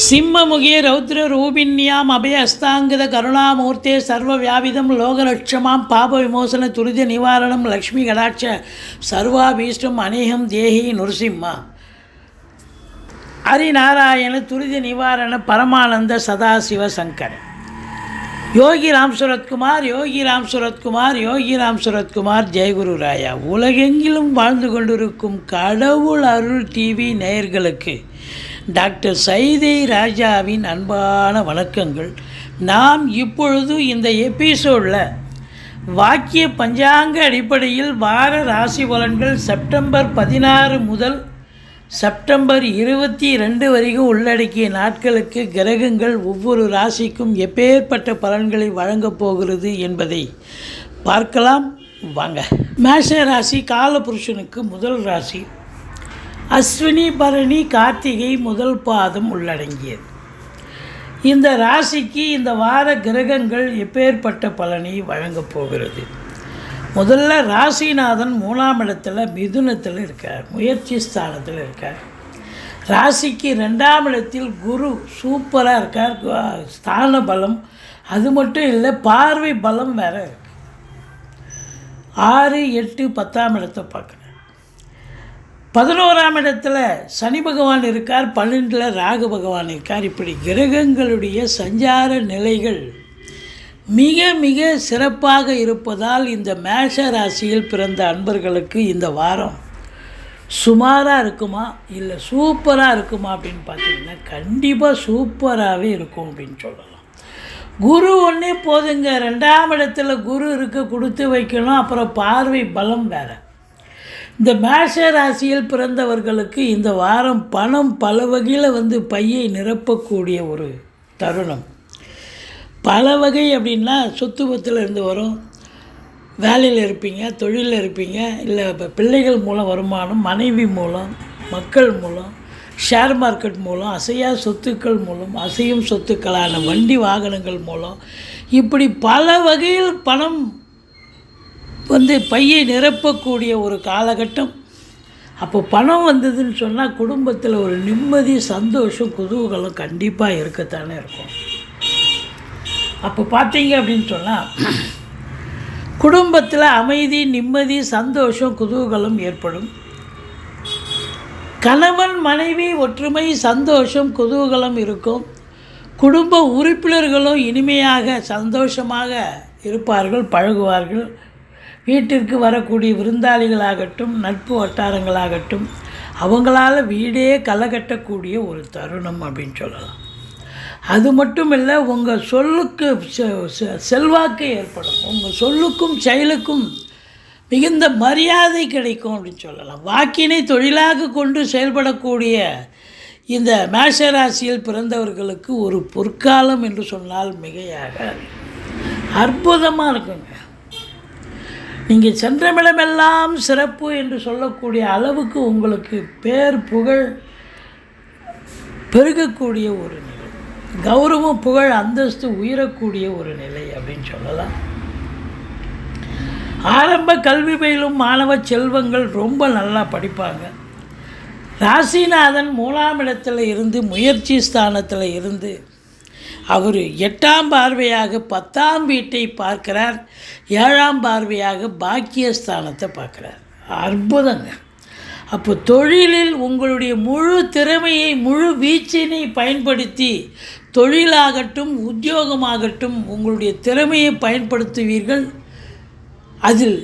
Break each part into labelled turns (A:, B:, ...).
A: சிம்மமுகே ரௌத்ரரூபிண்யாம் அபயஸ்தாங்கித கருணாமூர்த்தே சர்வவியாபிதம் லோகலட்சமாம் பாப விமோசன துரித நிவாரணம் லக்ஷ்மி கடாட்ச சர்வாபீஷ்டம் அநேகம் தேஹி நுரசிம்மா ஹரிநாராயண துரித நிவாரண பரமானந்த சதாசிவ சங்கர யோகி ராம் சுரத்குமார் யோகி ராம் சுரத்குமார் யோகி ராம் சுரத்குமார் ஜெயகுரு ராயா. உலகெங்கிலும் வாழ்ந்து கொண்டிருக்கும் கடவுள் அருள் டிவி நேயர்களுக்கு டாக்டர் சைதை ராஜாவின் அன்பான வணக்கங்கள். நாம் இப்பொழுது இந்த எபிசோடில் வாக்கிய பஞ்சாங்க அடிப்படையில் வார ராசி பலன்கள் செப்டம்பர் 16 முதல் செப்டம்பர் 22 வரைக்கும் உள்ளடக்கிய நாட்களுக்கு கிரகங்கள் ஒவ்வொரு ராசிக்கும் எப்பேற்பட்ட பலன்களை வழங்கப் போகிறது என்பதை பார்க்கலாம் வாங்க. மேஷ ராசி காலபுருஷனுக்கு முதல் ராசி. அஸ்வினி பரணி கார்த்திகை முதல் பாதம் உள்ளடங்கியது. இந்த ராசிக்கு இந்த வார கிரகங்கள் எப்பேற்பட்ட பலனை வழங்கப் போகிறது. முதல்ல ராசிநாதன் 3ஆம் இடத்துல மிதுனத்தில் இருக்கார், முயற்சி ஸ்தானத்தில் இருக்கார். ராசிக்கு 2ஆம் இடத்தில் குரு சூப்பராக இருக்கார், ஸ்தான பலம். அது மட்டும் இல்லை, பார்வை பலம் வேறு இருக்குது. 6, 8, 10ஆம் இடத்தை பார்க்குறார். 11ஆம் இடத்துல சனி பகவான் இருக்கார், 12ல் ராகு பகவான் இருக்கார். இப்படி கிரகங்களுடைய சஞ்சார நிலைகள் மிக மிக சிறப்பாக இருப்பதால் இந்த மேஷ ராசியில் பிறந்த அன்பர்களுக்கு இந்த வாரம் சுமாராக இருக்குமா இல்லை சூப்பராக இருக்குமா அப்படின்னு பார்த்தீங்கன்னா கண்டிப்பாக சூப்பராகவே இருக்கும் அப்படின்னு சொல்லலாம். குரு ஒன்றே போதுங்க. 2ஆம் இடத்துல குரு இருக்க கொடுத்து வைக்கணும். அப்புறம் பார்வை பலம் வேறு. இந்த மேஷ ராசியில் பிறந்தவர்களுக்கு இந்த வாரம் பணம் பல வகையில் பையை நிரப்பக்கூடிய ஒரு தருணம். பல வகை அப்படின்னா சொத்து பத்தில் இருந்து வரும், வேலையில் இருப்பீங்க, தொழிலில் இருப்பீங்க, இல்லை பிள்ளைகள் மூலம் வருமானம், மனைவி மூலம், மக்கள் மூலம், ஷேர் மார்க்கெட் மூலம், அசையா சொத்துக்கள் மூலம், அசையும் சொத்துக்களான வண்டி வாகனங்கள் மூலம், இப்படி பல வகையில் பணம் பையை நிரப்பக்கூடிய ஒரு காலகட்டம். அப்போ பணம் வந்ததுன்னு சொன்னால் குடும்பத்தில் ஒரு நிம்மதி, சந்தோஷம், குதூகலம் கண்டிப்பாக இருக்கத்தானே இருக்கும். அப்போ பார்த்தீங்க அப்படின்னு சொன்னால் குடும்பத்தில் அமைதி, நிம்மதி, சந்தோஷம், குதூகலம் ஏற்படும். கணவன் மனைவி ஒற்றுமை, சந்தோஷம், குதூகலம் இருக்கும். குடும்ப உறுப்பினர்களும் இனிமையாக சந்தோஷமாக இருப்பார்கள், பழகுவார்கள். வீட்டிற்கு வரக்கூடிய விருந்தாளிகளாகட்டும், நட்பு வட்டாரங்களாகட்டும், அவங்களால வீடே களைகட்டக்கூடிய ஒரு தருணம் அப்படின்னு சொல்லலாம். அது மட்டும் இல்லை, உங்கள் சொல்லுக்கு செல்வாக்கு ஏற்படும். உங்கள் சொல்லுக்கும் செயலுக்கும் மிகுந்த மரியாதை கிடைக்கும் அப்படின்னு சொல்லலாம். வாக்கினை தொழிலாக கொண்டு செயல்படக்கூடிய இந்த மேஷராசியில் பிறந்தவர்களுக்கு ஒரு பொற்காலம் என்று சொன்னால் மிகையாக அற்புதமாக இருக்குங்க. நீங்கள் சென்றமிடமெல்லாம் சிறப்பு என்று சொல்லக்கூடிய அளவுக்கு உங்களுக்கு பேர் புகழ் பெருகக்கூடிய ஒரு நிலை, கௌரவம், புகழ், அந்தஸ்து உயரக்கூடிய ஒரு நிலை அப்படின்னு சொல்லலாம். ஆரம்ப கல்வி பயிலும் மாணவ செல்வங்கள் ரொம்ப நல்லா படிப்பாங்க. ராசிநாதன் 3ஆம் இடத்துல இருந்து முயற்சி ஸ்தானத்தில் இருந்து அவர் 8ஆம் பார்வையாக 10ஆம் வீட்டை பார்க்கிறார், 7ஆம் பார்வையாக பாக்கியஸ்தானத்தை பார்க்குறார். அற்புதங்க. அப்போ தொழிலில் உங்களுடைய முழு திறமையை, முழு வீச்சினை பயன்படுத்தி தொழிலாகட்டும், உத்தியோகமாகட்டும், உங்களுடைய திறமையை பயன்படுத்துவீர்கள். அதில்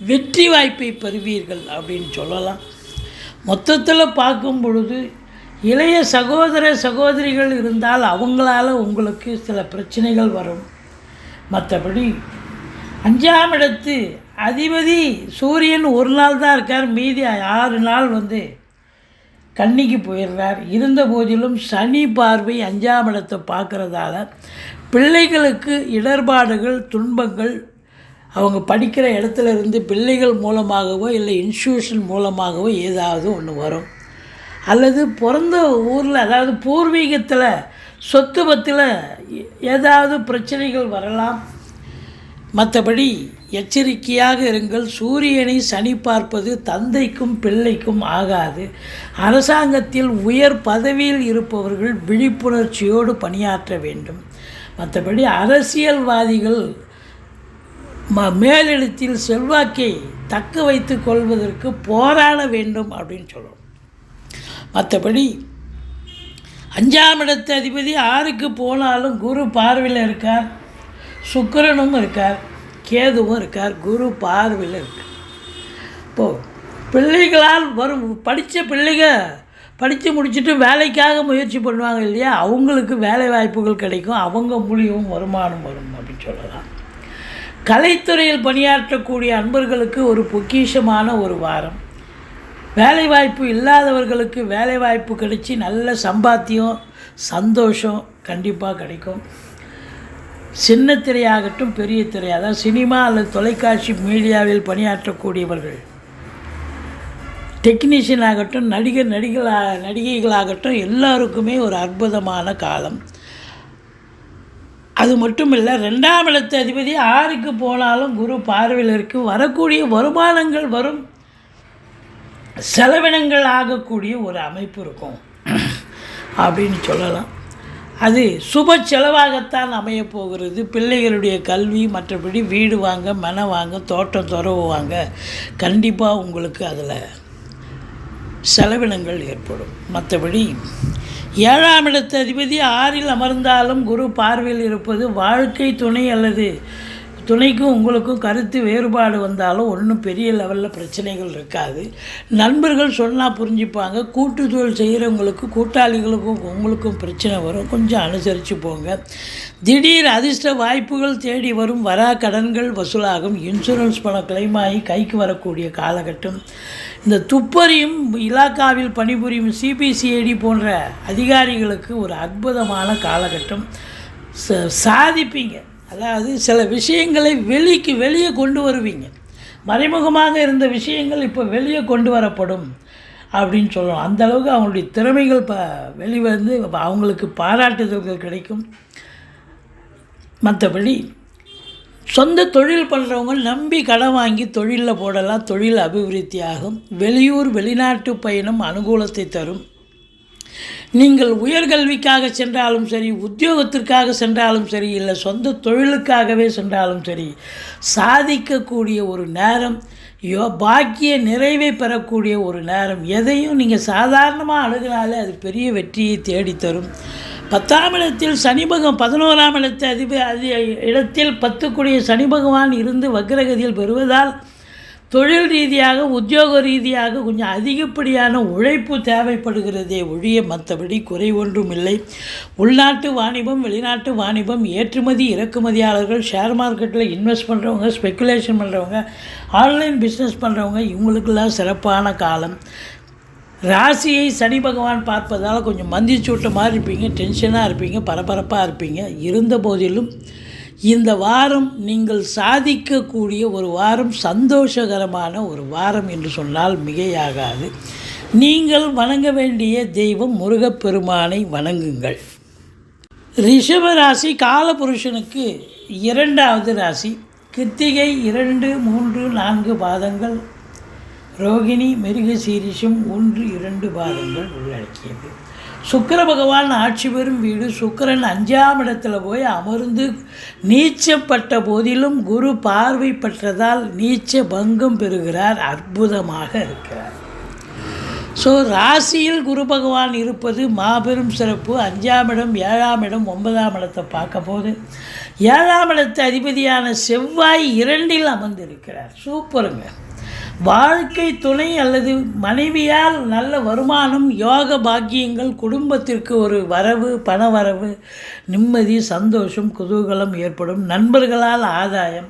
A: வெற்றி வாய்ப்பை பெறுவீர்கள் அப்படின்னு சொல்லலாம். மொத்தத்தில் பார்க்கும் பொழுது இளைய சகோதர சகோதரிகள் இருந்தால் அவங்களால உங்களுக்கு சில பிரச்சனைகள் வரும். மற்றபடி 5ஆம் இடத்து அதிபதி சூரியன் ஒரு நாள் தான் இருக்கார், மீதி 6 நாள் கன்னிக்கு போயிடுறார். இருந்த போதிலும் சனி பார்வை 5ஆம் இடத்தை பார்க்குறதால பிள்ளைகளுக்கு இடர்பாடுகள், துன்பங்கள், அவங்க படிக்கிற இடத்துல இருந்து பிள்ளைகள் மூலமாகவோ இல்லை இன்ஸ்டியூஷன் மூலமாகவோ ஏதாவது ஒன்று வரும். அல்லது பிறந்த ஊரில், அதாவது பூர்வீகத்தில் சொத்து பத்தில் ஏதாவது பிரச்சனைகள் வரலாம். மற்றபடி எச்சரிக்கையாக இருங்கள். சூரியனை சனி பார்ப்பது தந்தைக்கும் பிள்ளைக்கும் ஆகாது. அரசாங்கத்தில் உயர் பதவியில் இருப்பவர்கள் விழிப்புணர்ச்சியோடு பணியாற்ற வேண்டும். மற்றபடி அரசியல்வாதிகள் மேலிடத்தில் செல்வாக்கை தக்க வைத்து கொள்வதற்கு போராட வேண்டும் அப்படின்னு சொல்லணும். மற்றபடி 5ஆம் இடத்து அதிபதி 6க்கு போனாலும் குரு பார்வையில் இருக்கார், சுக்கிரனும் இருக்கார், கேதுவும் இருக்கார், குரு பார்வையில் இருக்கார். இப்போது பிள்ளைகளால் வரும் படித்து முடிச்சுட்டு வேலைக்காக முயற்சி பண்ணுவாங்க இல்லையா, அவங்களுக்கு வேலை வாய்ப்புகள் கிடைக்கும், அவங்க மூலியமும் வருமானம் வரும் அப்படின்னு சொல்லலாம். கலைத்துறையில் பணியாற்றக்கூடிய அன்பர்களுக்கு ஒரு பொக்கிஷமான ஒரு வாரம். வேலைவாய்ப்பு இல்லாதவர்களுக்கு வேலைவாய்ப்பு கிடைச்சி நல்ல சம்பாத்தியம் சந்தோஷம் கண்டிப்பாக கிடைக்கும். சின்ன திரையாகட்டும் பெரிய திரை, அதாவது சினிமா அல்லது தொலைக்காட்சி மீடியாவில் பணியாற்றக்கூடியவர்கள், டெக்னீஷியன் ஆகட்டும், நடிகைகளாகட்டும் எல்லாருக்குமே ஒரு அற்புதமான காலம். அது மட்டும் இல்லை, 2ஆம் இடத்து அதிபதி 6க்கு போனாலும் குரு பார்வையில் இருக்குது. வரக்கூடிய வருமானங்கள் வரும், செலவினங்கள் ஆகக்கூடிய ஒரு அமைப்பு இருக்கும் அப்படின்னு சொல்லலாம். அது சுப செலவாகத்தான் அமையப்போகிறது. பிள்ளைகளுடைய கல்வி, மற்றபடி வீடு வாங்க, மனை வாங்க, தோட்டம் துறவு வாங்க, கண்டிப்பாக உங்களுக்கு அதில் செலவினங்கள் ஏற்படும். மற்றபடி 7ஆம் இடத்து அதிபதி 6ல் அமர்ந்தாலும் குரு பார்வையில் இருப்பது வாழ்க்கை துணை அல்லது துணைக்கும் உங்களுக்கும் கருத்து வேறுபாடு வந்தாலும் ஒன்றும் பெரிய லெவலில் பிரச்சனைகள் இருக்காது. நண்பர்கள் சொன்னால் புரிஞ்சுப்பாங்க. கூட்டு தொழில் செய்கிறவங்களுக்கு, கூட்டாளிகளுக்கும் உங்களுக்கும் பிரச்சனை வரும், கொஞ்சம் அனுசரித்து போங்க. திடீர் அதிர்ஷ்ட வாய்ப்புகள் தேடி வரும், வரா கடன்கள் வசூலாகும், இன்சூரன்ஸ் பணம் கிளைம் ஆகி கைக்கு வரக்கூடிய காலகட்டம். இந்த துப்பறியும் இலாக்காவில் பணிபுரியும் சிபிசிஐடி போன்ற அதிகாரிகளுக்கு ஒரு அற்புதமான காலகட்டம். சாதிப்பீங்க, அதாவது சில விஷயங்களை வெளியே கொண்டு வருவீங்க. மறைமுகமாக இருந்த விஷயங்கள் இப்போ வெளியே கொண்டு வரப்படும் அப்படின்னு சொல்லலாம். அந்தளவுக்கு அவங்களுடைய திறமைகள் வெளிவந்து அவங்களுக்கு பாராட்டுதல்கள் கிடைக்கும். மற்றபடி சொந்த தொழில் பண்ணுறவங்க நம்பி கடன் வாங்கி தொழிலில் போடலாம், தொழில் அபிவிருத்தி ஆகும். வெளிநாட்டு பயணம் அனுகூலத்தை தரும். நீங்கள் உயர்கல்விக்காக சென்றாலும் சரி, உத்தியோகத்திற்காக சென்றாலும் சரி, இல்லை சொந்த தொழிலுக்காகவே சென்றாலும் சரி, சாதிக்கக்கூடிய ஒரு நேரம், பாக்கிய நிறைவை பெறக்கூடிய ஒரு நேரம். எதையும் நீங்கள் சாதாரணமாக அணுகினாலே அது பெரிய வெற்றியை தேடித்தரும். 10ஆம் இடத்தில் சனி பகவான், 11ஆம் இடத்தில் 10 சனி பகவான் இருந்து வக்ரகதியில் பெறுவதால் தொழில் ரீதியாக, உத்தியோக ரீதியாக கொஞ்சம் அதிகப்படியான உழைப்பு தேவைப்படுகிறதே ஒழிய மற்றபடி குறை ஒன்றும் இல்லை. உள்நாட்டு வாணிபம், வெளிநாட்டு வாணிபம், ஏற்றுமதி இறக்குமதியாளர்கள், ஷேர் மார்க்கெட்டில் இன்வெஸ்ட் பண்ணுறவங்க, ஸ்பெக்குலேஷன் பண்ணுறவங்க, ஆன்லைன் பிஸ்னஸ் பண்ணுறவங்க, இவங்களுக்கெல்லாம் சிறப்பான காலம். ராசியை சனி பகவான் பார்ப்பதால் கொஞ்சம் மந்திச்சூட்ட மாதிரி இருப்பீங்க, டென்ஷனாக இருப்பீங்க, பரபரப்பாக இருப்பீங்க. இருந்த போதிலும் இந்த வாரம் நீங்கள் சாதிக்கக்கூடிய ஒரு வாரம், சந்தோஷகரமான ஒரு வாரம் என்று சொன்னால் மிகையாகாது. நீங்கள் வணங்க வேண்டிய தெய்வம் முருகப்பெருமானை வணங்குங்கள். ரிஷப ராசி காலபுருஷனுக்கு 2வது ராசி. கிருத்திகை 2, 3, 4 பாதங்கள், ரோகிணி, மிருகசீரிஷம் 1, 2 பாதங்கள் உள்ளடக்கியது. சுக்கிர பகவான் ஆட்சி பெறும் வீடு. சுக்கிரன் 5ஆம் இடத்துல போய் அமர்ந்து நீச்சப்பட்ட போதிலும் குரு பார்வை பெற்றதால் நீச்ச பங்கம் பெறுகிறார், அற்புதமாக இருக்கிறார். ஸோ ராசியில் குரு பகவான் இருப்பது மாபெரும் சிறப்பு. 5ஆம் இடம், 7ஆம் இடம், 9ஆம் இடத்தை பார்க்க போது 7ஆம் இடத்து அதிபதியான செவ்வாய் 2ல் அமர்ந்திருக்கிறார். சூப்பருங்க. வாழ்க்கை துணை அல்லது மனைவியால் நல்ல வருமானம், யோக பாக்கியங்கள், குடும்பத்திற்கு ஒரு வரவு, பண வரவு, நிம்மதி, சந்தோஷம், குதூகலம் ஏற்படும். நண்பர்களால் ஆதாயம்,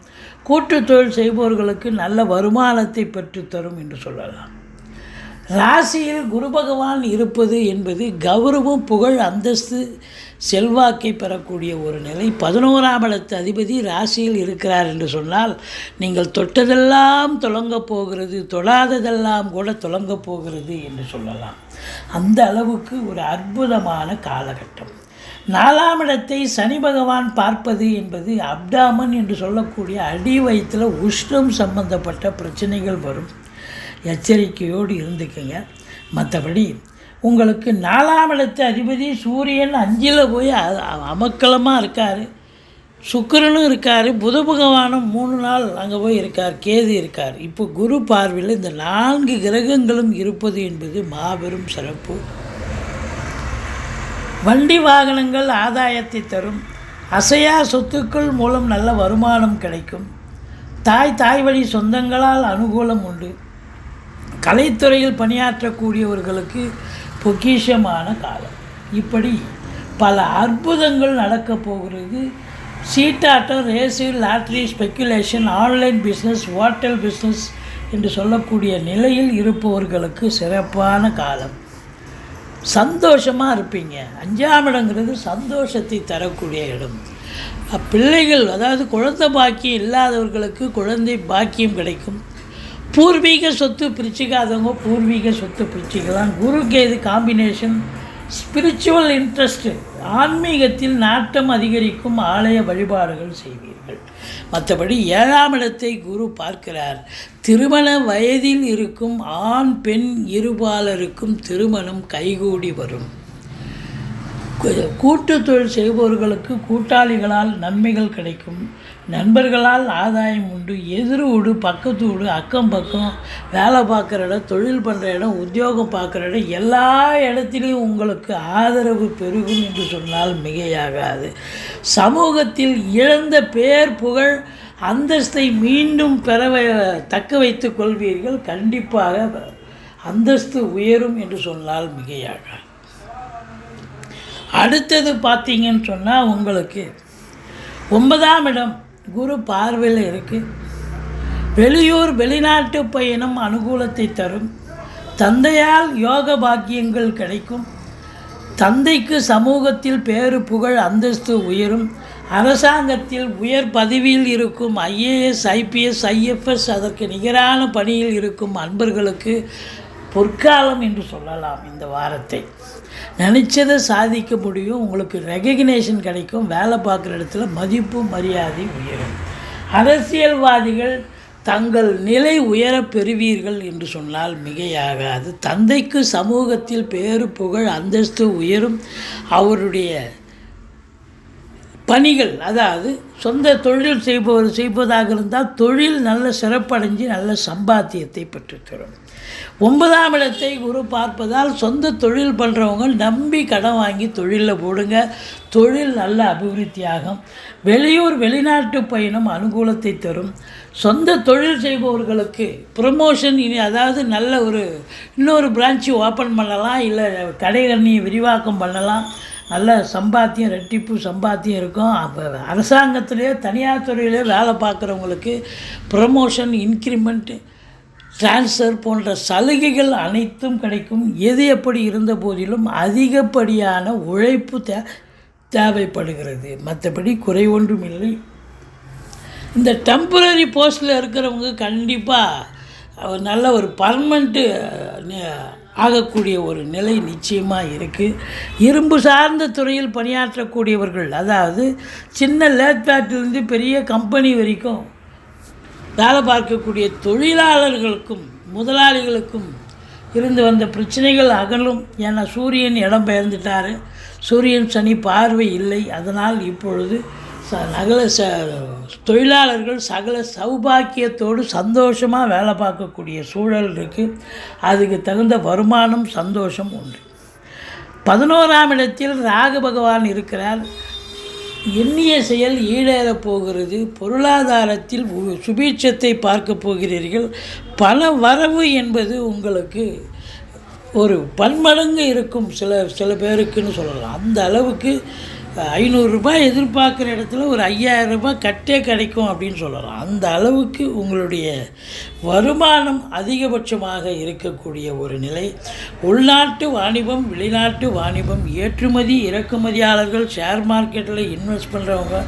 A: கூட்டு தொழில் செய்பவர்களுக்கு நல்ல வருமானத்தை பெற்றுத்தரும் என்று சொல்லலாம். ராசியில் குரு பகவான் இருப்பது என்பது கௌரவம், புகழ், அந்தஸ்து, செல்வாக்கை பெறக்கூடிய ஒரு நிலை. 11ஆம் இடத்து அதிபதி ராசியில் இருக்கிறார் என்று சொன்னால் நீங்கள் தொட்டதெல்லாம் தொடங்கப் போகிறது, தொடாததெல்லாம் கூட தொடங்கப் போகிறது என்று சொல்லலாம். அந்த அளவுக்கு ஒரு அற்புதமான காலகட்டம். 4ஆம் இடத்தை சனி பகவான் பார்ப்பது என்பது அப்டாமன் என்று சொல்லக்கூடிய அடி வயிற்றில் உஷ்ணம் சம்பந்தப்பட்ட பிரச்சனைகள் வரும். எச்சரிக்கையோடு இருந்துக்குங்க. மற்றபடி உங்களுக்கு 4ஆம் இடத்து அதிபதி சூரியன் 5ல் போய் அமக்கலமாக இருக்கார், சுக்கிரனும் இருக்கார், புத பகவானும் 3 நாள் அங்கே போய் இருக்கார், கேது இருக்கார். இப்போ குரு பார்வையில் இந்த 4 கிரகங்களும் இருப்பது என்பது மாபெரும் சிறப்பு. வண்டி வாகனங்கள் ஆதாயத்தை தரும். அசையா சொத்துக்கள் மூலம் நல்ல வருமானம் கிடைக்கும். தாய் வழி சொந்தங்களால் அனுகூலம் உண்டு. கலைத்துறையில் பணியாற்றக்கூடியவர்களுக்கு பொக்கிஷமான காலம். இப்படி பல அற்புதங்கள் நடக்கப் போகிறது. சீட்டாட்டம், race, lottery, speculation, online business, hotel business என்று சொல்லக்கூடிய நிலையில் இருப்பவர்களுக்கு சிறப்பான காலம். சந்தோஷமாக இருப்பீங்க. 5ஆம் இடங்கிறது சந்தோஷத்தை தரக்கூடிய இடம். பிள்ளைகள், அதாவது குழந்தை பாக்கியம் இல்லாதவர்களுக்கு குழந்தை பாக்கியம் கிடைக்கும். பூர்வீக சொத்து பிரிச்சுக்காதவங்க பூர்வீக சொத்து பிரிச்சுக்கலாம். குரு கேது காம்பினேஷன். ஸ்பிரிச்சுவல் இன்ட்ரெஸ்ட்டு, ஆன்மீகத்தில் நாட்டம் அதிகரிக்கும். ஆலய வழிபாடுகள் செய்வீர்கள். மற்றபடி 7ஆம் இடத்தை குரு பார்க்கிறார். திருமண வயதில் இருக்கும் ஆண் பெண் இருபாலருக்கும் திருமணம் கைகூடி வரும். கூட்டு தொழில் செய்பவர்களுக்கு கூட்டாளிகளால் நன்மைகள் கிடைக்கும். நண்பர்களால் ஆதாயம் உண்டு. எதிர் வீடு, பக்கத்து வீடு, அக்கம் பக்கம், வேலை பார்க்குற இடம், தொழில் பண்ணுற இடம், உத்தியோகம் பார்க்குற இடம், எல்லா இடத்துலையும் உங்களுக்கு ஆதரவு பெருகும் என்று சொன்னால் மிகையாகாது. சமூகத்தில் இழந்த பேர், புகழ், அந்தஸ்தை மீண்டும் தக்க வைத்து கொள்வீர்கள். கண்டிப்பாக அந்தஸ்து உயரும் என்று சொன்னால் மிகையாகாது. அடுத்தது பார்த்தீங்கன்னு சொன்னால் உங்களுக்கு 9ஆம் இடம் குரு பார்வையில் இருக்குது. வெளியூர் வெளிநாட்டு பயணம் அனுகூலத்தை தரும். தந்தையால் யோக பாக்கியங்கள் கிடைக்கும். தந்தைக்கு சமூகத்தில் பேரு, புகழ், அந்தஸ்து உயரும். அரசாங்கத்தில் உயர் பதவியில் இருக்கும் IAS, IPS, IFS அதற்கு நிகரான பணியில் இருக்கும் அன்பர்களுக்கு பொற்காலம் என்று சொல்லலாம். இந்த வாரத்தை நினச்சதை சாதிக்க முடியும். உங்களுக்கு ரெகக்னேஷன் கிடைக்கும். வேலை பார்க்குற இடத்துல மதிப்பு, மரியாதை உயரும். அரசியல்வாதிகள் தங்கள் நிலை உயர பெறுவீர்கள் என்று சொன்னால் மிகையாகாது. தந்தைக்கு சமூகத்தில் பேரு, புகழ், அந்தஸ்து உயரும். அவருடைய பணிகள், அதாவது சொந்த தொழில் செய்வதாக இருந்தால் தொழில் நல்ல சிறப்படைஞ்சு நல்ல சம்பாத்தியத்தை பெற்றுத்தரும். 9ஆம் இடத்தை குரு பார்ப்பதால் சொந்த தொழில் பண்ணுறவங்க நம்பி கடன் வாங்கி தொழிலில் போடுங்க. தொழில் நல்ல அபிவிருத்தியாகும். வெளியூர் வெளிநாட்டு பயணம் அனுகூலத்தை தரும். சொந்த தொழில் செய்பவர்களுக்கு ப்ரமோஷன், அதாவது நல்ல இன்னொரு பிரான்ச்சு ஓப்பன் பண்ணலாம், இல்லை கடைகண்ணியை விரிவாக்கம் பண்ணலாம். நல்ல சம்பாத்தியம், ரெட்டிப்பு சம்பாத்தியம் இருக்கும். அப்போ அரசாங்கத்திலே தனியார் துறையிலே வேலை பார்க்குறவங்களுக்கு ப்ரமோஷன், இன்க்ரிமெண்ட், டிரான்ஸ்ஃபர் போன்ற சலுகைகள் அனைத்தும் கிடைக்கும். எது எப்படி இருந்த போதிலும் அதிகப்படியான உழைப்பு தேவைப்படுகிறது. மற்றபடி குறை ஒன்றும் இல்லை. இந்த டெம்பரரி போஸ்ட்டில் இருக்கிறவங்க கண்டிப்பாக நல்ல ஒரு பர்மனெண்ட்டு ஆகக்கூடிய ஒரு நிலை நிச்சயமாக இருக்குது. இரும்பு சார்ந்த துறையில் பணியாற்றக்கூடியவர்கள், அதாவது சின்ன லேப்டாப்லேருந்து பெரிய கம்பெனி வரைக்கும் வேலை பார்க்கக்கூடிய தொழிலாளர்களுக்கும் முதலாளிகளுக்கும் இருந்து வந்த பிரச்சனைகள் அகலும். ஏன்னா சூரியன் இடம் பெயர்ந்துட்டார். சூரியன் சனி பார்வை இல்லை. அதனால் இப்பொழுது தொழிலாளர்கள் சகல சௌபாக்கியத்தோடு சந்தோஷமாக வேலை பார்க்கக்கூடிய சூழல் இருக்குது. அதுக்கு தகுந்த வருமானம், சந்தோஷம் உண்டு. 11ஆம் இடத்தில் ராகு பகவான் இருக்கிறார். எண்ணிய செயல் ஈடேறப் போகிறது. பொருளாதாரத்தில் சுபீட்சத்தை பார்க்க போகிறீர்கள். பண வரவு என்பது உங்களுக்கு ஒரு பன்மடங்கு இருக்கும். சில பேருக்குன்னு சொல்லலாம். அந்த அளவுக்கு 500 ரூபாய் எதிர்பார்க்குற இடத்துல ஒரு 5000 ரூபாய் கட்டே கிடைக்கும் அப்படின்னு சொல்லலாம். அந்த அளவுக்கு உங்களுடைய வருமானம் அதிகபட்சமாக இருக்கக்கூடிய ஒரு நிலை. உள்நாட்டு வாணிபம், வெளிநாட்டு வாணிபம், ஏற்றுமதி இறக்குமதியாளர்கள், ஷேர் மார்க்கெட்டில் இன்வெஸ்ட் பண்ணுறவங்க,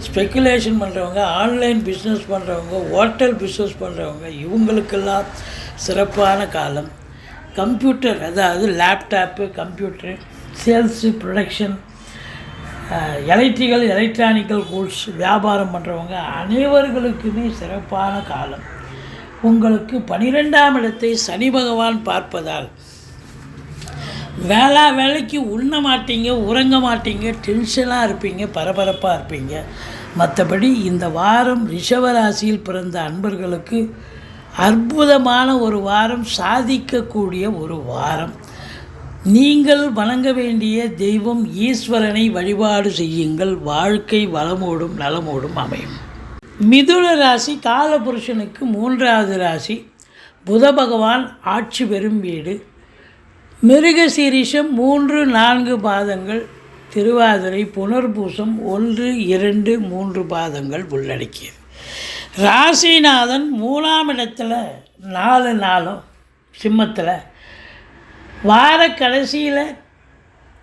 A: ஸ்பெக்குலேஷன் பண்ணுறவங்க, ஆன்லைன் பிஸ்னஸ் பண்ணுறவங்க, ஹோட்டல் பிஸ்னஸ் பண்ணுறவங்க, இவங்களுக்கெல்லாம் சிறப்பான காலம். கம்ப்யூட்டர், அதாவது laptop, computer, sales, production, electronical goods வியாபாரம் பண்ணுறவங்க அனைவர்களுக்குமே சிறப்பான காலம். உங்களுக்கு 12ஆம் இடத்தை சனி பகவான் பார்ப்பதால் வேலைக்கு உண்ண மாட்டீங்க, உறங்க மாட்டீங்க, டென்ஷனாக இருப்பீங்க, பரபரப்பாக இருப்பீங்க. மற்றபடி இந்த வாரம் ரிஷபராசியில் பிறந்த அன்பர்களுக்கு அற்புதமான ஒரு வாரம், சாதிக்கக்கூடிய ஒரு வாரம். நீங்கள் வணங்க வேண்டிய தெய்வம் ஈஸ்வரனை வழிபாடு செய்யுங்கள். வாழ்க்கை வளமோடும் நலமோடும் அமையும். மிதுன ராசி காலபுருஷனுக்கு 3வது ராசி. புத பகவான் ஆட்சி பெறும் வீடு. மிருகசீரிஷம் 3, 4 பாதங்கள், திருவாதிரை, புனர்பூசம் 1, 2, 3 பாதங்கள் உள்ளடக்கியது. ராசிநாதன் 3ஆம் இடத்துல 4 நாளும் சிம்மத்தில், வார கடைசியில்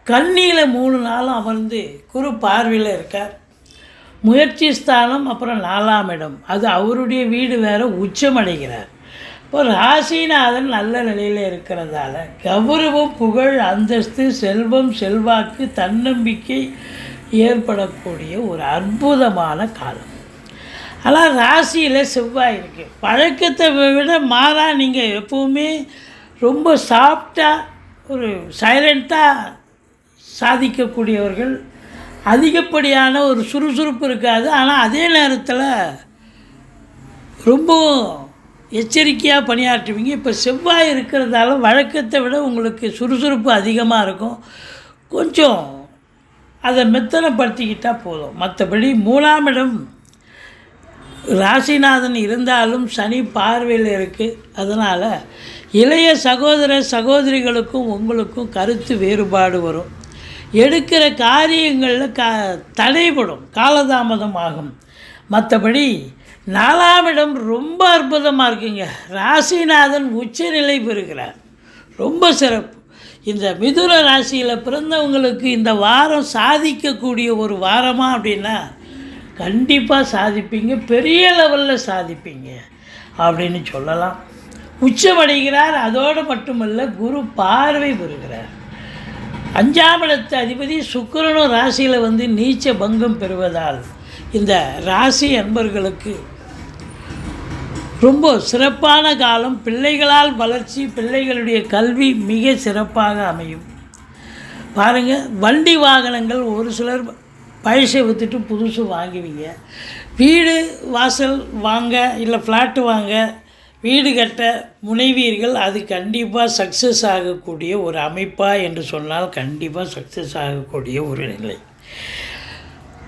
A: கன்னியில் 3 நாளும் அமர்ந்து குரு பார்வையில் இருக்கார். முயற்சி ஸ்தானம், அப்புறம் 4ஆம் இடம், அது அவருடைய வீடு வேறு, உச்சமடைகிறார். இப்போ ராசிநாதன் நல்ல நிலையில் இருக்கிறதால கௌரவம், புகழ், அந்தஸ்து, செல்வம், செல்வாக்கு, தன்னம்பிக்கை ஏற்படக்கூடிய ஒரு அற்புதமான காலம். ஆனால் ராசியில் செவ்வாய் இருக்குது. பழக்கத்தை விட மாறாக நீங்கள் எப்போவுமே ரொம்ப சாஃப்டாக ஒரு சைலண்ட்டாக சாதிக்கக்கூடியவர்கள். அதிகப்படியான ஒரு சுறுசுறுப்பு இருக்காது. ஆனால் அதே நேரத்தில் ரொம்பவும் எச்சரிக்கையாக பணியாற்றுவீங்க. இப்போ செவ்வாய் இருக்கிறதால வழக்கத்தை விட உங்களுக்கு சுறுசுறுப்பு அதிகமாக இருக்கும். கொஞ்சம் அதை மெத்தனப்படுத்திக்கிட்டால் போதும். மற்றபடி 3ஆம் இடம் ராசிநாதன் இருந்தாலும் சனி பார்வையில் இருக்குது. அதனால் இளைய சகோதரிகளுக்கும் உங்களுக்கும் கருத்து வேறுபாடு வரும். எடுக்கிற காரியங்களில் தடைபடும், காலதாமதம் ஆகும். மற்றபடி 4ஆம் இடம் ரொம்ப அற்புதமாக இருக்குங்க. ராசிநாதன் உச்சநிலை பெறுகிறார், ரொம்ப சிறப்பு. இந்த மிதுன ராசியில் பிறந்தவங்களுக்கு இந்த வாரம் சாதிக்கக்கூடிய ஒரு வாரமாக அப்படின்னா கண்டிப்பாக சாதிப்பீங்க, பெரிய லெவலில் சாதிப்பீங்க அப்படின்னு சொல்லலாம். உச்சமடைகிறார். அதோடு மட்டுமல்ல, குரு பார்வை பெறுகிறார். 5ஆம் இடத்து அதிபதி சுக்கிரனும் ராசியில் வந்து நீச்ச பங்கம் பெறுவதால் இந்த ராசி அன்பர்களுக்கு ரொம்ப சிறப்பான காலம். பிள்ளைகளால் வளர்ச்சி, பிள்ளைகளுடைய கல்வி மிக சிறப்பாக அமையும். பாருங்கள், வண்டி வாகனங்கள் ஒரு சிலர் பழசை விற்றுட்டு புதுசு வாங்குவீங்க. வீடு வாசல் வாங்க, இல்லை ஃப்ளாட்டு வாங்க, வீடு கட்ட முனைவீர்கள். அது கண்டிப்பாக சக்ஸஸ் ஆகக்கூடிய ஒரு அமைப்பாக என்று சொன்னால் கண்டிப்பாக சக்ஸஸ் ஆகக்கூடிய ஒரு நிலை.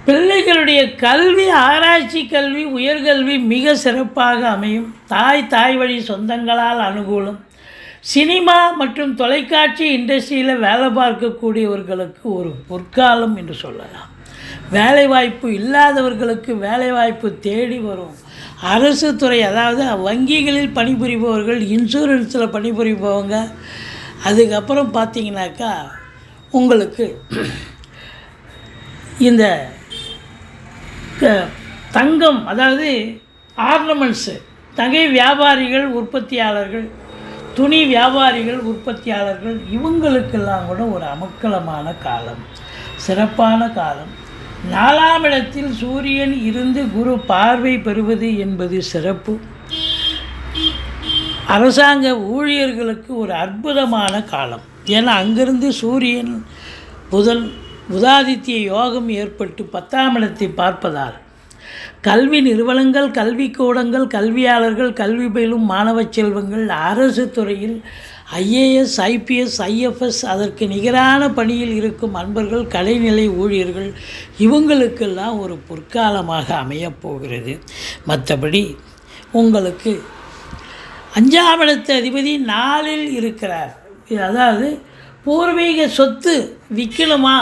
A: பிள்ளைகளுடைய கல்வி, ஆராய்ச்சி கல்வி, உயர்கல்வி மிக சிறப்பாக அமையும். தாய் வழி சொந்தங்களால் அனுகூலம். சினிமா மற்றும் தொலைக்காட்சி இண்டஸ்ட்ரியில் வேலை பார்க்கக்கூடியவர்களுக்கு ஒரு பொற்காலம் என்று சொல்லலாம். வேலைவாய்ப்பு இல்லாதவர்களுக்கு வேலைவாய்ப்பு தேடி வரும். அரசு துறை, அதாவது வங்கிகளில் பணிபுரிபவர்கள், இன்சூரன்ஸில் பணிபுரிபவங்க, அதுக்கப்புறம் பார்த்திங்கனாக்கா உங்களுக்கு இந்த தங்கம், அதாவது ஆர்னமெண்ட்ஸு, நகை வியாபாரிகள், உற்பத்தியாளர்கள், துணி வியாபாரிகள், உற்பத்தியாளர்கள், இவங்களுக்கெல்லாம் கூட ஒரு அமக்கலமான காலம், சிறப்பான காலம். 4ஆம் இடத்தில் சூரியன் இருந்து குரு பார்வை பெறுவது என்பது சிறப்பு. அரசாங்க ஊழியர்களுக்கு ஒரு அற்புதமான காலம். ஏன்னா அங்கிருந்து சூரியன் புதாதித்ய யோகம் ஏற்பட்டு 10ஆம் இடத்தை பார்ப்பதால் கல்வி நிறுவனங்கள், கல்விக்கூடங்கள், கல்வியாளர்கள், கல்வி பயிலும் மாணவ செல்வங்கள், அரசு துறையில் IAS, IPS, IFS, அதற்கு நிகரான பணியில் இருக்கும் அன்பர்கள், கலைநிலை ஊழியர்கள், இவங்களுக்கெல்லாம் ஒரு பொற்காலமாக அமையப்போகிறது. மற்றபடி உங்களுக்கு 5ஆம் இடத்து அதிபதி 4இல் இருக்கிறார். அதாவது பூர்வீக சொத்து விற்கணுமா,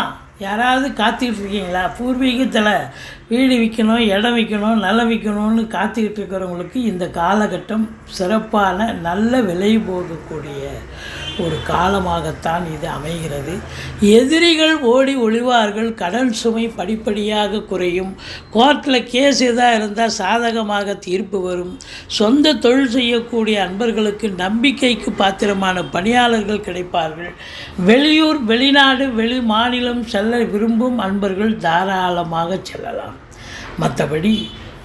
A: யாராவது காத்துக்கிட்டு இருக்கீங்களா? பூர்வீகத்தில் வீடு விற்கணும், இடம் விற்கணும், நிலம் விற்கணும்னு காத்துக்கிட்டு இருக்கிறவங்களுக்கு இந்த காலகட்டம் சிறப்பான நல்ல விலை போகக்கூடிய ஒரு காலமாகத்தான் இது அமைகிறது. எதிரிகள் ஓடி ஒளிவார்கள். கடன் சுமை படிப்படியாக குறையும். கோர்ட்டில் கேஸ் எதாக இருந்தால் சாதகமாக தீர்ப்பு வரும். சொந்த தொழில் செய்யக்கூடிய அன்பர்களுக்கு நம்பிக்கைக்கு பாத்திரமான பணியாளர்கள் கிடைப்பார்கள். வெளியூர், வெளிநாடு, வெளி மாநிலம் செல்ல விரும்பும் அன்பர்கள் தாராளமாக செல்லலாம். மற்றபடி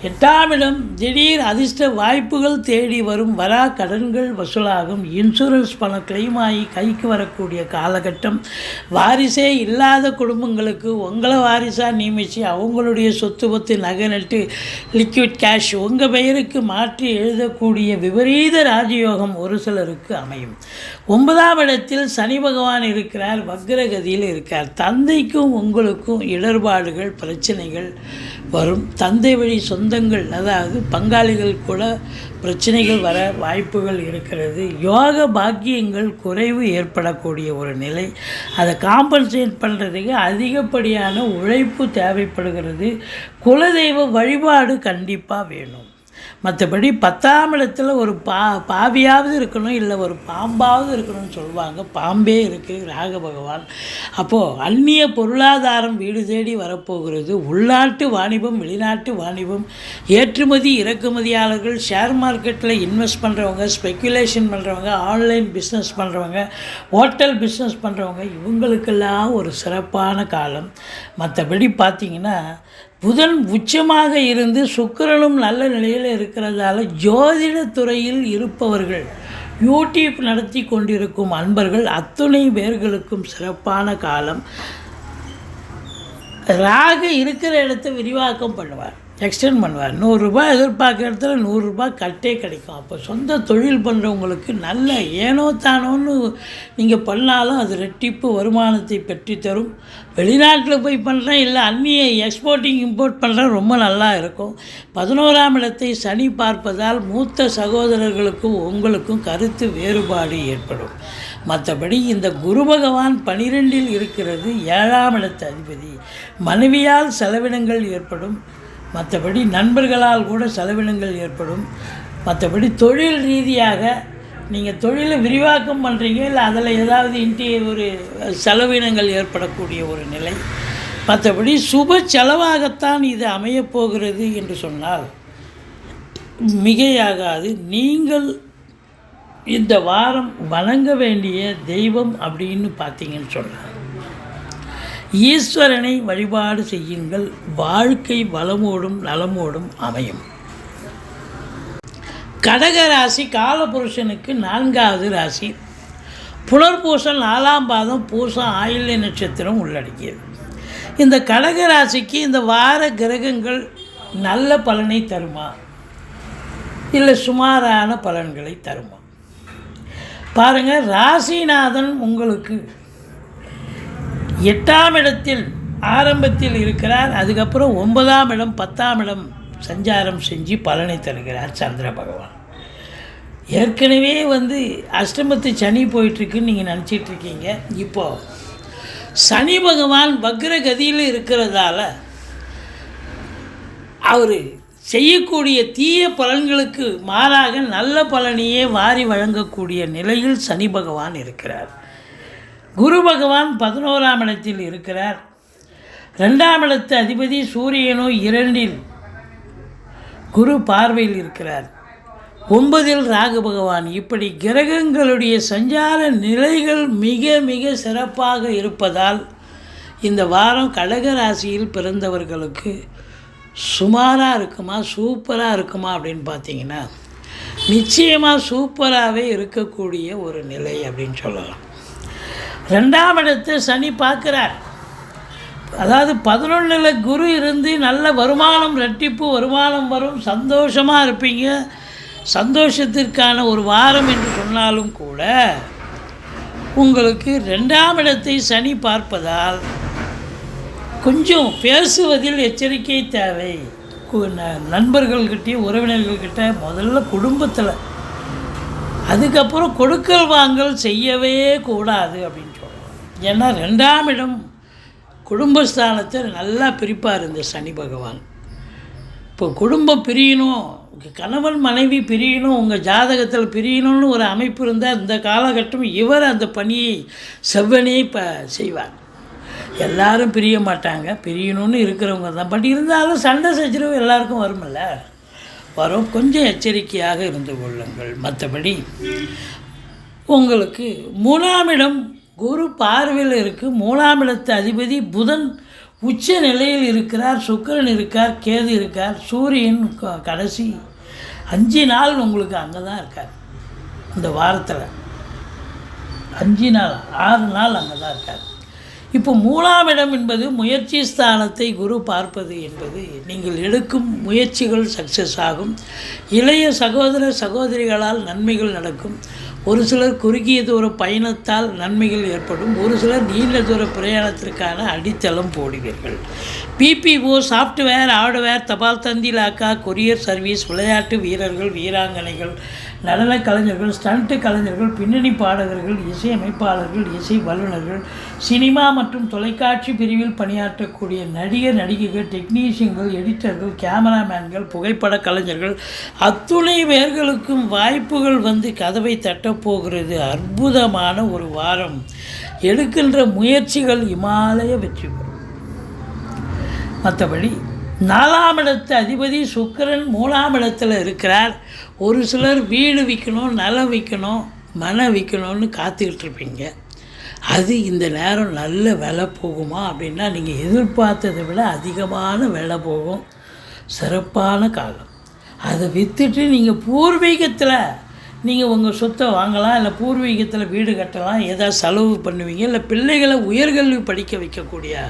A: 8ஆம் இடம் திடீர் அதிர்ஷ்ட வாய்ப்புகள் தேடி வரும். வரா கடன்கள் வசூலாகும். இன்சூரன்ஸ் பணம் கிளைம் ஆகி கைக்கு வரக்கூடிய காலகட்டம். வாரிசே இல்லாத குடும்பங்களுக்கு உங்களை வாரிசாக நியமித்து அவங்களுடைய சொத்து பத்து நகை நட்டு லிக்விட் கேஷ் உங்கள் பெயருக்கு மாற்றி எழுதக்கூடிய விபரீத ராஜயோகம் ஒரு சிலருக்கு அமையும். 9ஆம் இடத்தில் சனி பகவான் இருக்கிறார். வக்ரகதியில் இருக்கார். தந்தைக்கும் உங்களுக்கும் இடர்பாடுகள், பிரச்சனைகள் வரும். தந்தை வழி சொந்தங்கள், அதாவது பங்காளிகள் கூட பிரச்சனைகள் வர வாய்ப்புகள் இருக்கிறது. யோக பாக்கியங்கள் குறைவு ஏற்படக்கூடிய ஒரு நிலை. அதை காம்பன்சேட் பண்ணுறதுக்கு அதிகப்படியான உழைப்பு தேவைப்படுகிறது. குலதெய்வ வழிபாடு கண்டிப்பாக வேணும். மற்றபடி 10ஆம் இடத்துல ஒரு பாவியாவது இருக்கணும், இல்லை ஒரு பாம்பாவது இருக்கணும்னு சொல்லுவாங்க. பாம்பே இருக்குது ராகு பகவான். அப்போது அந்நிய பொருளாதாரம் வீடு தேடி வரப்போகிறது. உள்நாட்டு வாணிபம், வெளிநாட்டு வாணிபம், ஏற்றுமதி இறக்குமதியாளர்கள், ஷேர் மார்க்கெட்டில் இன்வெஸ்ட் பண்ணுறவங்க, ஸ்பெக்குலேஷன் பண்ணுறவங்க, ஆன்லைன் பிஸ்னஸ் பண்ணுறவங்க, ஹோட்டல் பிஸ்னஸ் பண்ணுறவங்க, இவங்களுக்கெல்லாம் ஒரு சிறப்பான காலம். மற்றபடி பார்த்திங்கன்னா புதன் உச்சமாக இருந்து சுக்கிரனும் நல்ல நிலையில் இருக்கிறதால ஜோதிடத்துறையில் இருப்பவர்கள், யூடியூப் நடத்தி கொண்டிருக்கும் அன்பர்கள் அத்துணை பேர்களுக்கும் சிறப்பான காலம். ராகு இருக்கிற இடத்த விரிவாக்கம் பண்ணுவார், எக்ஸ்டெண்ட் பண்ணுவார். 100 ரூபாய் எதிர்பார்க்குற இடத்துல 100 ரூபாய் கட்டே கிடைக்கும். அப்போ சொந்த தொழில் பண்ணுறவங்களுக்கு நல்ல ஏனோ தானோன்னு நீங்கள் பண்ணாலும் அது ரெட்டிப்பு வருமானத்தை பெற்றுத்தரும். வெளிநாட்டில் போய் பண்ணுறேன், இல்லை அந்நிய எக்ஸ்போர்ட்டிங் இம்போர்ட் பண்ணுறேன், ரொம்ப நல்லா இருக்கும். 11ஆம் இடத்தை சனி பார்ப்பதால் மூத்த சகோதரர்களுக்கும் உங்களுக்கும் கருத்து வேறுபாடு ஏற்படும். மற்றபடி இந்த குரு பகவான் 12இல் இருக்கிறது. 7ஆம் இடத்து அதிபதி. மனைவியால் செலவினங்கள் ஏற்படும். மற்றபடி நண்பர்களால் கூட செலவினங்கள் ஏற்படும். மற்றபடி தொழில் ரீதியாக நீங்கள் தொழிலை விரிவாக்கம் பண்ணுறீங்க, இல்லை அதில் ஏதாவது ஒரு செலவினங்கள் ஏற்படக்கூடிய ஒரு நிலை. மற்றபடி சுப செலவாகத்தான் இது அமையப்போகிறது என்று சொன்னால் மிகையாகாது. நீங்கள் இந்த வாரம் வணங்க வேண்டிய தெய்வம் அப்படின்னு பார்த்தீங்கன்னு சொன்னார், ஈஸ்வரனை வழிபாடு செய்யுங்கள். வாழ்க்கை வளமோடும் நலமோடும் அமையும். கடக ராசி காலபுருஷனுக்கு 4வது ராசி. புனர்பூசம் 4ஆம் பாதம், பூசம் ஆயில்ய நட்சத்திரம் உள்ளடக்கியது. இந்த கடக ராசிக்கு இந்த வார கிரகங்கள் நல்ல பலனை தருமா, இல்லை சுமாரான பலன்களை தருமா? பாருங்கள், ராசிநாதன் உங்களுக்கு 8ஆம் இடத்தில் ஆரம்பத்தில் இருக்கிறார். அதுக்கப்புறம் 9ஆம் இடம் 10ஆம் இடம் சஞ்சாரம் செஞ்சு பலனை தருகிறார் சந்திர பகவான். ஏற்கனவே அஷ்டமத்து சனி போயிட்டுருக்குன்னு நீங்கள் நினச்சிட்ருக்கீங்க. இப்போது சனி பகவான் வக்ரகதியில் இருக்கிறதால அவர் செய்யக்கூடிய தீய பலன்களுக்கு மாறாக நல்ல பலனையே வாரி வழங்கக்கூடிய நிலையில் சனி பகவான் இருக்கிறார். குரு பகவான் 11ஆம் இடத்தில் இருக்கிறார். 2ஆம் இடத்து அதிபதி சூரியனோ 2இல் குரு பார்வையில் இருக்கிறார். 9இல் ராகு பகவான். இப்படி கிரகங்களுடைய சஞ்சார நிலைகள் மிக மிக சிறப்பாக இருப்பதால் இந்த வாரம் கடக ராசியில் பிறந்தவர்களுக்கு சுமாராக இருக்குமா சூப்பராக இருக்குமா அப்படின்னு பார்த்தீங்கன்னா நிச்சயமாக சூப்பராகவே இருக்கக்கூடிய ஒரு நிலை அப்படின்னு சொல்லலாம். 2ஆம் இடத்தை சனி பார்க்குறார். அதாவது 11இல் குரு இருந்து நல்ல வருமானம், ரெட்டிப்பு வருமானம் வரும், சந்தோஷமாக இருப்பீங்க. சந்தோஷத்திற்கான ஒரு வாரம் என்று சொன்னாலும் கூட உங்களுக்கு 2ஆம் இடத்தை சனி பார்ப்பதால் கொஞ்சம் பேசுவதில் எச்சரிக்கை தேவை. நண்பர்கள்கிட்டையும் உறவினர்கள்கிட்ட முதல்ல குடும்பத்தில், அதுக்கப்புறம் கொடுக்கல் வாங்கல் செய்யவே கூடாது அப்படின்னு சொல்லலாம். ஏன்னா 2ஆம் இடம் குடும்பஸ்தானத்தை நல்லா பிரிப்பார் இந்த சனி பகவான். இப்போ குடும்பம் பிரியணும், கணவன் மனைவி பிரியணும், உங்கள் ஜாதகத்தில் பிரியணும்னு ஒரு அமைப்பு இருந்தால் இந்த காலகட்டம் இவர் அந்த பணியை செவ்வனே இப்போ செய்வார். எல்லாரும் பிரிய மாட்டாங்க, பிரியணும்னு இருக்கிறவங்க தான். பட் இருந்தாலும் சண்டை சச்சரவு எல்லாருக்கும் வருமில்ல, வரும். கொஞ்சம் எச்சரிக்கையாக இருந்து கொள்ளுங்கள். மற்றபடி உங்களுக்கு 3ஆம் இடம் குரு பார்வையில் இருக்குது. 3ஆம் இடத்து அதிபதி புதன் உச்ச நிலையில் இருக்கிறார், சுக்கிரன் இருக்கார், கேது இருக்கார், சூரியன் கடைசி 5 நாள் உங்களுக்கு அங்கே தான் இருக்கார். இந்த வாரத்தில் 5 நாள் 6 நாள் அங்கே தான் இருக்கார். இப்போ 3ஆம் இடம் என்பது முயற்சி ஸ்தானத்தை குரு பார்ப்பது என்பது நீங்கள் எடுக்கும் முயற்சிகள் சக்ஸஸ் ஆகும். இளைய சகோதர சகோதரிகளால் நன்மைகள் நடக்கும். ஒரு சிலர் குறுகிய தூர பயணத்தால் நன்மைகள் ஏற்படும். ஒரு சிலர் நீண்ட தூர பிரயாணத்திற்கான அடித்தளம் போடுவீர்கள். பிபிஓ, சாஃப்ட்வேர், ஹார்ட்வேர், தபால் தந்தி இலாக்கா, கொரியர் சர்வீஸ், விளையாட்டு வீரர்கள், வீராங்கனைகள், நடன கலைஞர்கள், ஸ்டண்ட் கலைஞர்கள், பின்னணி பாடகர்கள், இசையமைப்பாளர்கள், இசை வல்லுநர்கள், சினிமா மற்றும் தொலைக்காட்சி பிரிவில் பணியாற்றக்கூடிய நடிகர் நடிகைகள், டெக்னீஷியன்கள், எடிட்டர்கள், கேமராமேன்கள், புகைப்பட கலைஞர்கள் அத்துணை பேர்களுக்கும் வாய்ப்புகள் வந்து கதவை தட்டப்போகிறது. அற்புதமான ஒரு வாரம். எடுக்கின்ற முயற்சிகள் இமாலய வெற்றி பெறும். மற்றபடி 4ஆம் இடத்து அதிபதி சுக்கிரன் 3ஆம் இடத்துல இருக்கிறார். ஒரு சிலர் வீடு விற்கணும், நிலம் விற்கணும், மனை விற்கணும்னு காத்துக்கிட்டு இருப்பீங்க. அது இந்த நேரம் நல்ல விலை போகுமா அப்படின்னா நீங்கள் எதிர்பார்த்ததை விட அதிகமான விலை போகும். சிறப்பான காலம். அதை விற்றுட்டு நீங்கள் பூர்வீகத்தில் நீங்கள் உங்கள் சொத்தை வாங்கலாம், இல்லை பூர்வீகத்தில் வீடு கட்டலாம், ஏதாவது செலவு பண்ணுவீங்க, இல்லை பிள்ளைகளை உயர்கல்வி படிக்க வைக்கக்கூடிய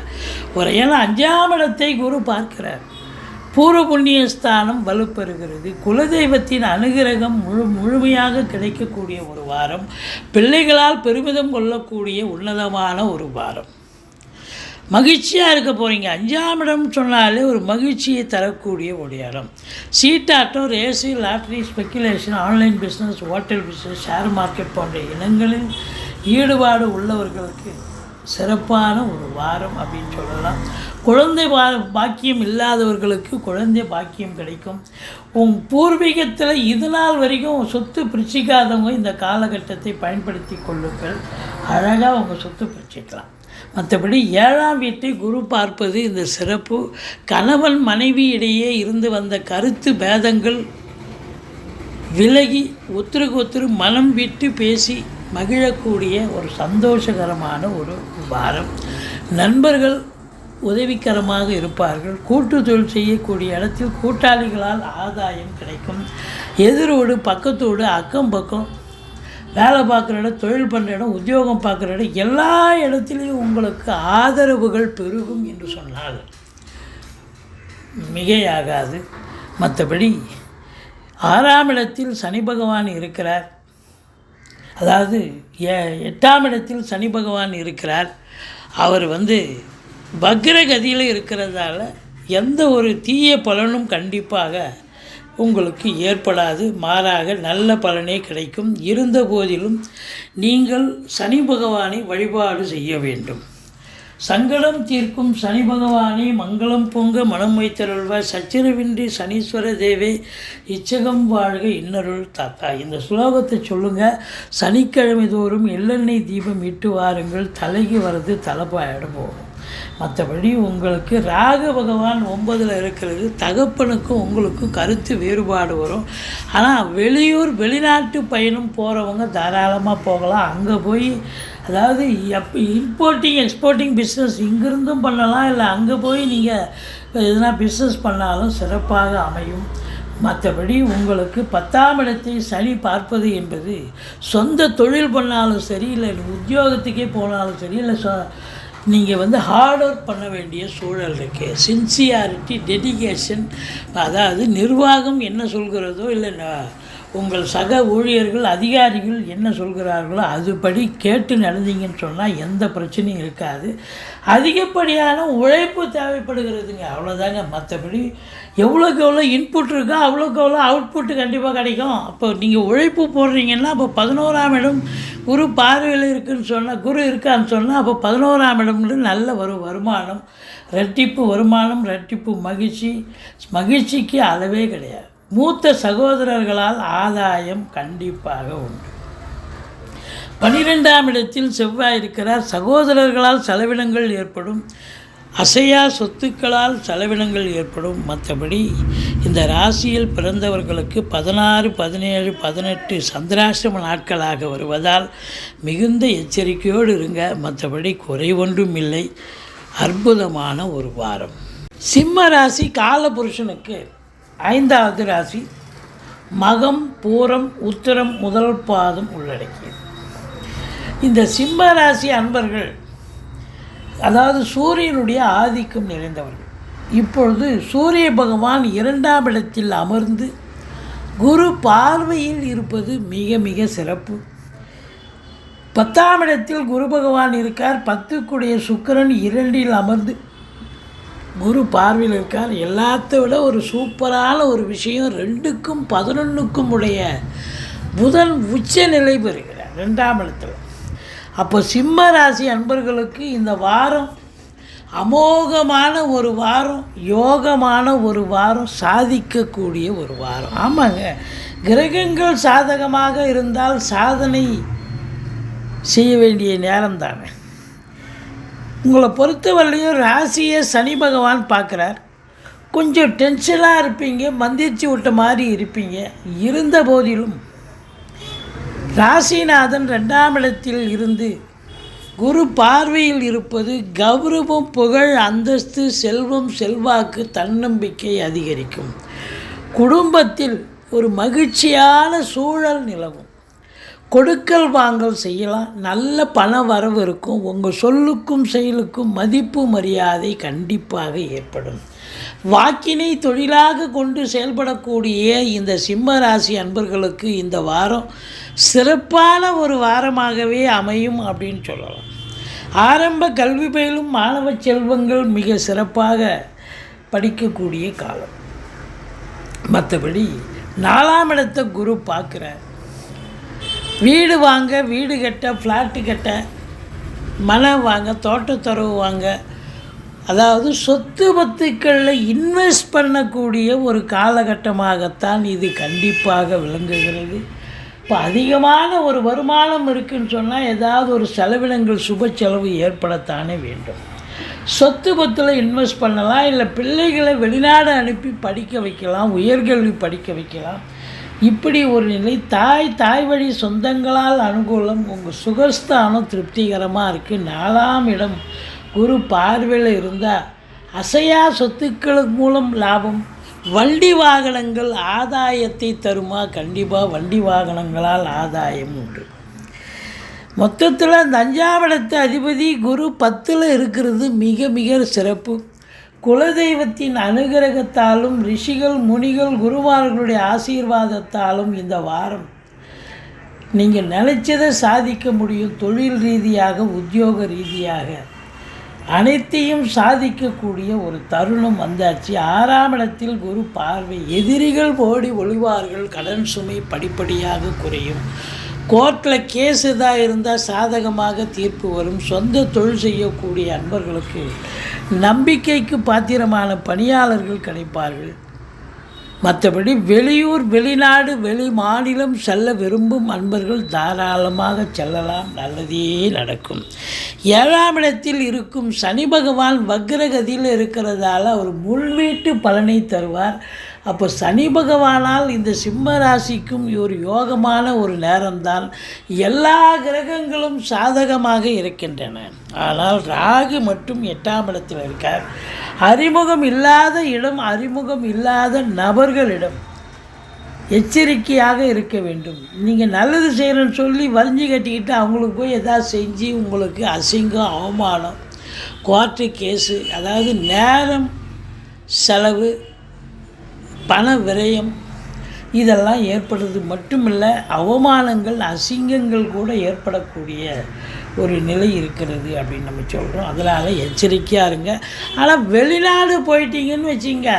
A: ஒரு, ஏன்னா 5ஆம் இடத்தை குரு பார்க்கிறார். பூர்வ புண்ணிய ஸ்தானம் வலுப்பெறுகிறது. குலதெய்வத்தின் அனுகிரகம் முழுமையாக கிடைக்கக்கூடிய ஒரு வாரம். பிள்ளைகளால் பெருமிதம் கொள்ளக்கூடிய உன்னதமான ஒரு வாரம். மகிழ்ச்சியாக இருக்க போகிறீங்க. 5ஆம் இடம் சொன்னாலே ஒரு மகிழ்ச்சியை தரக்கூடிய ஒரு இடம். சீட்டாட்டம், race, lottery, speculation, online business, hotel business, share market போன்ற இனங்களில் ஈடுபாடு உள்ளவர்களுக்கு சிறப்பான ஒரு வாரம் அப்படின்னு சொல்லலாம். குழந்தை பாக்கியம் இல்லாதவர்களுக்கு குழந்தை பாக்கியம் கிடைக்கும். பூர்வீகத்தில் இது நாள் வரைக்கும் சொத்து பிரிச்சிக்காதவங்க இந்த காலகட்டத்தை பயன்படுத்தி கொள்ளுங்கள். அழகாக உங்கள் சொத்து பிரிச்சிக்கலாம். மற்றபடி 7ஆம் வீட்டை குரு பார்ப்பது இந்த சிறப்பு. கணவன் மனைவி இடையே இருந்து வந்த கருத்து பேதங்கள் விலகி ஒருத்தருக்கு ஒருத்தர் மனம் விட்டு பேசி மகிழக்கூடிய ஒரு சந்தோஷகரமான ஒரு வாரம். நண்பர்கள் உதவிகரமாக இருப்பார்கள். கூட்டு தொழில் செய்யக்கூடிய இடத்தில் கூட்டாளிகளால் ஆதாயம் கிடைக்கும். எதிரோடு, பக்கத்தோடு, அக்கம் பக்கம், வேலை பார்க்குற இடம், தொழில் பண்ணுற இடம், உத்தியோகம் பார்க்குற இடம், எல்லா இடத்துலையும் உங்களுக்கு ஆதரவுகள் பெருகும் என்று சொன்னால் மிகையாகாது. மற்றபடி 6ஆம் இடத்தில் சனி பகவான் இருக்கிறார். அதாவது 8ஆம் இடத்தில் சனி பகவான் இருக்கிறார். அவர் வக்ரகதியில் இருக்கிறதால எந்த ஒரு தீய பலனும் கண்டிப்பாக உங்களுக்கு ஏற்படாது. மாறாக நல்ல பலனே கிடைக்கும். இருந்த போதிலும் நீங்கள் சனி பகவானை வழிபாடு செய்ய வேண்டும். சங்கடம் தீர்க்கும் சனி பகவானே மங்களம் பொங்க மனம் வைத்தருள்வாய், சச்சரவின்றி சனீஸ்வர தேவே இச்சகம் வாழ்க இன்னருள் தாத்தா. இந்த ஸ்லோகத்தை சொல்லுங்கள். சனிக்கிழமை தோறும் எள்ளெண்ணெய் தீபம் இட்டு வாருங்கள். தலைக்கு வர்றது தலைப்பாயிடம் போகும். மற்றபடி உங்களுக்கு ராகு பகவான் 9ல் இருக்கிறது. தகப்பனுக்கும் உங்களுக்கும் கருத்து வேறுபாடு வரும். ஆனால் வெளிநாட்டு பயணம் போகிறவங்க தாராளமாக போகலாம். அங்கே போய், அதாவது இம்போர்ட்டிங் எக்ஸ்போர்ட்டிங் பிஸ்னஸ் இங்கிருந்தும் பண்ணலாம், இல்லை அங்கே போய் நீங்கள் எதுனா பிஸ்னஸ் பண்ணாலும் சிறப்பாக அமையும். மற்றபடி உங்களுக்கு 10ஆம் இடத்தை சனி பார்ப்பது என்பது சொந்த தொழில் பண்ணாலும் சரி, இல்லை உத்தியோகத்துக்கே போனாலும் சரி, இல்லை நீங்கள் ஹார்ட் ஒர்க் பண்ண வேண்டிய சூழல் இருக்குது. சின்சியாரிட்டி, டெடிகேஷன், அதாவது நிர்வாகம் என்ன சொல்கிறதோ, இல்லை உங்கள் சக ஊழியர்கள் அதிகாரிகள் என்ன சொல்கிறார்களோ அதுபடி கேட்டு நடந்தீங்கன்னு சொன்னால் எந்த பிரச்சனையும் இருக்காது. அதிகப்படியான உழைப்பு தேவைப்படுகிறதுங்க, அவ்வளோதாங்க. மற்றபடி எவ்வளோக்கு எவ்வளோ இன்புட் இருக்கோ அவ்வளோக்கு எவ்வளோ அவுட்புட்டு கண்டிப்பாக கிடைக்கும். அப்போ நீங்கள் உழைப்பு போடுறீங்கன்னா அப்போ 11ஆம் இடம் குரு பார்வையில் இருக்குதுன்னு சொன்னால், குரு இருக்கான்னு சொன்னால் அப்போ 11ஆம் இடம்னு நல்ல வருமானம், ரெட்டிப்பு வருமானம், ரெட்டிப்பு மகிழ்ச்சி, மகிழ்ச்சிக்கு அளவே கிடையாது. மூத்த சகோதரர்களால் ஆதாயம் கண்டிப்பாக உண்டு. 12ஆம் இடத்தில் செவ்வாய் இருக்கிறார். சகோதரர்களால் செலவினங்கள் ஏற்படும், அசையா சொத்துக்களால் செலவினங்கள் ஏற்படும். மற்றபடி இந்த ராசியில் பிறந்தவர்களுக்கு 16, 17, 18 சந்திராஷ்டம நாட்களாக வருவதால் மிகுந்த எச்சரிக்கையோடு இருங்க. மற்றபடி குறை ஒன்றும் இல்லை. அற்புதமான ஒரு வாரம். சிம்ம ராசி காலபுருஷனுக்கு 5வது ராசி. மகம், பூரம், உத்திரம் முதல் பாதம் உள்ளடக்கியது. இந்த சிம்ம ராசி அன்பர்கள், அதாவது சூரியனுடைய ஆதிக்கம் நிறைந்தவர்கள். இப்பொழுது சூரிய பகவான் 2ஆம் இடத்தில் அமர்ந்து குரு பார்வையில் இருப்பது மிக மிக சிறப்பு. 10ஆம் இடத்தில் குரு பகவான் இருக்கார். 10க்குடைய சுக்கிரன் 2இல் அமர்ந்து குரு பார்வையில் இருக்கார். எல்லாத்தை விட ஒரு சூப்பரான ஒரு விஷயம், 2க்கும் 11க்கும் உடைய புதன் உச்ச நிலை பெறுகிறார் 2ஆம் இடத்தில். அப்போ சிம்ம ராசி அன்பர்களுக்கு இந்த வாரம் அமோகமான ஒரு வாரம், யோகமான ஒரு வாரம், சாதிக்கக்கூடிய ஒரு வாரம். ஆமாங்க, கிரகங்கள் சாதகமாக இருந்தால் சாதனை செய்ய வேண்டிய நேரம் தானே. உங்களை பொறுத்தவரையிலையும் ராசியை சனி பகவான் பார்க்குறார். கொஞ்சம் டென்ஷனாக இருப்பீங்க, மந்திரிச்சு விட்ட மாதிரி இருப்பீங்க. இருந்த போதிலும் ராசிநாதன் 2ஆம் இடத்தில் இருந்து குரு பார்வையில் இருப்பது கௌரவம், புகழ், அந்தஸ்து, செல்வம், செல்வாக்கு, தன்னம்பிக்கை அதிகரிக்கும். குடும்பத்தில் ஒரு மகிழ்ச்சியான சூழல் நிலவும். கொடுக்கல் வாங்கல் செய்யலாம். நல்ல பண வரவு இருக்கும். உங்கள் சொல்லுக்கும் செயலுக்கும் மதிப்பு மரியாதை கண்டிப்பாக ஏற்படும். வாக்கினை தொழிலாக கொண்டு செயல்படக்கூடிய இந்த சிம்ம ராசி அன்பர்களுக்கு இந்த வாரம் சிறப்பான ஒரு வாரமாகவே அமையும் அப்படின்னு சொல்லலாம். ஆரம்ப கல்வி பயிலும் மாணவ செல்வங்கள் மிக சிறப்பாக படிக்கக்கூடிய காலம். மற்றபடி 4ஆம் இடத்தை குரு பார்க்குறார். வீடு வாங்க, வீடு கட்ட, ஃப்ளாட்டு கட்ட, மனம் வாங்க, தோட்டத்துறவு வாங்க, அதாவது சொத்து பத்துக்களில் இன்வெஸ்ட் பண்ணக்கூடிய ஒரு காலகட்டமாகத்தான் இது கண்டிப்பாக விளங்குகிறது. இப்போ அதிகமான ஒரு வருமானம் இருக்குதுன்னு சொன்னால் ஏதாவது ஒரு செலவினங்கள், சுப செலவு ஏற்படத்தானே வேண்டும். சொத்து பத்தில் இன்வெஸ்ட் பண்ணலாம், இல்லை பிள்ளைகளை வெளிநாடு அனுப்பி படிக்க வைக்கலாம், உயர்கல்வி படிக்க வைக்கலாம். இப்படி ஒரு நிலை. தாய் வழி சொந்தங்களால் அனுகூலம். உங்கள் சுகஸ்தானம் திருப்திகரமாக இருக்குது. 4ஆம் இடம் குரு பார்வையில் இருந்தால் அசையா சொத்துக்கள் மூலம் லாபம். வண்டி வாகனங்கள் ஆதாயத்தை தருமா? கண்டிப்பாக வண்டி வாகனங்களால் ஆதாயம் உண்டு. மொத்தத்தில் அந்த 5ஆம் இடத்து அதிபதி குரு 10ல் இருக்கிறது மிக மிக சிறப்பு. குலதெய்வத்தின் அனுகிரகத்தாலும் ரிஷிகள், முனிகள், குருமார்களுடைய ஆசீர்வாதத்தாலும் இந்த வாரம் நீங்கள் நினைச்சதை சாதிக்க முடியும். தொழில் ரீதியாக, உத்தியோக ரீதியாக அனைத்தையும் சாதிக்கக்கூடிய ஒரு தருணம் வந்தாச்சு. 6ஆம் இடத்தில் குரு பார்வை. எதிரிகள் ஓடி ஒளிவார்கள். கடன் சுமை படிப்படியாக குறையும். கோர்ட்டில் கேஸ் எதாக இருந்தால் சாதகமாக தீர்ப்பு வரும். சொந்த தொழில் செய்யக்கூடிய அன்பர்களுக்கு நம்பிக்கைக்கு பாத்திரமான பணியாளர்கள் கிடைப்பார்கள். மற்றபடி வெளியூர், வெளிநாடு, வெளி மாநிலம் செல்ல விரும்பும் அன்பர்கள் தாராளமாக செல்லலாம். நல்லதே நடக்கும். 7ஆம் இடத்தில் இருக்கும் சனி பகவான் வக்ரகதியில் இருக்கிறதால அவர் முன்வீட்டு பலனை தருவார். அப்போ சனி பகவானால் இந்த சிம்ம ராசிக்கும் ஒரு யோகமான ஒரு நேரம்தான். எல்லா கிரகங்களும் சாதகமாக இருக்கின்றன. ஆனால் ராகு மட்டும் 8ஆம் இடத்தில் இருக்கார். அறிமுகம் இல்லாத இடம், அறிமுகம் இல்லாத நபர்களிடம் எச்சரிக்கையாக இருக்க வேண்டும். நீங்கள் நல்லது செய்கிறேன்னு சொல்லி வரிஞ்சு கட்டிக்கிட்டு அவங்களுக்கு போய் எதாவது செஞ்சு உங்களுக்கு அசிங்கம், அவமானம், கோர்ட்டு கேஸு, அதாவது நேரம் செலவு, பண விரயம் இதெல்லாம் ஏற்படுறது மட்டுமில்லை, அவமானங்கள், அசிங்கங்கள் கூட ஏற்படக்கூடிய ஒரு நிலை இருக்கிறது அப்படின்னு நம்ம சொல்கிறோம். அதனால் எச்சரிக்கையாக இருங்க. ஆனால் வெளிநாடு போயிட்டீங்கன்னு வச்சிங்க,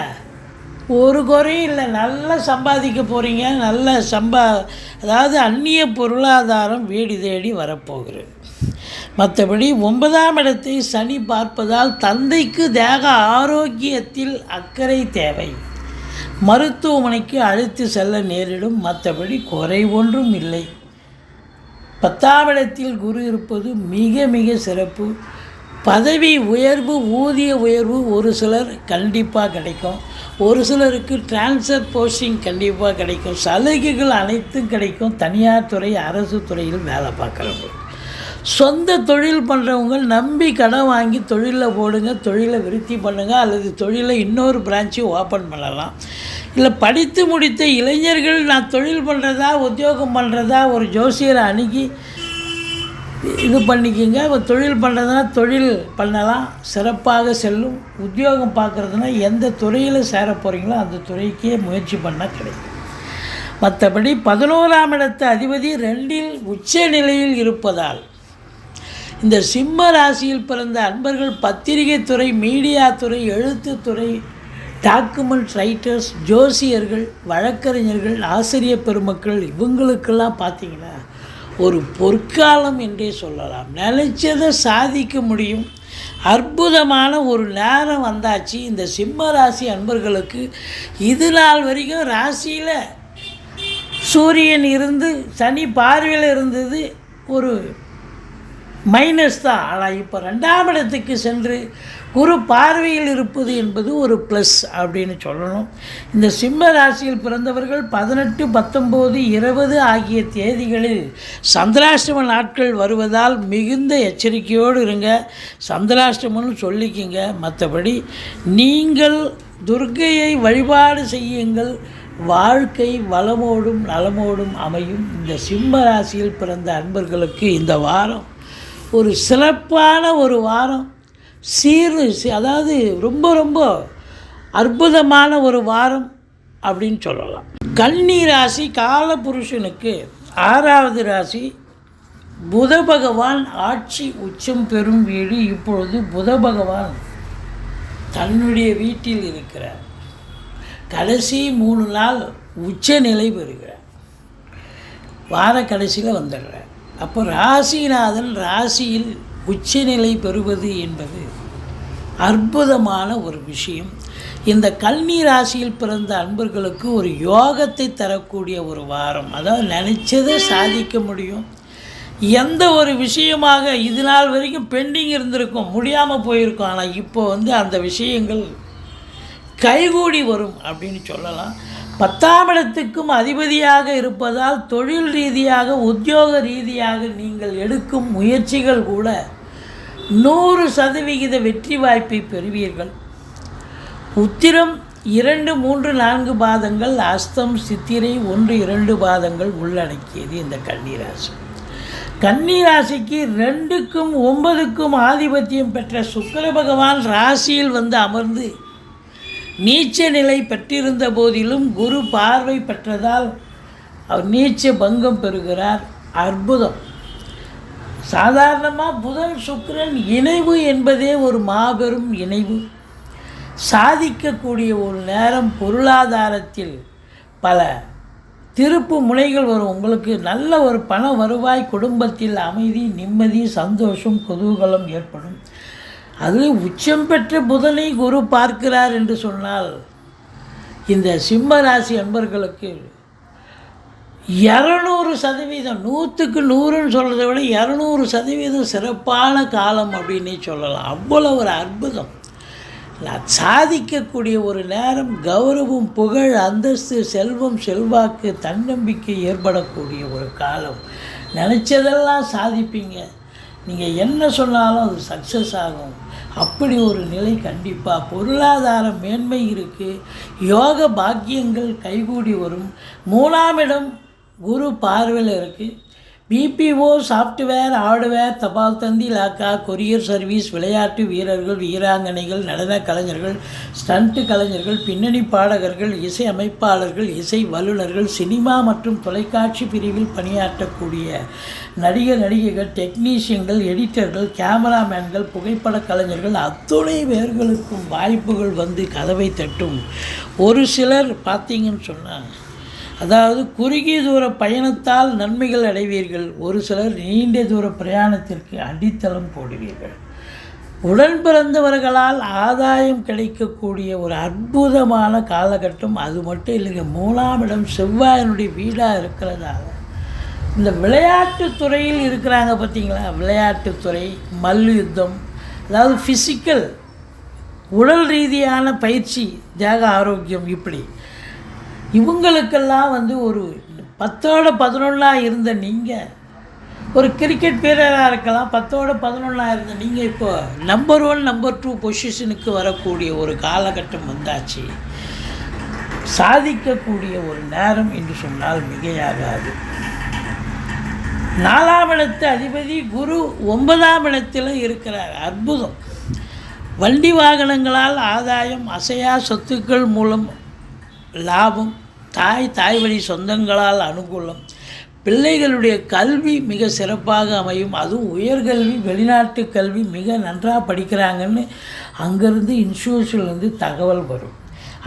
A: ஒரு குறையும் இல்லை. நல்லா சம்பாதிக்க போகிறீங்க. நல்ல அதாவது அந்நிய பொருளாதாரம் வீடு தேடி வரப்போகிறது. மற்றபடி 9ஆம் இடத்தை சனி பார்ப்பதால் தந்தைக்கு தேக ஆரோக்கியத்தில் அக்கறை தேவை. மருத்துவமனைக்கு அழைத்து செல்ல நேரிடும். மற்றபடி குறை ஒன்றும் இல்லை. 10ஆம் இடத்தில் குரு இருப்பது மிக மிக சிறப்பு. பதவி உயர்வு, ஊதிய உயர்வு ஒரு சிலர் கண்டிப்பாக கிடைக்கும். ஒரு சிலருக்கு டிரான்ஸ்ஃபர் போஸ்டிங் கண்டிப்பாக கிடைக்கும். சலுகைகள் அனைத்தும் கிடைக்கும். தனியார் துறை, அரசு துறையில் வேலை பார்க்குறவங்க, சொந்த தொழில் பண்ணுறவங்க நம்பி கடன் வாங்கி தொழிலில் போடுங்க. தொழிலை விருத்தி பண்ணுங்கள். அல்லது தொழிலை இன்னொரு பிரான்ச்சை ஓப்பன் பண்ணலாம். இல்லை படித்து முடித்த இளைஞர்கள் நான் தொழில் பண்ணுறதா உத்தியோகம் பண்ணுறதா ஒரு ஜோசியரை அணுகி இது பண்ணிக்கிங்க. தொழில் பண்ணுறதுனா தொழில் பண்ணலாம், சிறப்பாக செல்லும். உத்தியோகம் பார்க்குறதுனா எந்த துறையில் சேர போகிறீங்களோ அந்த துறைக்கே முயற்சி பண்ணால் கிடைக்கும். மற்றபடி 11ஆம் இடத்து அதிபதி 2இல் உச்ச நிலையில் இருப்பதால் இந்த சிம்ம ராசியில் பிறந்த அன்பர்கள் பத்திரிகை துறை, மீடியா துறை, எழுத்துத்துறை, டாக்குமெண்ட் ரைட்டர்ஸ், ஜோசியர்கள், வழக்கறிஞர்கள், ஆசிரியர் பெருமக்கள் இவங்களுக்கெல்லாம் பார்த்திங்கன்னா ஒரு பொற்காலம் என்றே சொல்லலாம். நினைச்சதை சாதிக்க முடியும். அற்புதமான ஒரு நேரம் வந்தாச்சு. இந்த சிம்ம ராசி அன்பர்களுக்கு இது நாள் வரைக்கும் ராசியில் சூரியன் இருந்து சனி பார்வையில் இருந்தது ஒரு மைனஸ் தான். ஆனால் இப்போ 2ஆம் இடத்துக்கு சென்று குரு பார்வையில் இருப்பது என்பது ஒரு ப்ளஸ் அப்படின்னு சொல்லணும். இந்த சிம்ம ராசியில் பிறந்தவர்கள் 18, 19, 20 ஆகிய தேதிகளில் சந்திராஷ்டம நாட்கள் வருவதால் மிகுந்த எச்சரிக்கையோடு இருங்க. சந்திராஷ்டமம்னு சொல்லிக்கிங்க. மற்றபடி நீங்கள் துர்க்கையை வழிபாடு செய்யுங்கள். வாழ்க்கை வளமோடும் நலமோடும் அமையும். இந்த சிம்ம ராசியில் பிறந்த அன்பர்களுக்கு இந்த வாரம் ஒரு சிறப்பான ஒரு வாரம். அதாவது ரொம்ப ரொம்ப அற்புதமான ஒரு வாரம் அப்படின்னு சொல்லலாம். கன்னி ராசி காலபுருஷனுக்கு 6வது ராசி. புத பகவான் ஆட்சி உச்சம் பெறும் வீடு. இப்பொழுது புத பகவான் தன்னுடைய வீட்டில் இருக்கிறார். கடைசி 3 நாள் உச்ச நிலை பெறுகிறார். வார கடைசியில் வந்துடுறார். அப்போ ராசிநாதன் ராசியில் உச்சநிலை பெறுவது என்பது அற்புதமான ஒரு விஷயம். இந்த கன்னி ராசியில் பிறந்த அன்பர்களுக்கு ஒரு யோகத்தை தரக்கூடிய ஒரு வாரம். அதாவது நினச்சதை சாதிக்க முடியும். எந்த ஒரு விஷயமாக இது நாள் வரைக்கும் பெண்டிங் இருந்திருக்கும், முடியாமல் போயிருக்கும். ஆனால் இப்போ அந்த விஷயங்கள் கைகூடி வரும் அப்படின்னு சொல்லலாம். 10ஆம் இடத்துக்கும் அதிபதியாக இருப்பதால் தொழில் ரீதியாக, உத்தியோக ரீதியாக நீங்கள் எடுக்கும் முயற்சிகள் கூட 100% வெற்றி வாய்ப்பை பெறுவீர்கள். உத்திரம் 2, 3, 4 பாதங்கள், அஸ்தம், சித்திரை 1, 2 பாதங்கள் உள்ளடக்கியது இந்த கன்னிராசி. கன்னிராசிக்கு 2க்கும் 9க்கும் ஆதிபத்தியம் பெற்ற சுக்கிர பகவான் ராசியில் அமர்ந்து நீச்ச நிலை பெற்றிருந்த போதிலும் குரு பார்வை பெற்றதால் அவர் நீச்ச பங்கம் பெறுகிறார். அற்புதம். சாதாரணமாக புதன் சுக்கிரன் இணைவு என்பதே ஒரு மாபெரும் இணைவு. சாதிக்கக்கூடிய ஒரு நேரம். பொருளாதாரத்தில் பல திருப்பு முனைகள் வரும். உங்களுக்கு நல்ல ஒரு பண வருவாய், குடும்பத்தில் அமைதி, நிம்மதி, சந்தோஷம், குதூகலம் ஏற்படும். அதில் உச்சம் பெற்ற புதனை குரு பார்க்கிறார் என்று சொன்னால் இந்த சிம்ம ராசி அன்பர்களுக்கு 200%, 100க்கு 100ன்னு சொல்கிறத விட 200% சிறப்பான காலம் அப்படின்னே சொல்லலாம். அவ்வளோ ஒரு அற்புதம். சாதிக்கக்கூடிய ஒரு நேரம். கௌரவம், புகழ், அந்தஸ்து, செல்வம், செல்வாக்கு, தன்னம்பிக்கை ஏற்படக்கூடிய ஒரு காலம். நினச்சதெல்லாம் சாதிப்பீங்க. நீங்கள் என்ன சொன்னாலும் அது சக்ஸஸ் ஆகும். அப்படி ஒரு நிலை கண்டிப்பாக. பொருளாதார மேன்மை இருக்குது. யோக பாக்கியங்கள் கைகூடி வரும். 3ஆம் இடம் குரு பார்வையில் இருக்குது. பிபிஓ, சாஃப்ட்வேர், ஹார்ட்வேர், தபால் தந்தி, லாக்கா, கொரியர் சர்வீஸ், விளையாட்டு வீரர்கள், வீராங்கனைகள், நடன கலைஞர்கள், ஸ்டண்ட் கலைஞர்கள், பின்னணி பாடகர்கள், இசை அமைப்பாளர்கள், இசை வல்லுநர்கள், சினிமா மற்றும் தொலைக்காட்சி பிரிவில் பணியாற்றக்கூடிய நடிகர், நடிகைகள், டெக்னீஷியன்கள், எடிட்டர்கள், கேமராமேன்கள், புகைப்பட கலைஞர்கள் அத்துணை பேர்களுக்கும் வாய்ப்புகள் கதவை தட்டும். ஒரு சிலர் பார்த்தீங்கன்னு சொன்னால் அதாவது குறுகிய தூர பயணத்தால் நன்மைகள் அடைவீர்கள். ஒரு சிலர் நீண்ட தூர பிரயாணத்திற்கு அடித்தளம் போடுவீர்கள். உடன் பிறந்தவர்களால் ஆதாயம் கிடைக்கக்கூடிய ஒரு அற்புதமான காலகட்டம். அது மட்டும் இல்லைங்க, 3ஆம் இடம் செவ்வாயினுடைய வீடாக இருக்கிறதால இந்த விளையாட்டுத் துறையில் இருக்கிறாங்க பார்த்தீங்களா, விளையாட்டுத்துறை, மல்யுத்தம், அதாவது ஃபிசிக்கல் உடல் ரீதியான பயிற்சி, தேக ஆரோக்கியம், இப்படி இவங்களுக்கெல்லாம் ஒரு 10ஓட 11 இருந்த நீங்கள் ஒரு கிரிக்கெட் வீரராக இருக்கலாம். 10ஓட 11 இருந்த நீங்கள் இப்போ நம்பர் 1 நம்பர் 2 பொசிஷனுக்கு வரக்கூடிய ஒரு காலகட்டம் வந்தாச்சு. சாதிக்கக்கூடிய ஒரு நேரம் என்று சொன்னால் மிகையாகாது. 4ஆம் இடத்து அதிபதி குரு 9ஆம் இடத்தில் இருக்கிறார். அற்புதம். வண்டி வாகனங்களால் ஆதாயம், அசையா சொத்துக்கள் மூலம் லாபம், தாய் வழி சொந்தங்களால் அனுகூலம், பிள்ளைகளுடைய கல்வி மிக சிறப்பாக அமையும். அதுவும் உயர்கல்வி, வெளிநாட்டு கல்வி மிக நன்றாக படிக்கிறாங்கன்னு அங்கேருந்து இன்ஸ்டியூஷன்லேருந்து தகவல் வரும்.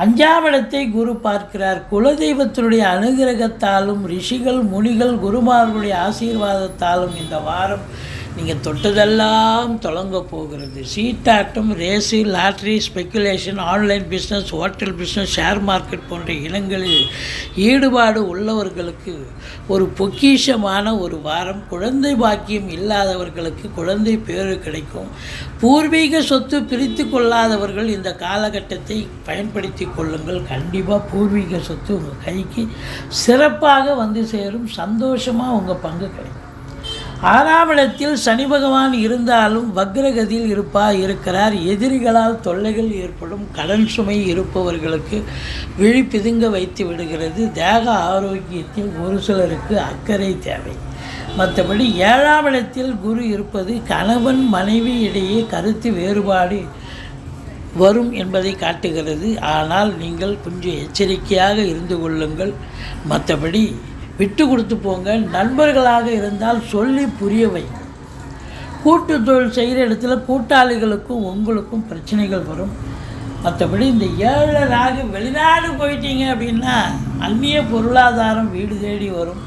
A: 5ஆம் இடத்தை குரு பார்க்கிறார். குலதெய்வத்தினுடைய அனுகிரகத்தாலும் ரிஷிகள், முனிகள், குருமார்களுடைய ஆசீர்வாதத்தாலும் இந்த வாரம் நீங்கள் தொட்டதெல்லாம் தொடங்க போகிறது. சீட்டாட்டம், race, lottery, speculation, online business, hotel business, share market போன்ற இடங்களில் ஈடுபாடு உள்ளவர்களுக்கு ஒரு பொக்கிஷமான ஒரு வாரம். குழந்தை பாக்கியம் இல்லாதவர்களுக்கு குழந்தை பேறு கிடைக்கும். பூர்வீக சொத்து பிரித்து கொள்ளாதவர்கள் இந்த காலகட்டத்தை பயன்படுத்தி கொள்ளுங்கள். கண்டிப்பாக பூர்வீக சொத்து உங்கள் கைக்கு சிறப்பாக சேரும். சந்தோஷமாக உங்கள் பங்கு கிடைக்கும். 6ஆம் இடத்தில் சனி பகவான் இருந்தாலும் வக்ரகதியில் இருக்கிறார். எதிரிகளால் தொல்லைகள் ஏற்படும். கடன் சுமை இருப்பவர்களுக்கு விழி பிதுங்க வைத்து விடுகிறது. தேக ஆரோக்கியத்தில் ஒரு சிலருக்கு அக்கறை தேவை. மற்றபடி 7ஆம் இடத்தில் குரு இருப்பது கணவன் மனைவி இடையே கருத்து வேறுபாடு வரும் என்பதை காட்டுகிறது. ஆனால் நீங்கள் கொஞ்சம் எச்சரிக்கையாக இருந்து கொள்ளுங்கள். மற்றபடி விட்டு கொடுத்து போங்க. நண்பர்களாக இருந்தால் சொல்லி புரிய வைங்க. கூட்டு தொழில் செய்கிற இடத்துல கூட்டாளிகளுக்கும் உங்களுக்கும் பிரச்சனைகள் வரும். மற்றபடி இந்த 7 ராகு வெளிநாடு போயிட்டீங்க அப்படின்னா அந்நிய பொருளாதாரம் வீடு தேடி வரும்.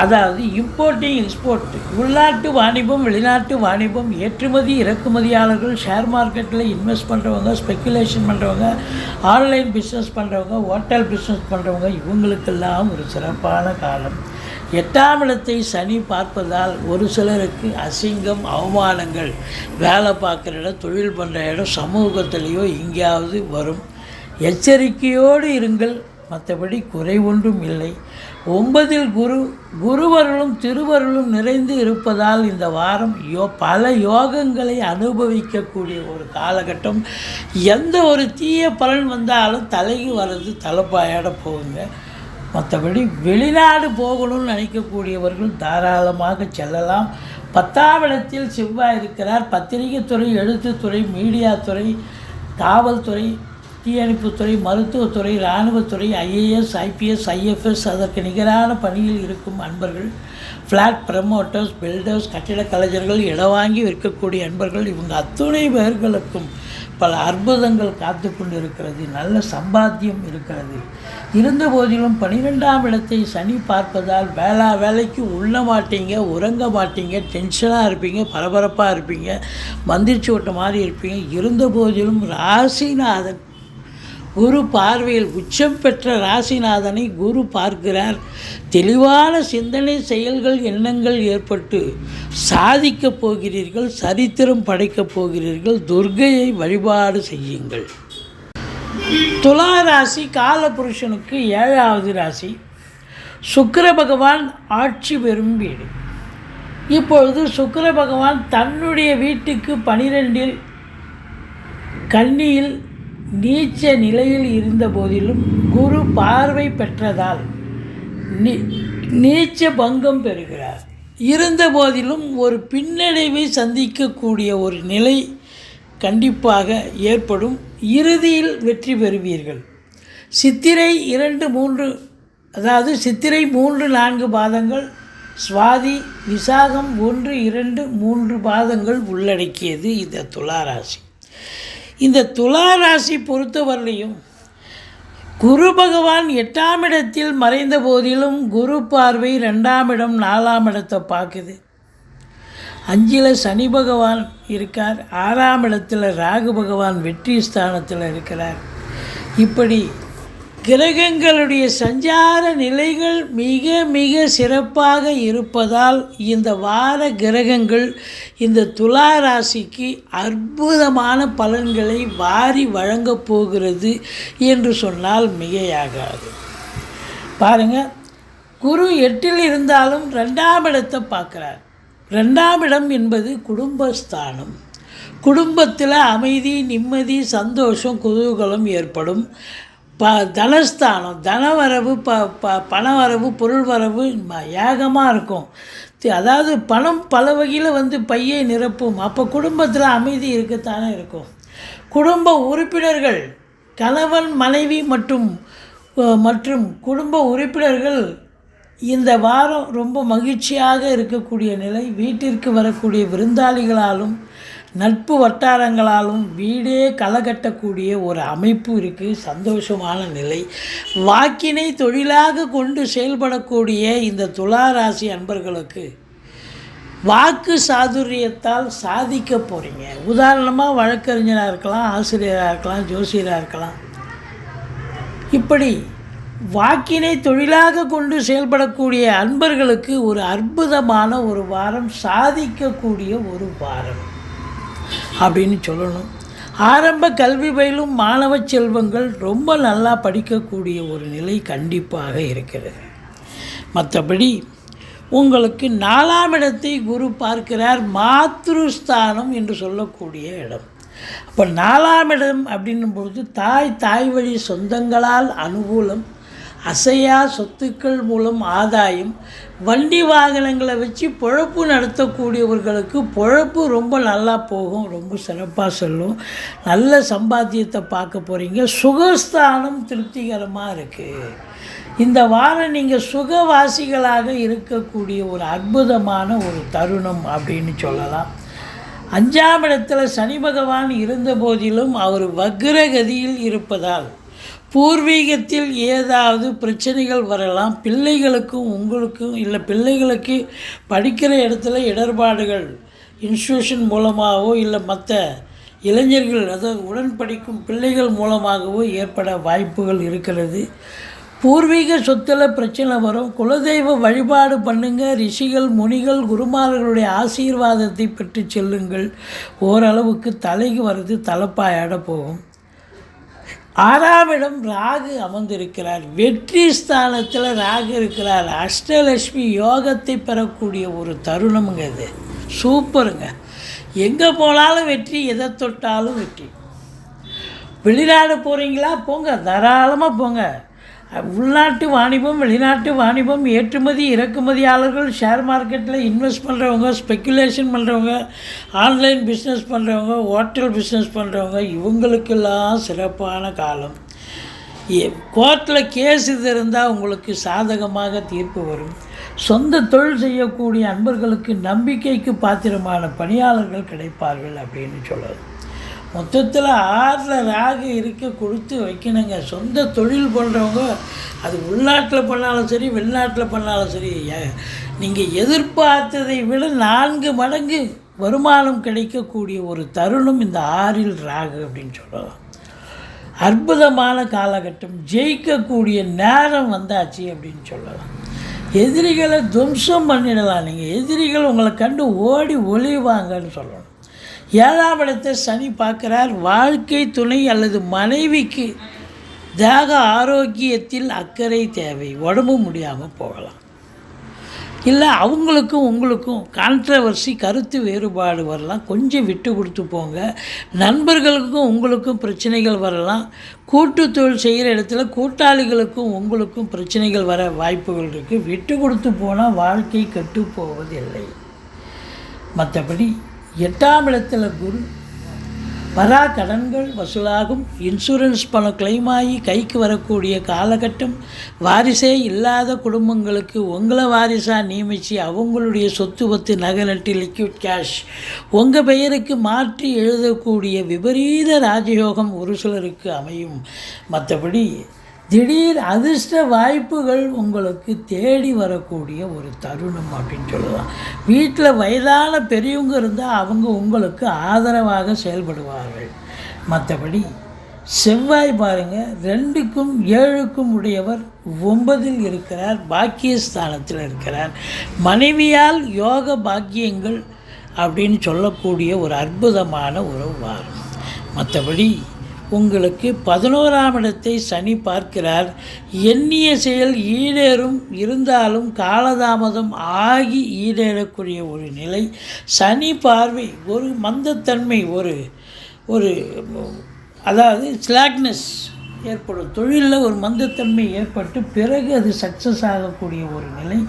A: அதாவது இம்போர்ட்டிங், எக்ஸ்போர்ட், உள்நாட்டு வாணிபம், வெளிநாட்டு வாணிபம், ஏற்றுமதி இறக்குமதியாளர்கள், ஷேர் மார்க்கெட்டில் இன்வெஸ்ட் பண்ணுறவங்க, ஸ்பெக்குலேஷன் பண்ணுறவங்க, ஆன்லைன் பிஸ்னஸ் பண்ணுறவங்க, ஹோட்டல் பிஸ்னஸ் பண்ணுறவங்க, இவங்களுக்கெல்லாம் ஒரு சிறப்பான காலம். 8ஆம் இடத்தை சனி பார்ப்பதால் ஒரு சிலருக்கு அசிங்கம், அவமானங்கள், வேலை பார்க்குற இடம், தொழில் பண்ணுற இடம், சமூகத்திலேயோ எங்கேயாவது வரும். எச்சரிக்கையோடு இருங்கள். மற்றபடி குறை ஒன்றும் இல்லை. 9இல் குருவருளும் திருவருளும் நிறைந்து இருப்பதால் இந்த வாரம் பல யோகங்களை அனுபவிக்கக்கூடிய ஒரு காலகட்டம். எந்த ஒரு தீய பலன் வந்தாலும் தலைக்கு வர்றது தலைப்பாயோட போகுங்க. மற்றபடி வெளிநாடு போகணும்னு நினைக்கக்கூடியவர்கள் தாராளமாக செல்லலாம். 10ஆம் இடத்தில் செவ்வாய் இருக்கிறார். பத்திரிகைத்துறை, எழுத்துத்துறை, மீடியாத்துறை, காவல்துறை, தீயணைப்புத்துறை, மருத்துவத்துறை, இராணுவத்துறை, ஐஏஎஸ், ஐபிஎஸ், ஐஎஃப்எஸ், அதற்கு நிகரான பணியில் இருக்கும் அன்பர்கள், ஃப்ளாட் ப்ரமோட்டர்ஸ், பில்டர்ஸ், கட்டிடக் கலைஞர்கள், இடம் வாங்கி விற்கக்கூடிய அன்பர்கள், இவங்க அத்துணை பேர்களுக்கும் பல அற்புதங்கள் காத்து கொண்டு இருக்கிறது. நல்ல சம்பாத்தியம் இருக்கிறது. இருந்த போதிலும் 12ஆம் இடத்தை சனி பார்ப்பதால் வேலைக்கு உண்ண மாட்டீங்க, உறங்க மாட்டீங்க, டென்ஷனாக இருப்பீங்க, பரபரப்பாக இருப்பீங்க, மந்திரிச்சு விட்ட மாதிரி இருப்பீங்க. இருந்த போதிலும் ராசிநாதன் குரு பார்வையில் உச்சம் பெற்ற ராசிநாதனை குரு பார்க்கிறார். தெளிவான சிந்தனை, செயல்கள், எண்ணங்கள் ஏற்பட்டு சாதிக்கப் போகிறீர்கள். சரித்திரம் படைக்கப் போகிறீர்கள். துர்க்கையை வழிபாடு செய்யுங்கள். துலா ராசி காலபுருஷனுக்கு 7வது ராசி. சுக்கிர பகவான் ஆட்சி பெறும் வீடு. இப்பொழுது சுக்கிர பகவான் தன்னுடைய வீட்டுக்கு 12இல் கன்னியில் நீச்ச நிலையில் இருந்த போதிலும் குரு பார்வை பெற்றதால் நீச்ச பங்கம் பெறுகிறார். இருந்த போதிலும் ஒரு பின்னடைவை சந்திக்கக்கூடிய ஒரு நிலை கண்டிப்பாக ஏற்படும். இறுதியில் வெற்றி பெறுவீர்கள். சித்திரை 2, 3, அதாவது சித்திரை 3, 4 பாதங்கள், சுவாதி, விசாகம் 1, 2, 3 பாதங்கள் உள்ளடக்கியது இந்த துலா ராசி. இந்த துலா ராசி பொறுத்தவரையிலையும் குரு பகவான் 8ஆம் இடத்தில் மறைந்த போதிலும் குரு பார்வை 2ஆம் இடம் 4ஆம் இடத்தை பார்க்குது. 5ல் சனி பகவான் இருக்கார். 6ஆம் இடத்தில் ராகு பகவான் வெற்றி ஸ்தானத்தில் இருக்கிறார். இப்படி கிரகங்களுடைய சஞ்சார நிலைகள் மிக மிக சிறப்பாக இருப்பதால் இந்த வார கிரகங்கள் இந்த துலா ராசிக்கு அற்புதமான பலன்களை வாரி வழங்கப் போகிறது என்று சொன்னால் மிகையாகாது. பாருங்கள், குரு 8ல் இருந்தாலும் 2ஆம் இடத்தை பார்க்குறார். 2ஆம் இடம் என்பது குடும்பஸ்தானம். குடும்பத்தில் அமைதி, நிம்மதி, சந்தோஷம், குதூகலம் ஏற்படும். தனஸ்தானம், தனவரவு, பணவரவு, பொருள் வரவு ஏகமாக இருக்கும். அதாவது பணம் பல வகையில் பையை நிரப்பும். அப்போ குடும்பத்தில் அமைதி இருக்கத்தானே இருக்கும். குடும்ப உறுப்பினர்கள், கணவன் மனைவி மற்றும் குடும்ப உறுப்பினர்கள் இந்த வாரம் ரொம்ப மகிழ்ச்சியாக இருக்கக்கூடிய நிலை. வீட்டிற்கு வரக்கூடிய விருந்தாளிகளாலும் நட்பு வட்டாரங்களாலும் வீடே களகட்டக்கூடிய ஒரு அமைப்பு இருக்குது. சந்தோஷமான நிலை. வாக்கினை தொழிலாக கொண்டு செயல்படக்கூடிய இந்த துலா ராசி அன்பர்களுக்கு வாக்கு சாதுரியத்தால் சாதிக்க போகிறீங்க. உதாரணமாக வழக்கறிஞராக இருக்கலாம், ஆசிரியராக இருக்கலாம், ஜோசியராக இருக்கலாம். இப்படி வாக்கினை தொழிலாக கொண்டு செயல்படக்கூடிய அன்பர்களுக்கு ஒரு அற்புதமான ஒரு வாரம், சாதிக்கக்கூடிய ஒரு வாரம் அப்படின்னு சொல்லணும். ஆரம்ப கல்வி பயிலும் மாணவ செல்வங்கள் ரொம்ப நல்லா படிக்கக்கூடிய ஒரு நிலை கண்டிப்பாக இருக்கிறது. மற்றபடி உங்களுக்கு 4ஆம் இடத்தை குரு பார்க்கிறார். மாத்ருஸ்தானம் என்று சொல்லக்கூடிய இடம். அப்போ 4ஆம் இடம் அப்படின்னும் பொழுது தாய் வழி சொந்தங்களால் அனுகூலம், அசையா சொத்துக்கள் மூலம் ஆதாயம், வண்டி வாகனங்களை வச்சு பொழப்பு நடத்தக்கூடியவர்களுக்கு பொழப்பு ரொம்ப நல்லா போகும், ரொம்ப சிறப்பாக செல்லும். நல்ல சம்பாத்தியத்தை பார்க்க போகிறீங்க. சுகஸ்தானம் திருப்திகரமாக இருக்குது. இந்த வாரம் நீங்கள் சுகவாசிகளாக இருக்கக்கூடிய ஒரு அற்புதமான ஒரு தருணம் அப்படின்னு சொல்லலாம். 5ஆம் இடத்துல சனி பகவான் இருந்த போதிலும் அவர் வக்ரகதியில் இருப்பதால் பூர்வீகத்தில் ஏதாவது பிரச்சனைகள் வரலாம். பிள்ளைகளுக்கும் உங்களுக்கும் இல்லை பிள்ளைகளுக்கு படிக்கிற இடத்துல இடர்பாடுகள் இன்ஸ்டியூஷன் மூலமாகவோ இல்லை மற்ற இளைஞர்கள் அதாவது உடன் படிக்கும் பிள்ளைகள் மூலமாகவோ ஏற்பட வாய்ப்புகள் இருக்கிறது. பூர்வீக சொத்தில் பிரச்சனை வரும். குலதெய்வ வழிபாடு பண்ணுங்கள். ரிஷிகள், முனிகள், குருமார்களுடைய ஆசீர்வாதத்தை பெற்று செல்லுங்கள். ஓரளவுக்கு தலைக்கு வர்றது தலைப்பாயாட போகும். 6ஆம் இடம் ராகு அமர்ந்திருக்கிறார். வெற்றி ஸ்தானத்தில் ராகு இருக்கிறார். அஷ்டலட்சுமி யோகத்தை பெறக்கூடிய ஒரு தருணமுங்க இது. சூப்பருங்க. எங்கே போனாலும் வெற்றி, எதை தொட்டாலும் வெற்றி. வெளிநாடு போகிறீங்களா? போங்க, தாராளமாக போங்க. உள்நாட்டு வாணிபம், வெளிநாட்டு வாணிபம், ஏற்றுமதி இறக்குமதியாளர்கள், ஷேர் மார்க்கெட்டில் இன்வெஸ்ட் பண்ணுறவங்க, ஸ்பெக்குலேஷன் பண்ணுறவங்க, ஆன்லைன் பிஸ்னஸ் பண்ணுறவங்க, ஹோட்டல் பிஸ்னஸ் பண்ணுறவங்க, இவங்களுக்கெல்லாம் சிறப்பான காலம். கோர்ட்டில் கேஸ் இது இருந்தால் உங்களுக்கு சாதகமாக தீர்ப்பு வரும். சொந்த தொழில் செய்யக்கூடிய அன்பர்களுக்கு நம்பிக்கைக்கு பாத்திரமான பணியாளர்கள் கிடைப்பார்கள் அப்படின்னு சொல்லலாம். மொத்தத்தில் 6ல் ராகு இருக்க கொடுத்து வைக்கணுங்க. சொந்த தொழில் பண்ணுறவங்க அது உள்நாட்டில் பண்ணாலும் சரி, வெளிநாட்டில் பண்ணாலும் சரி, நீங்கள் எதிர்பார்த்ததை விட 4 மடங்கு வருமானம் கிடைக்கக்கூடிய ஒரு தருணம் இந்த 6ல் ராகு அப்படின்னு சொல்லலாம். அற்புதமான காலகட்டம். ஜெயிக்கக்கூடிய நேரம் வந்தாச்சு அப்படின்னு சொல்லலாம். எதிரிகளை துவம்சம் பண்ணிடலாம். நீங்கள் எதிரிகள் உங்களை கண்டு ஓடி ஒளிவாங்கன்னு சொல்லணும். 7ஆம் இடத்தை சனி பார்க்குறார். வாழ்க்கை துணை அல்லது மனைவிக்கு தேக ஆரோக்கியத்தில் அக்கறை தேவை. உடம்பு முடியாமல் போகலாம். இல்லை அவங்களுக்கும் உங்களுக்கும் கான்ட்ரவர்சி, கருத்து வேறுபாடு வரலாம். கொஞ்சம் விட்டு கொடுத்து போங்க. நண்பர்களுக்கும் உங்களுக்கும் பிரச்சனைகள் வரலாம். கூட்டு தொழில் செய்கிற இடத்துல கூட்டாளிகளுக்கும் உங்களுக்கும் பிரச்சனைகள் வர வாய்ப்புகள் இருக்குது. விட்டு கொடுத்து போனால் வாழ்க்கை கெட்டு போவதில்லை. மற்றபடி 8ஆம் இடத்துல குரு வரா கடன்கள் வசூலாகும். இன்சூரன்ஸ் பணம் கிளைம் ஆகி கைக்கு வரக்கூடிய காலகட்டம். வாரிசே இல்லாத குடும்பங்களுக்கு உங்களை வாரிசாக நியமித்து அவங்களுடைய சொத்து பத்து நகை நட்டு லிக்விட் கேஷ் உங்கள் பெயருக்கு மாற்றி எழுதக்கூடிய விபரீத ராஜயோகம் ஒரு சிலருக்கு அமையும். மற்றபடி திடீர் அதிர்ஷ்ட வாய்ப்புகள் உங்களுக்கு தேடி வரக்கூடிய ஒரு தருணம் அப்படின்னு சொல்லலாம். வீட்டில் வயதான பெரியவங்க இருந்தால் அவங்க உங்களுக்கு ஆதரவாக செயல்படுவார்கள். மற்றபடி செவ்வாய் பாருங்கள், 2க்கும் 7க்கும் உடையவர் 9இல் இருக்கிறார், பாக்கியஸ்தானத்தில் இருக்கிறார். மனைவியால் யோக பாக்கியங்கள் அப்படின்னு சொல்லக்கூடிய ஒரு அற்புதமான ஒரு வாரம். மற்றபடி உங்களுக்கு 11ஆம் இடத்தை சனி பார்க்கிறார். எண்ணிய செயல் ஈடேறும், இருந்தாலும் காலதாமதம் ஆகி ஈடேறக்கூடிய ஒரு நிலை. சனி பார்வை ஒரு மந்தத்தன்மை, ஒரு அதாவது ஸ்லாக்னஸ் ஏற்படும், தொழிலில் ஒரு மந்தத்தன்மை ஏற்பட்டு பிறகு அது சக்ஸஸ் ஆகக்கூடிய ஒரு நிலை.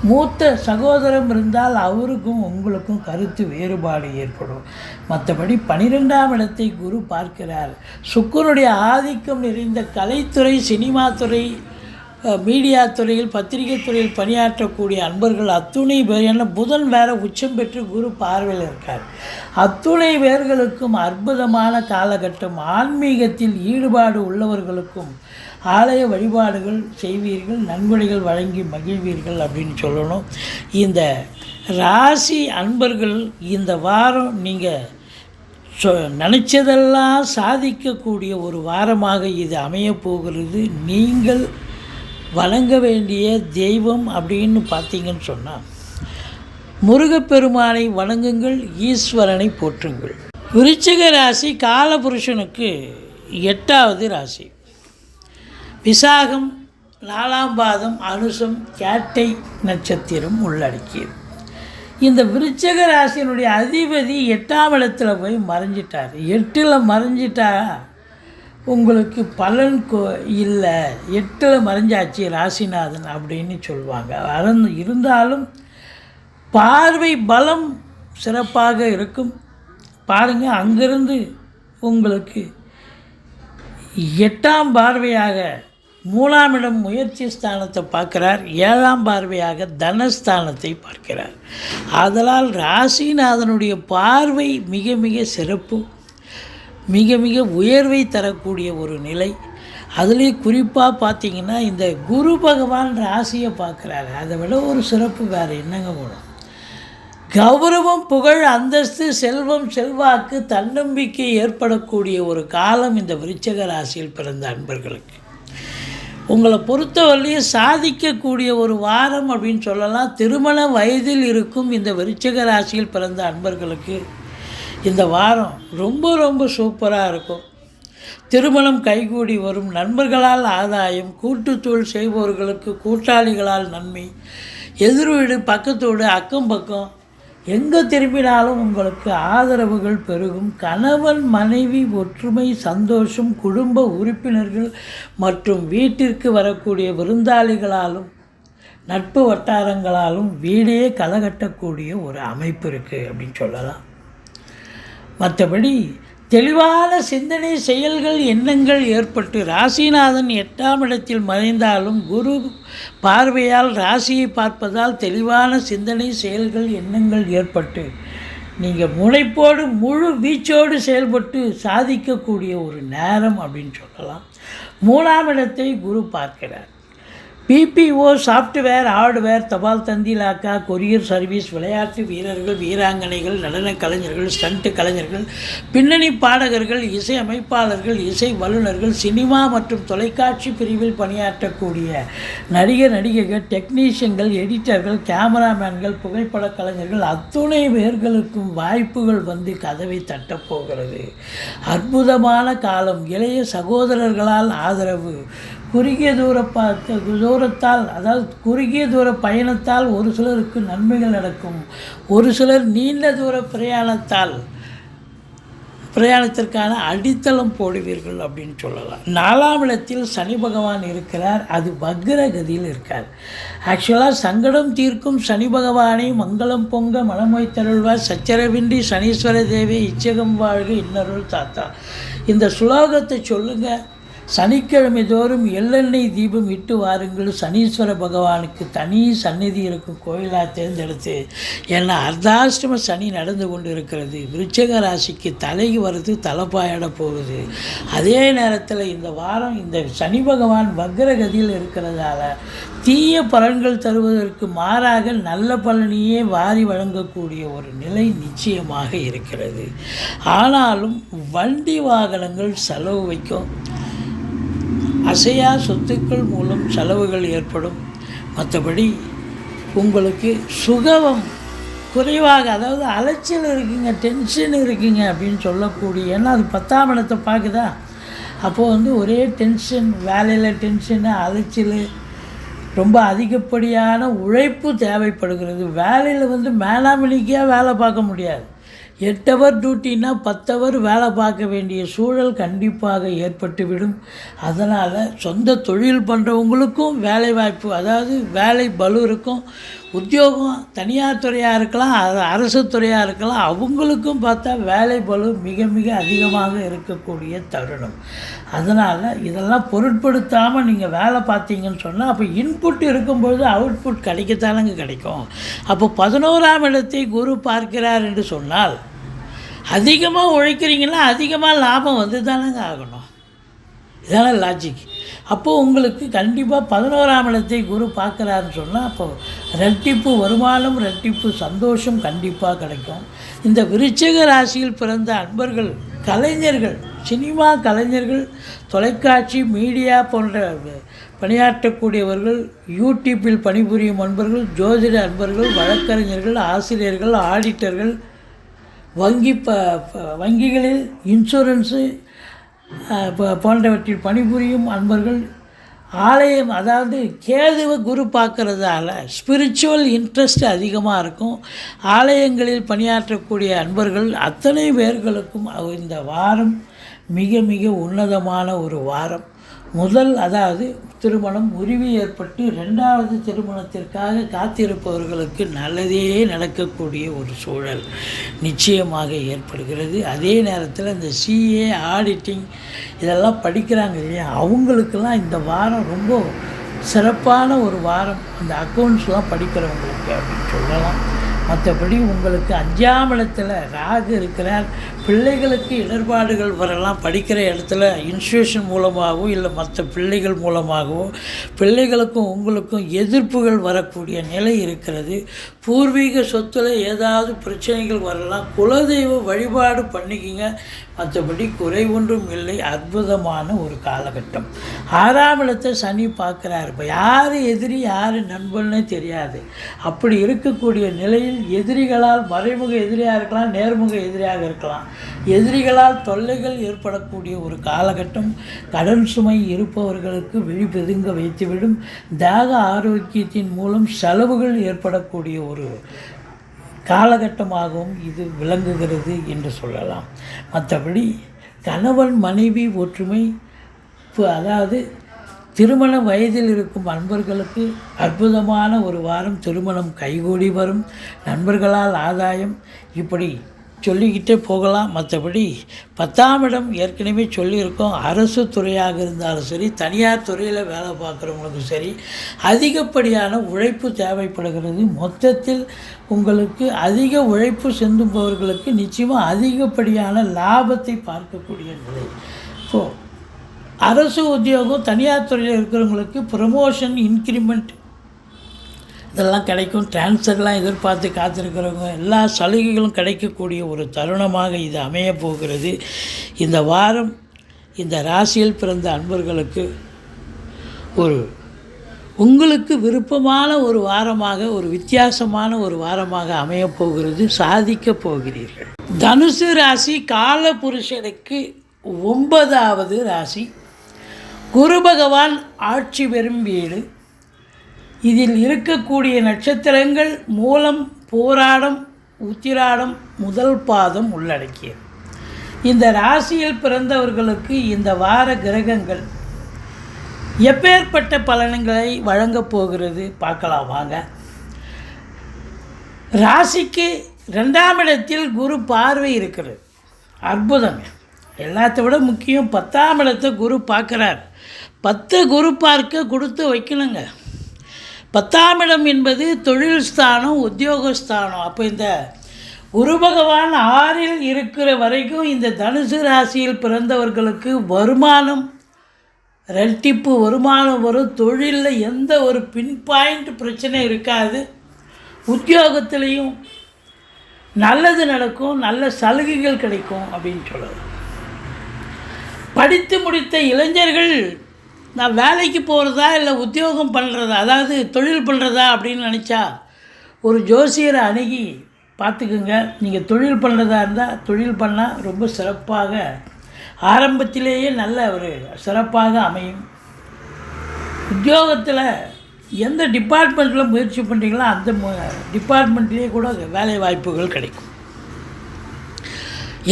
A: மூத்த சகோதரம் இருந்தால் அவருக்கும் உங்களுக்கும் கருத்து வேறுபாடு ஏற்படும். மற்றபடி 12ஆம் இடத்தை குரு பார்க்கிறார். சுக்கிரனுடைய ஆதிக்கம் நிறைந்த கலைத்துறை, சினிமா துறை, மீடியா துறையில், பத்திரிகை துறையில் பணியாற்றக்கூடிய அன்பர்கள் அத்துணை பேர், ஏன்னா புதன் வேறு உச்சம் பெற்று குரு பார்வையில் இருக்கார். அத்துணை பேர்களுக்கும் அற்புதமான காலகட்டம். ஆன்மீகத்தில் ஈடுபாடு உள்ளவர்களுக்கும் ஆலய வழிபாடுகள் செய்வீர்கள், நன்கொடைகள் வழங்கி மகிழ்வீர்கள் அப்படின்னு சொல்லணும். இந்த ராசி அன்பர்கள் இந்த வாரம் நீங்கள் நினச்சதெல்லாம் சாதிக்கக்கூடிய ஒரு வாரமாக இது அமையப்போகிறது. நீங்கள் வணங்க வேண்டிய தெய்வம் அப்படின்னு பார்த்தீங்கன்னு சொன்னால் முருகப்பெருமானை வணங்குங்கள், ஈஸ்வரனை போற்றுங்கள். விருச்சிக ராசி காலபுருஷனுக்கு 8வது ராசி. விசாகம் 4ஆம் பாதம், அனுசம், கேட்டை நட்சத்திரம் உள்ளடக்கியது. இந்த விருச்சிக ராசியினுடைய அதிபதி 8ஆம் இடத்துல போய் மறைஞ்சிட்டார். 8ல் மறைஞ்சிட்டா உங்களுக்கு பலன் இல்லை, 8ல் மறைஞ்சாச்சு ராசிநாதன் அப்படின்னு சொல்லுவாங்க. இருந்தாலும் பார்வை பலம் சிறப்பாக இருக்கும். பாருங்கள், அங்கிருந்து உங்களுக்கு 8ஆம் பார்வையாக 3ஆம் இடம் முயற்சி ஸ்தானத்தை பார்க்கிறார். 7ஆம் பார்வையாக தனஸ்தானத்தை பார்க்கிறார். ஆதலால் ராசிநாதனுடைய பார்வை மிக மிக சிறப்பு, மிக மிக உயர்வை தரக்கூடிய ஒரு நிலை. அதுலேயும் குறிப்பாக பார்த்திங்கன்னா இந்த குரு பகவான் ராசியை பார்க்குறாரு. அதை விட ஒரு சிறப்பு வேறு என்னங்க போகணும். கௌரவம், புகழ், அந்தஸ்து, செல்வம், செல்வாக்கு, தன்னம்பிக்கை ஏற்படக்கூடிய ஒரு காலம் இந்த விருச்சிக ராசியில் பிறந்த அன்பர்களுக்கு. உங்களை பொறுத்தவரையிலையும் சாதிக்கக்கூடிய ஒரு வாரம் அப்படின்னு சொல்லலாம். திருமண வயதில் இருக்கும் இந்த விருச்சிக ராசியில் பிறந்த அன்பர்களுக்கு இந்த வாரம் ரொம்ப ரொம்ப சூப்பராக இருக்கும். திருமணம் கைகூடி வரும், நண்பர்களால் ஆதாயம், கூட்டுத்தொழில் செய்பவர்களுக்கு கூட்டாளிகளால் நன்மை, எதிர் வீடு, பக்கத்தோடு, அக்கம் பக்கம் எங்கே திரும்பினாலும் உங்களுக்கு ஆதரவுகள் பெருகும். கணவன் மனைவி ஒற்றுமை, சந்தோஷம், குடும்ப உறுப்பினர்கள் மற்றும் வீட்டிற்கு வரக்கூடிய விருந்தாளிகளாலும் நட்பு வட்டாரங்களாலும் வீடே களைகட்டக்கூடிய ஒரு அமைப்பு இருக்குது அப்படின்னு சொல்லலாம். மற்றபடி தெளிவான சிந்தனை, செயல்கள், எண்ணங்கள் ஏற்பட்டு ராசிநாதன் 8ஆம் இடத்தில் மறைந்தாலும் குரு பார்வையால் ராசியை பார்ப்பதால் தெளிவான சிந்தனை, செயல்கள், எண்ணங்கள் ஏற்பட்டு நீங்கள் முனைப்போடு முழு வீச்சோடு செயல்பட்டு சாதிக்கக்கூடிய ஒரு நேரம் அப்படின்னு சொல்லலாம். 3ஆம் இடத்தை குரு பார்க்கிறார். பிபிஓ, சாஃப்ட்வேர், ஹார்ட்வேர், தபால் தந்தி இலாக்கா, கொரியர் சர்வீஸ், விளையாட்டு வீரர்கள், வீராங்கனைகள், நடன கலைஞர்கள், ஸ்டண்ட் கலைஞர்கள், பின்னணி பாடகர்கள், இசை அமைப்பாளர்கள், இசை வல்லுநர்கள், சினிமா மற்றும் தொலைக்காட்சி பிரிவில் பணியாற்றக்கூடிய நடிகர், நடிகைகள், டெக்னீஷியன்கள், எடிட்டர்கள், கேமராமேன்கள், புகைப்பட கலைஞர்கள் அத்துணை பேர்களுக்கும் வாய்ப்புகள் வந்து கதவை தட்டப்போகிறது. அற்புதமான காலம். இளைய சகோதரர்களால் ஆதரவு. குறுகிய தூரத்தால், அதாவது குறுகிய தூர பயணத்தால் ஒரு சிலருக்கு நன்மைகள் நடக்கும். ஒரு சிலர் நீண்ட தூர பிரயாணத்திற்கான அடித்தளம் போடுவீர்கள் அப்படின்னு சொல்லலாம். 4ஆம் இடத்தில் சனி பகவான் இருக்கிறார். அது வக்ரகதியில் இருக்கார். ஆக்சுவலாக சங்கடம் தீர்க்கும் சனி பகவானை மங்களம் பொங்க மனமொய் தருள்வார், சச்சரவின்றி சனீஸ்வர தேவி இச்சகம் வாழ்க இன்னருள் தாத்தா. இந்த சுலோகத்தை சொல்லுங்கள். சனிக்கிழமை தோறும் எள்ளெண்ணெய் தீபம் இட்டு வாருங்கள். சனீஸ்வர பகவானுக்கு தனி சந்நிதி இருக்கும் கோயிலாக தேர்ந்தெடுத்து. ஏன்னா அர்த்தாஷ்டம சனி நடந்து கொண்டு இருக்கிறது. விருச்சிக ராசிக்கு தலைக்கு வருது, தலைப்பாயிட போகுது. அதே நேரத்தில் இந்த வாரம் இந்த சனி பகவான் வக்ரகதியில் இருக்கிறதால தீய பலன்கள் தருவதற்கு மாறாக நல்ல பலனையே வாரி வழங்கக்கூடிய ஒரு நிலை நிச்சயமாக இருக்கிறது. ஆனாலும் வண்டி வாகனங்கள் செலவு வைக்கும். அசையா சொத்துக்கள் மூலம் செலவுகள் ஏற்படும். மற்றபடி உங்களுக்கு சுகம் குறைவாக, அதாவது அலைச்சல் இருக்குங்க, டென்ஷன் இருக்குங்க அப்படின்னு சொல்லக்கூடிய. ஏன்னா அது 10ஆம் இடத்தை பார்க்குதா. அப்போது ஒரே டென்ஷன், வேலையில் டென்ஷனு, அலைச்சல், ரொம்ப அதிகப்படியான உழைப்பு தேவைப்படுகிறது. வேலையில் மேலாமணிக்காக வேலை பார்க்க முடியாது. 8 ஹவர் டியூட்டின்னா 10 ஹவர் வேலை பார்க்க வேண்டிய சூழல் கண்டிப்பாக ஏற்பட்டுவிடும். அதனால் சொந்த தொழில் பண்ணுறவங்களுக்கும் வேலை வாய்ப்பு, அதாவது வேலை பளு இருக்கும். உத்தியோகம் தனியார் துறையாக இருக்கலாம், அரசு துறையாக இருக்கலாம், அவங்களுக்கும் பார்த்தா வேலை பளு மிக மிக அதிகமாக இருக்கக்கூடிய தருணம். அதனால் இதெல்லாம் பொருட்படுத்தாமல் நீங்கள் வேலை பார்த்தீங்கன்னு சொன்னால் அப்போ இன்புட் இருக்கும்பொழுது அவுட்புட் கிடைக்கத்தானங்க கிடைக்கும். அப்போ 11ஆம் இடத்தை குரு பார்க்கிறார் என்று சொன்னால் அதிகமாக உழைக்கிறீங்கன்னா அதிகமாக லாபம் தானங்க ஆகணும். இதான லாஜிக். அப்போது உங்களுக்கு கண்டிப்பாக 11ஆம் இடத்தை குரு பார்க்குறாருன்னு சொன்னால் அப்போது ரெட்டிப்பு வருமானம், ரெட்டிப்பு சந்தோஷம் கண்டிப்பாக கிடைக்கும். இந்த விருச்சிக ராசியில் பிறந்த அன்பர்கள், கலைஞர்கள், சினிமா கலைஞர்கள், தொலைக்காட்சி மீடியா போன்ற பணியாற்றக்கூடியவர்கள், யூடியூப்பில் பணிபுரியும் அன்பர்கள், ஜோதிட அன்பர்கள், வழக்கறிஞர்கள், ஆசிரியர்கள், ஆடிட்டர்கள், வங்கிகளில் இன்சூரன்ஸு போன்றவற்றில் பணிபுரியும் அன்பர்கள், ஆலயம், அதாவது கேதுவை குரு பார்க்கறதால ஸ்பிரிச்சுவல் இன்ட்ரெஸ்ட் அதிகமாக இருக்கும். ஆலயங்களில் பணியாற்றக்கூடிய அன்பர்கள் அத்தனை பேர்களுக்கும் இந்த வாரம் மிக மிக உன்னதமான ஒரு வாரம். அதாவது திருமணம் உரிமை ஏற்பட்டு 2வது திருமணத்திற்காக காத்திருப்பவர்களுக்கு நல்லதே நடக்கக்கூடிய ஒரு சூழல் நிச்சயமாக ஏற்படுகிறது. அதே நேரத்தில் இந்த சிஏ, ஆடிட்டிங் இதெல்லாம் படிக்கிறாங்க இல்லையா, அவங்களுக்கெல்லாம் இந்த வாரம் ரொம்ப சிறப்பான ஒரு வாரம். அந்த அக்கௌண்ட்ஸ்லாம் படிக்கிறவங்களுக்கு அப்படின்னு சொல்லலாம். மற்றபடி உங்களுக்கு 5ஆம் இடத்துல ராகு இருக்கிறார். பிள்ளைகளுக்கு இடர்பாடுகள் வரலாம். படிக்கிற இடத்துல இன்ஸ்டியூஷன் மூலமாகவோ இல்லை மற்ற பிள்ளைகள் மூலமாகவோ பிள்ளைகளுக்கும் உங்களுக்கும் எதிர்ப்புகள் வரக்கூடிய நிலை இருக்கிறது. பூர்வீக சொத்தில் ஏதாவது பிரச்சனைகள் வரலாம். குலதெய்வ வழிபாடு பண்ணிக்கிங்க. மற்றபடி குறை ஒன்றும் இல்லை. அற்புதமான ஒரு காலகட்டம். 6ஆம் இடத்தை சனி பார்க்குறாரு. இப்போ யார் எதிரி யார் நண்பன்னே தெரியாது. அப்படி இருக்கக்கூடிய நிலையில் எதிரிகளால் மறைமுக எதிரியாக இருக்கலாம், நேர்முக எதிரியாக இருக்கலாம். எதிரிகளால் தொல்லைகள் ஏற்படக்கூடிய ஒரு காலகட்டம். கடன் சுமை இருப்பவர்களுக்கு விழிப்பெதுங்க வைத்துவிடும். தேக ஆரோக்கியத்தின் மூலம் செலவுகள் ஏற்படக்கூடிய ஒரு காலகட்டமாகவும் இது விளங்குகிறது என்று சொல்லலாம். மற்றபடி கணவன் மனைவி ஒற்றுமை, அதாவது திருமண வயதில் இருக்கும் அன்பர்களுக்கு அற்புதமான ஒரு வாரம். திருமணம் கைகூடி வரும். நண்பர்களால் ஆதாயம். இப்படி சொல்லிக்கிட்டே போகலாம். மற்றபடி 10ஆம் இடம் ஏற்கனவே சொல்லியிருக்கோம். அரசு துறையாக இருந்தாலும் சரி, தனியார் துறையில் வேலை பார்க்குறவங்களுக்கும் சரி, அதிகப்படியான உழைப்பு தேவைப்படுகிறது. மொத்தத்தில் உங்களுக்கு அதிக உழைப்பு செலுத்துபவர்களுக்கு நிச்சயமாக அதிகப்படியான லாபத்தை பார்க்கக்கூடிய நிலை. இப்போது அரசு உத்தியோகம், தனியார் துறையில் இருக்கிறவங்களுக்கு ப்ரமோஷன், இன்க்ரிமெண்ட் இதெல்லாம் கிடைக்கும். டிரான்ஸ்ஃபர்லாம் எதிர்பார்த்து காத்திருக்கிறவங்க எல்லா சலுகைகளும் கிடைக்கக்கூடிய ஒரு தருணமாக இது அமைய போகிறது. இந்த வாரம் இந்த ராசியில் பிறந்த அன்பர்களுக்கு உங்களுக்கு விருப்பமான ஒரு வாரமாக, ஒரு வித்தியாசமான ஒரு வாரமாக அமையப்போகிறது. சாதிக்கப் போகிறீர்கள். தனுசு ராசி காலபுருஷனுக்கு 9வது ராசி. குரு பகவான் ஆட்சி பெறும் வீடு. இதில் இருக்கக்கூடிய நட்சத்திரங்கள் மூலம், போராடம், உத்திராடம், முதல் பாதம் உள்ளடக்கியது. இந்த ராசியில் பிறந்தவர்களுக்கு இந்த வார கிரகங்கள் எப்பேற்பட்ட பலன்களை வழங்கப் போகிறது பார்க்கலாம் வாங்க. ராசிக்கு 2ஆம் இடத்தில் குரு பார்வை இருக்கிறது. அற்புதம். எல்லாத்த விட முக்கியம் 10ஆம் இடத்தை குரு பார்க்குறார். 10 குரு பார்க்க கொடுத்து வைக்கணுங்க. 10ஆம் இடம் என்பது தொழில் ஸ்தானம், உத்தியோகஸ்தானம். அப்போ இந்த குரு பகவான் 6இல் இருக்கிற வரைக்கும் இந்த தனுசு ராசியில் பிறந்தவர்களுக்கு வருமானம், ரெட்டிப்பு வருமானம் வரும். தொழிலில் எந்த ஒரு பின் பாயிண்ட் பிரச்சனை இருக்காது. உத்தியோகத்திலையும் நல்லது நடக்கும், நல்ல சலுகைகள் கிடைக்கும் அப்படின்னு சொல்லுது. படித்து முடித்த இளைஞர்கள் நான் வேலைக்கு போகிறதா இல்லை உத்தியோகம் பண்ணுறதா, அதாவது தொழில் பண்ணுறதா அப்படின்னு நினச்சா ஒரு ஜோசியரை அணுகி பார்த்துக்குங்க. நீங்கள் தொழில் பண்ணுறதா இருந்தால் தொழில் பண்ணால் ரொம்ப சிறப்பாக ஆரம்பத்திலேயே நல்ல ஒரு சிறப்பாக அமையும். உத்தியோகத்தில் எந்த டிபார்ட்மெண்ட்டில் முயற்சி பண்ணுறீங்களோ அந்த டிபார்ட்மெண்ட்லேயே கூட வேலை வாய்ப்புகள் கிடைக்கும்.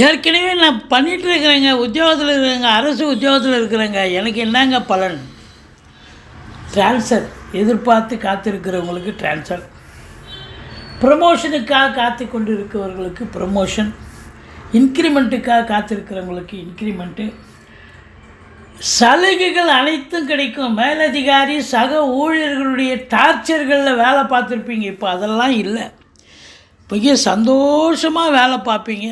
A: ஏற்கனவே நான் பண்ணிகிட்டு இருக்கிறேங்க, உத்தியோகத்தில் இருக்கிறேங்க, அரசு உத்தியோகத்தில் இருக்கிறேங்க, எனக்கு என்னங்க பலன்? ட்ரான்ஸ்ஃபர் எதிர்பார்த்து காத்திருக்கிறவங்களுக்கு ட்ரான்ஸ்ஃபர், ப்ரமோஷனுக்காக காத்து கொண்டு இருக்கிறவர்களுக்கு ப்ரமோஷன், இன்க்ரிமெண்ட்டுக்காக காத்திருக்கிறவங்களுக்கு இன்க்ரிமெண்ட்டு, சலுகைகள் அனைத்தும் கிடைக்கும். மேலதிகாரி சக ஊழியர்களுடைய டார்ச்சர்களில் வேலை பார்த்துருப்பீங்க, இப்போ அதெல்லாம் இல்லை. மிக சந்தோஷமாக வேலை பார்ப்பீங்க,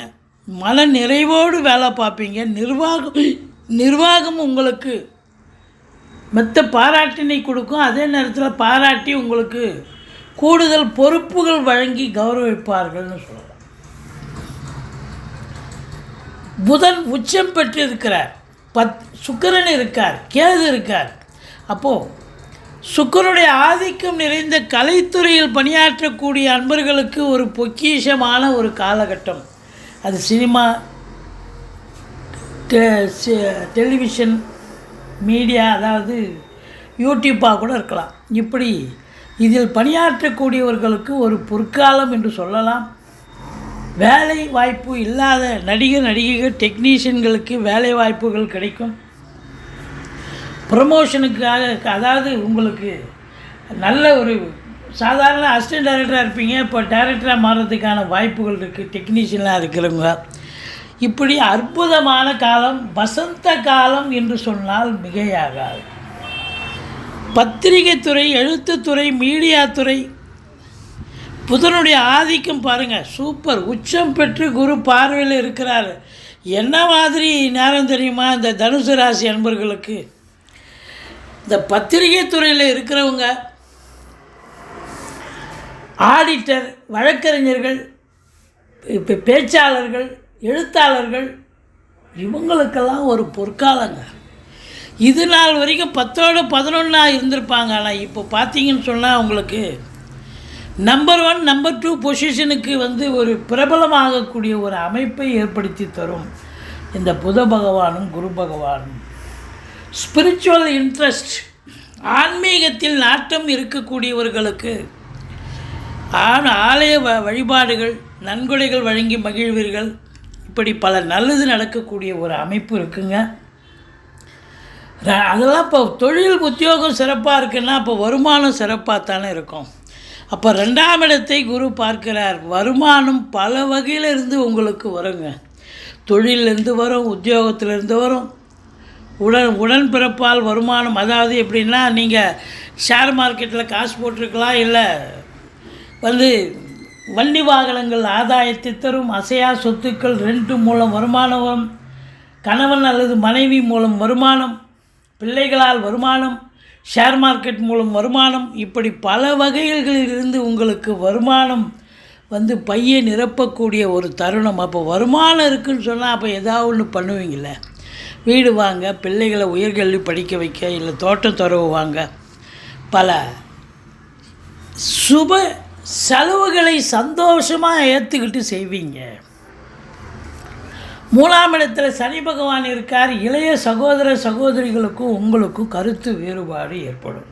A: மன நிறைவோடு வேலை பார்ப்பீங்க. நிர்வாகம் உங்களுக்கு மெத்த பாராட்டினை கொடுக்கும். அதே நேரத்தில் பாராட்டி உங்களுக்கு கூடுதல் பொறுப்புகள் வழங்கி கௌரவிப்பார்கள்னு சொல்லலாம். புதன் உச்சம் பெற்று இருக்கிறார், சுக்கிரன் இருக்கார், கேது இருக்கார். அப்போது சுக்கிரனுடைய ஆதிக்கம் நிறைந்த கலைத்துறையில் பணியாற்றக்கூடிய அன்பர்களுக்கு ஒரு பொக்கிஷமான ஒரு காலகட்டம். அது சினிமா, டெலிவிஷன், மீடியா, அதாவது யூடியூப்பாக கூட இருக்கலாம். இப்படி இதில் பணியாற்றக்கூடியவர்களுக்கு ஒரு பொற்காலம் என்று சொல்லலாம். வேலை வாய்ப்பு இல்லாத நடிகைகள், டெக்னீஷியன்களுக்கு வேலை வாய்ப்புகள் கிடைக்கும். ப்ரமோஷனுக்காக, அதாவது உங்களுக்கு நல்ல ஒரு சாதாரண அசிஸ்டன்ட் டைரக்டராக இருப்பீங்க, இப்போ டைரக்டராக மாறுறதுக்கான வாய்ப்புகள் இருக்குது. டெக்னீஷியனாக இருக்கிறவங்க இப்படி அற்புதமான காலம், வசந்த காலம் என்று சொன்னால் மிகையாகாது. பத்திரிகை துறை, எழுத்துத்துறை, மீடியா துறை, புதனுடைய ஆதிக்கம் பாருங்கள், சூப்பர். உச்சம் பெற்று குரு பார்வையில் இருக்கிறார். என்ன மாதிரி நேரம் தெரியுமா இந்த தனுசு ராசி அன்பர்களுக்கு? இந்த பத்திரிகை துறையில் இருக்கிறவங்க, ஆடிட்டர், வழக்கறிஞர்கள், இப்போ பேச்சாளர்கள், எழுத்தாளர்கள், இவங்களுக்கெல்லாம் ஒரு பொற்காலங்க. இது நாள் வரைக்கும் 10ஓட 11 இருந்திருப்பாங்க. ஆனால் இப்போ பார்த்தீங்கன்னு சொன்னால் உங்களுக்கு நம்பர் 1, நம்பர் 2 பொசிஷனுக்கு ஒரு பிரபலமாகக்கூடிய ஒரு அமைப்பை ஏற்படுத்தி தரும் இந்த புத பகவானும் குரு பகவானும். ஸ்பிரிச்சுவல் இன்ட்ரெஸ்ட், ஆன்மீகத்தில் நாட்டம் இருக்கக்கூடியவர்களுக்கு ஆலய வழிபாடுகள், நன்கொடைகள் வழங்கி மகிழ்வீர்கள். இப்படி பல நல்லது நடக்கக்கூடிய ஒரு அமைப்பு இருக்குங்க. அதெல்லாம் இப்போ தொழில் உத்தியோகம் சிறப்பாக இருக்குன்னா அப்போ வருமானம் சிறப்பாக தானே இருக்கும். அப்போ 2ஆம் இடத்தை குரு பார்க்கிறார். வருமானம் பல வகையிலிருந்து உங்களுக்கு வருங்க. தொழிலிருந்து வரும், உத்தியோகத்திலிருந்து வரும், உடன்பிறப்பால் வருமானம். அதாவது எப்படின்னா, நீங்கள் ஷேர் மார்க்கெட்டில் காசு போட்டிருக்கலாம், இல்லை வண்டி வாகனங்கள் ஆதாயத்தை தரும், அசையா சொத்துக்கள் ரெண்ட் மூலம் வருமானம் வரும், கணவன் அல்லது மனைவி மூலம் வருமானம், பிள்ளைகளால் வருமானம், ஷேர் மார்க்கெட் மூலம் வருமானம், இப்படி பல வகைகளிலிருந்து உங்களுக்கு வருமானம் பையை நிரப்பக்கூடிய ஒரு தருணம். அப்போ வருமானம் இருக்குதுன்னு சொன்னால் அப்போ ஏதாவது ஒன்று பண்ணுவீங்கள. வீடு வாங்க, பிள்ளைகளை உயர்கல்வி படிக்க வைக்க, இல்லை தோட்டம் துறவு வாங்க, பல சுப செலவுகளை சந்தோஷமாக ஏற்றுக்கிட்டு செய்வீங்க. 3ஆம் இடத்தில் சனி பகவான் இருக்கார். இளைய சகோதர சகோதரிகளுக்கும் உங்களுக்கும் கருத்து வேறுபாடு ஏற்படும்.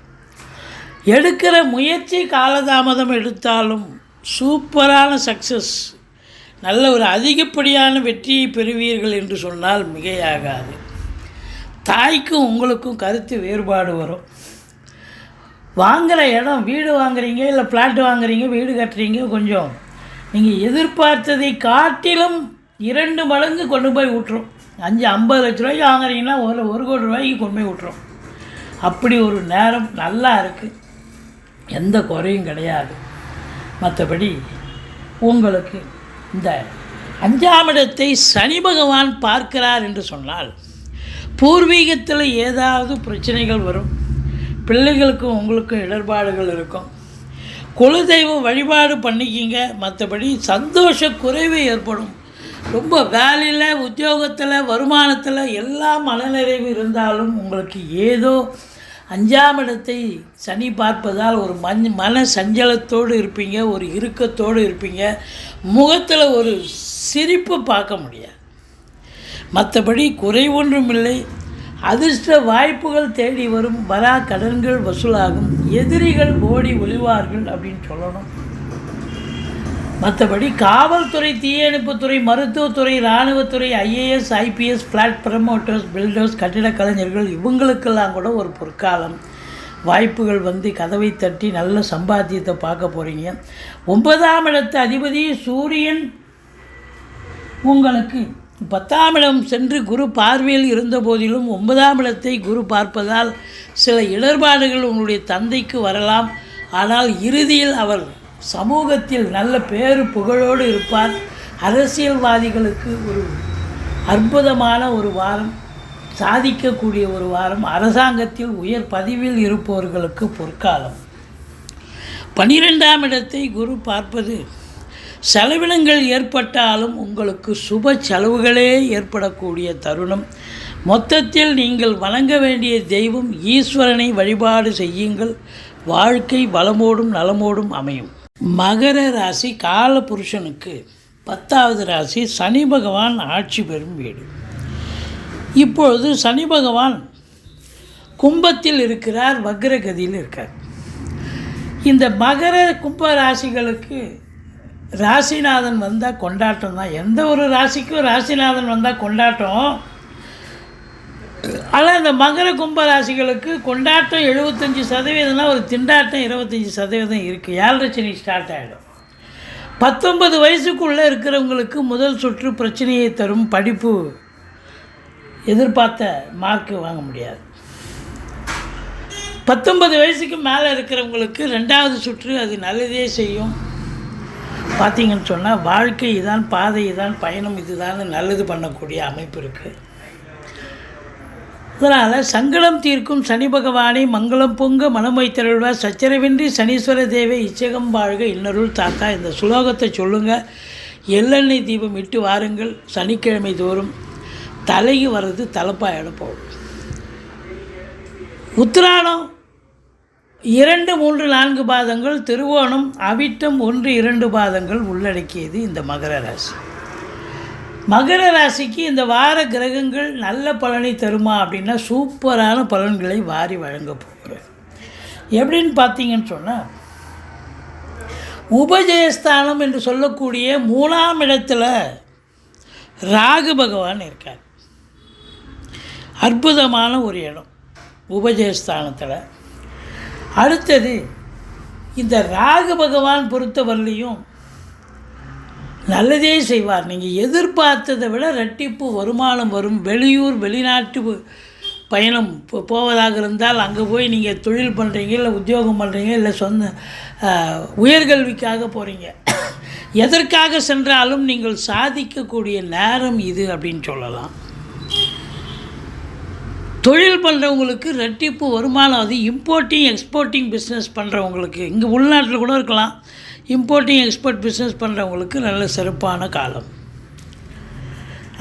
A: எடுக்கிற முயற்சி காலதாமதம் எடுத்தாலும் சூப்பரான சக்ஸஸ், நல்ல ஒரு அதிகப்படியான வெற்றியை பெறுவீர்கள் என்று சொன்னால் மிகையாகாது. தாய்க்கும் உங்களுக்கும் கருத்து வேறுபாடு வரும். வாங்குகிற இடம், வீடு வாங்குறீங்க, இல்லை பிளாட் வாங்குறீங்க, வீடு கட்டுறீங்க, கொஞ்சம் நீங்கள் எதிர்பார்த்ததை காட்டிலும் 2 மடங்கு கொண்டு போய் விட்டுரும். 50 லட்ச ரூபாய்க்கு வாங்குறீங்கன்னா ஒரு 1 கோடி ரூபாய்க்கு கொண்டு போய் விட்றோம். அப்படி ஒரு நேரம் நல்லா இருக்குது, எந்த குறையும் கிடையாது. மற்றபடி உங்களுக்கு இந்த 5ஆம் இடத்தை சனி பகவான் பார்க்கிறார் என்று சொன்னால் பூர்வீகத்தில் ஏதாவது பிரச்சனைகள் வரும், பிள்ளைகளுக்கும் உங்களுக்கும் இடர்பாடுகள் இருக்கும். குலதெய்வ வழிபாடு பண்ணிக்கிங்க. மற்றபடி சந்தோஷ குறைவு ஏற்படும். ரொம்ப வேலையில், உத்தியோகத்தில், வருமானத்தில் எல்லாம் மனநிறைவு இருந்தாலும் உங்களுக்கு ஏதோ 5ஆம் இடத்தை சனி பார்ப்பதால் ஒரு மன சஞ்சலத்தோடு இருப்பீங்க, ஒரு இறுக்கத்தோடு இருப்பீங்க. முகத்தில் ஒரு சிரிப்பு பார்க்க முடியாது. மற்றபடி குறை ஒன்றும் இல்லை. அதிர்ஷ்ட வாய்ப்புகள் தேடி வரும், வரா கடன்கள் வசூலாகும், எதிரிகள் ஓடி ஒளிவார்கள் அப்படின்னு சொல்லணும். மற்றபடி காவல்துறை, தீயணைப்புத்துறை, மருத்துவத்துறை, இராணுவத்துறை, IAS, IPS, flat promoters, builders, கட்டிடக் கலைஞர்கள் இவங்களுக்கெல்லாம் கூட ஒரு பொற்காலம். வாய்ப்புகள் வந்து கதவை தட்டி நல்ல சம்பாத்தியத்தை பார்க்க போகிறீங்க. 9ஆம் இடத்து அதிபதி சூரியன் உங்களுக்கு 10ஆம் இடம் சென்று குரு பார்வையில் இருந்த போதிலும் 9ஆம் இடத்தை குரு பார்ப்பதால் சில இடர்பாடுகள் உங்களுடைய தந்தைக்கு வரலாம். ஆனால் இறுதியில் அவர் சமூகத்தில் நல்ல பேரு புகழோடு இருப்பார். அரசியல்வாதிகளுக்கு ஒரு அற்புதமான ஒரு வாரம், சாதிக்கக்கூடிய ஒரு வாரம். அரசாங்கத்தில் உயர் பதவியில் இருப்பவர்களுக்கு பொற்காலம். 12ஆம் இடத்தை குரு பார்ப்பது செலவினங்கள் ஏற்பட்டாலும் உங்களுக்கு சுப செலவுகளே ஏற்படக்கூடிய தருணம். மொத்தத்தில் நீங்கள் வணங்க வேண்டிய தெய்வம் ஈஸ்வரனை வழிபாடு செய்யுங்கள். வாழ்க்கை வளமோடும் நலமோடும் அமையும். மகர ராசி காலபுருஷனுக்கு 10வது ராசி. சனி பகவான் ஆட்சி பெறும் வீடு. இப்பொழுது சனி பகவான் கும்பத்தில் இருக்கிறார், வக்ரகதியில் இருக்கார். இந்த மகர கும்ப ராசிகளுக்கு ராசிநாதன் வந்தால் கொண்டாட்டம் தான். எந்த ஒரு ராசிக்கும் ராசிநாதன் வந்தால் கொண்டாட்டம். ஆனால் இந்த மகர கும்ப ராசிகளுக்கு கொண்டாட்டம் 75%, ஒரு திண்டாட்டம் 25% இருக்குது. 7.5 சனி ஸ்டார்ட் ஆகிடும். 19 வயசுக்குள்ளே இருக்கிறவங்களுக்கு முதல் சுற்று பிரச்சனையை தரும். படிப்பு எதிர்பார்த்த மார்க்கு வாங்க முடியாது. 19 வயசுக்கு மேலே இருக்கிறவங்களுக்கு 2வது சுற்று அது நல்லதே செய்யும். பார்த்திங்கன்னு சொன்னால் வாழ்க்கை இதான், பாதை இதான், பயணம் இதுதான், நல்லது பண்ணக்கூடிய அமைப்பு இருக்குது. அதனால் சங்கடம் தீர்க்கும் சனி பகவானை மங்களம் பொங்க மனம் வைத்தருள்வார். சச்சரவின்றி சனீஸ்வர தேவை இச்சகம் வாழ்க இன்னருள் தாத்தா. இந்த சுலோகத்தை சொல்லுங்கள். எள்ளெண்ணெய் தீபம் இட்டு வாருங்கள். சனிக்கிழமை தோறும் தலைக்கு வர்றது தலைப்பாயிட போகும். உத்திராடம் 2, 3, 4 பாதங்கள், திருவோணம், அவிட்டம் 1, 2 பாதங்கள் உள்ளடக்கியது இந்த மகர ராசி. மகர ராசிக்கு இந்த வார கிரகங்கள் நல்ல பலனை தருமா அப்படின்னா சூப்பரான பலன்களை வாரி வழங்க போகிறேன். எப்படின்னு பார்த்தீங்கன்னு சொன்னால், உபஜயஸ்தானம் என்று சொல்லக்கூடிய 3ஆம் இடத்துல ராகு பகவான் இருக்கார். அற்புதமான ஒரு இடம் உபஜயஸ்தானத்தில். அடுத்தது இந்த ராகு பகவான் பொறுத்தவரையிலையும் நல்லதே செய்வார். நீங்கள் எதிர்பார்த்ததை விட ரெட்டிப்பு வருமானம் வரும். வெளியூர் வெளிநாட்டு பயணம் போவதாக இருந்தால் அங்கே போய் நீங்கள் தொழில் பண்ணுறீங்க, இல்லை உத்தியோகம் பண்ணுறீங்க, இல்லை சொந்த உயர்கல்விக்காக போகிறீங்க. எதற்காக சென்றாலும் நீங்கள் சாதிக்கக்கூடிய நேரம் இது அப்படின்னு சொல்லலாம். தொழில் பண்ணுறவங்களுக்கு ரெட்டிப்பு வருமானம். அது இம்போர்ட்டிங் எக்ஸ்போர்ட்டிங் பிஸ்னஸ் பண்ணுறவங்களுக்கு, இங்கே உள்நாட்டில் கூட இருக்கலாம், இம்போர்ட்டிங் எக்ஸ்போர்ட் பிஸ்னஸ் பண்ணுறவங்களுக்கு நல்ல சிறப்பான காலம்.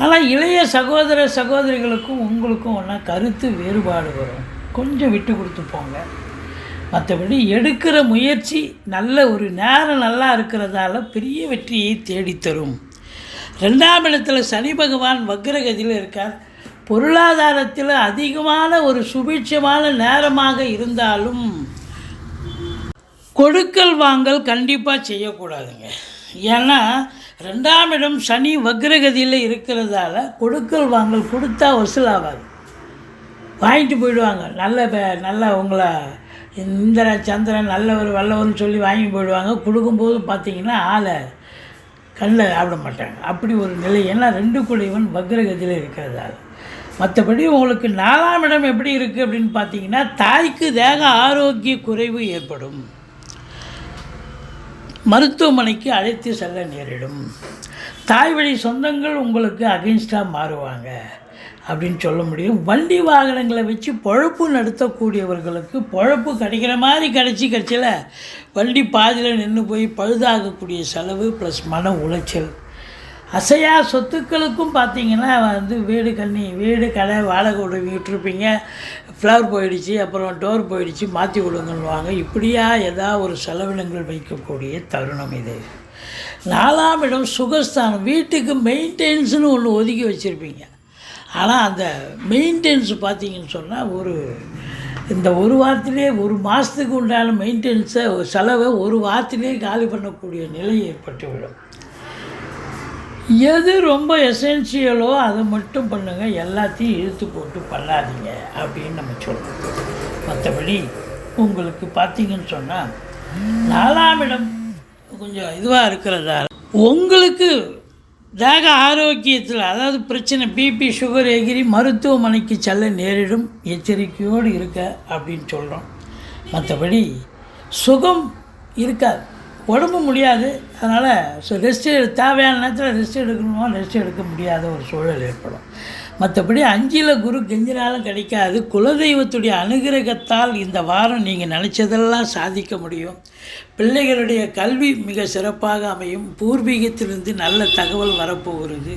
A: ஆனால் இளைய சகோதர சகோதரிகளுக்கும் உங்களுக்கும் ஒன்றா கருத்து வேறுபாடு வரும். கொஞ்சம் விட்டு கொடுத்து போங்க. மற்றபடி எடுக்கிற முயற்சி நல்ல ஒரு நேரம் நல்லா இருக்கிறதால பெரிய வெற்றியை தேடித்தரும். 2ஆம் இடத்துல சனி பகவான் வக்ரகதியில் இருக்கார். பொருளாதாரத்தில் அதிகமான ஒரு சுபிட்சமான நேரமாக இருந்தாலும் கொடுக்கல் வாங்கல் கண்டிப்பாக செய்யக்கூடாதுங்க. ஏன்னா 2ஆம் இடம் சனி வக்ரகதியில் இருக்கிறதால கொடுக்கல் வாங்கல் கொடுத்தா வசூலாகாது, வாங்கிட்டு போயிடுவாங்க. நல்ல உங்களை இந்திர சந்திரன் நல்லவர் வல்லவர்னு சொல்லி வாங்கி போயிடுவாங்க. கொடுக்கும்போது பார்த்திங்கன்னா ஆளை கண்ணில் சாப்பிட மாட்டாங்க. அப்படி ஒரு நிலை. ஏன்னா 2 குடைவன் வக்ரகதியில் இருக்கிறதால. மற்றபடி உங்களுக்கு 4ஆம் இடம் எப்படி இருக்குது அப்படின்னு பார்த்தீங்கன்னா, தாய்க்கு தேக ஆரோக்கிய குறைவு ஏற்படும், மருத்துவமனைக்கு அழைத்து செல்ல நேரிடும், தாய் வழி சொந்தங்கள் உங்களுக்கு அகெயின்ஸ்டாக மாறுவாங்க அப்படின்னு சொல்ல முடியும். வண்டி வாகனங்களை வச்சு பொழப்பு நடத்தக்கூடியவர்களுக்கு பொழப்பு கிடைக்கிற மாதிரி கடைசியில் வண்டி பாதியில் நின்று போய் பழுதாகக்கூடிய செலவு ப்ளஸ் மன உளைச்சல். அசையா சொத்துக்களுக்கும் பார்த்திங்கன்னா வீடு கடை வாடகை விட்டுருப்பீங்க, ஃப்ளவர் போயிடுச்சு, அப்புறம் டோர் போயிடுச்சு, மாற்றி கொடுங்கன்னுவாங்க. இப்படியா ஏதாவது ஒரு செலவினங்கள் வைக்கக்கூடிய தருணம் இது. 4ஆம் இடம் சுகஸ்தானம். வீட்டுக்கு மெயின்டெனன்ஸ்னு ஒன்று ஒதுக்கி வச்சுருப்பீங்க. ஆனால் அந்த மெயின்டெனன்ஸ் பார்த்திங்கன்னு சொன்னால் இந்த ஒரு வாரத்திலே 1 மாதத்துக்கு உண்டான மெயின்டெனன்ஸை செலவை 1 வாரத்திலே காலி பண்ணக்கூடிய நிலை ஏற்பட்டுவிடும். எது ரொம்ப எசென்சியலோ அதை மட்டும் பண்ணுங்கள், எல்லாத்தையும் இழுத்து போட்டு பண்ணாதீங்க அப்படின்னு நம்ம சொல்கிறோம். மற்றபடி உங்களுக்கு பார்த்திங்கன்னு சொன்னால் 4ஆம் இடம் கொஞ்சம் இதுவாக இருக்கிறதால உங்களுக்கு தேக ஆரோக்கியத்தில், அதாவது பிரச்சனை பிபி சுகர் எகிரி மருத்துவமனைக்கு செல்ல நேரிடும், எச்சரிக்கையோடு இருக்க அப்படின்னு சொல்கிறோம். மற்றபடி சுகம் இருக்காது, உடம்பு முடியாது. அதனால் தேவையான நேரத்தில் ரெஸ்ட் எடுக்கணுமோ ரெஸ்ட் எடுக்க முடியாத ஒரு சூழல் ஏற்படும். மற்றபடி 5ல் குரு கெஞ்சினாலும் கிடைக்காது. குலதெய்வத்துடைய அனுகிரகத்தால் இந்த வாரம் நீங்கள் நினச்சதெல்லாம் சாதிக்க முடியும். பிள்ளைகளுடைய கல்வி மிக சிறப்பாக அமையும். பூர்வீகத்திலிருந்து நல்ல தகவல் வரப்போகிறது.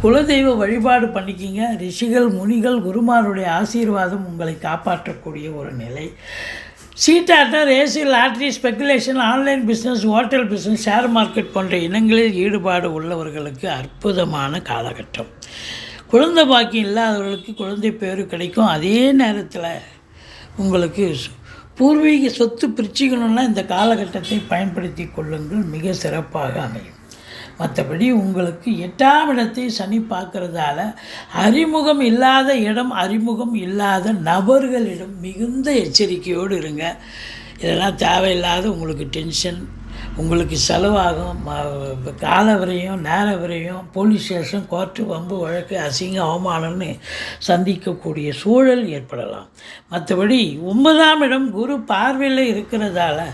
A: குலதெய்வ வழிபாடு பண்ணிக்கிங்க. ரிஷிகள் முனிகள் குருமாருடைய ஆசீர்வாதம் உங்களை காப்பாற்றக்கூடிய ஒரு நிலை. சீட்டாட்டம், race, lottery, speculation, online business, hotel business, share market போன்ற இனங்களில் ஈடுபாடு உள்ளவர்களுக்கு அற்புதமான காலகட்டம். குழந்தை பாக்கியம் இல்லாதவர்களுக்கு குழந்தை பேரு கிடைக்கும். அதே நேரத்தில் உங்களுக்கு பூர்வீக சொத்து பிரிச்சுக்கணுன்னா இந்த காலகட்டத்தை பயன்படுத்தி கொள்ளுங்கள், மிக சிறப்பாக அமையும். மற்றபடி உங்களுக்கு 8ஆம் இடத்தை சனி பார்க்குறதால அறிமுகம் இல்லாத இடம், அறிமுகம் இல்லாத நபர்களிடம் மிகுந்த எச்சரிக்கையோடு இருங்க. இதெல்லாம் தேவையில்லாத உங்களுக்கு டென்ஷன், உங்களுக்கு செலவாகும், கால விரையும், நேர விரையும், போலீஸ் ஸ்டேஷன், கோர்ட்டு, வம்பு வழக்கு, அசிங்க அவமானம்னு சந்திக்கக்கூடிய சூழல் ஏற்படலாம். மற்றபடி 9ஆம் இடம் குரு பார்வையில் இருக்கிறதால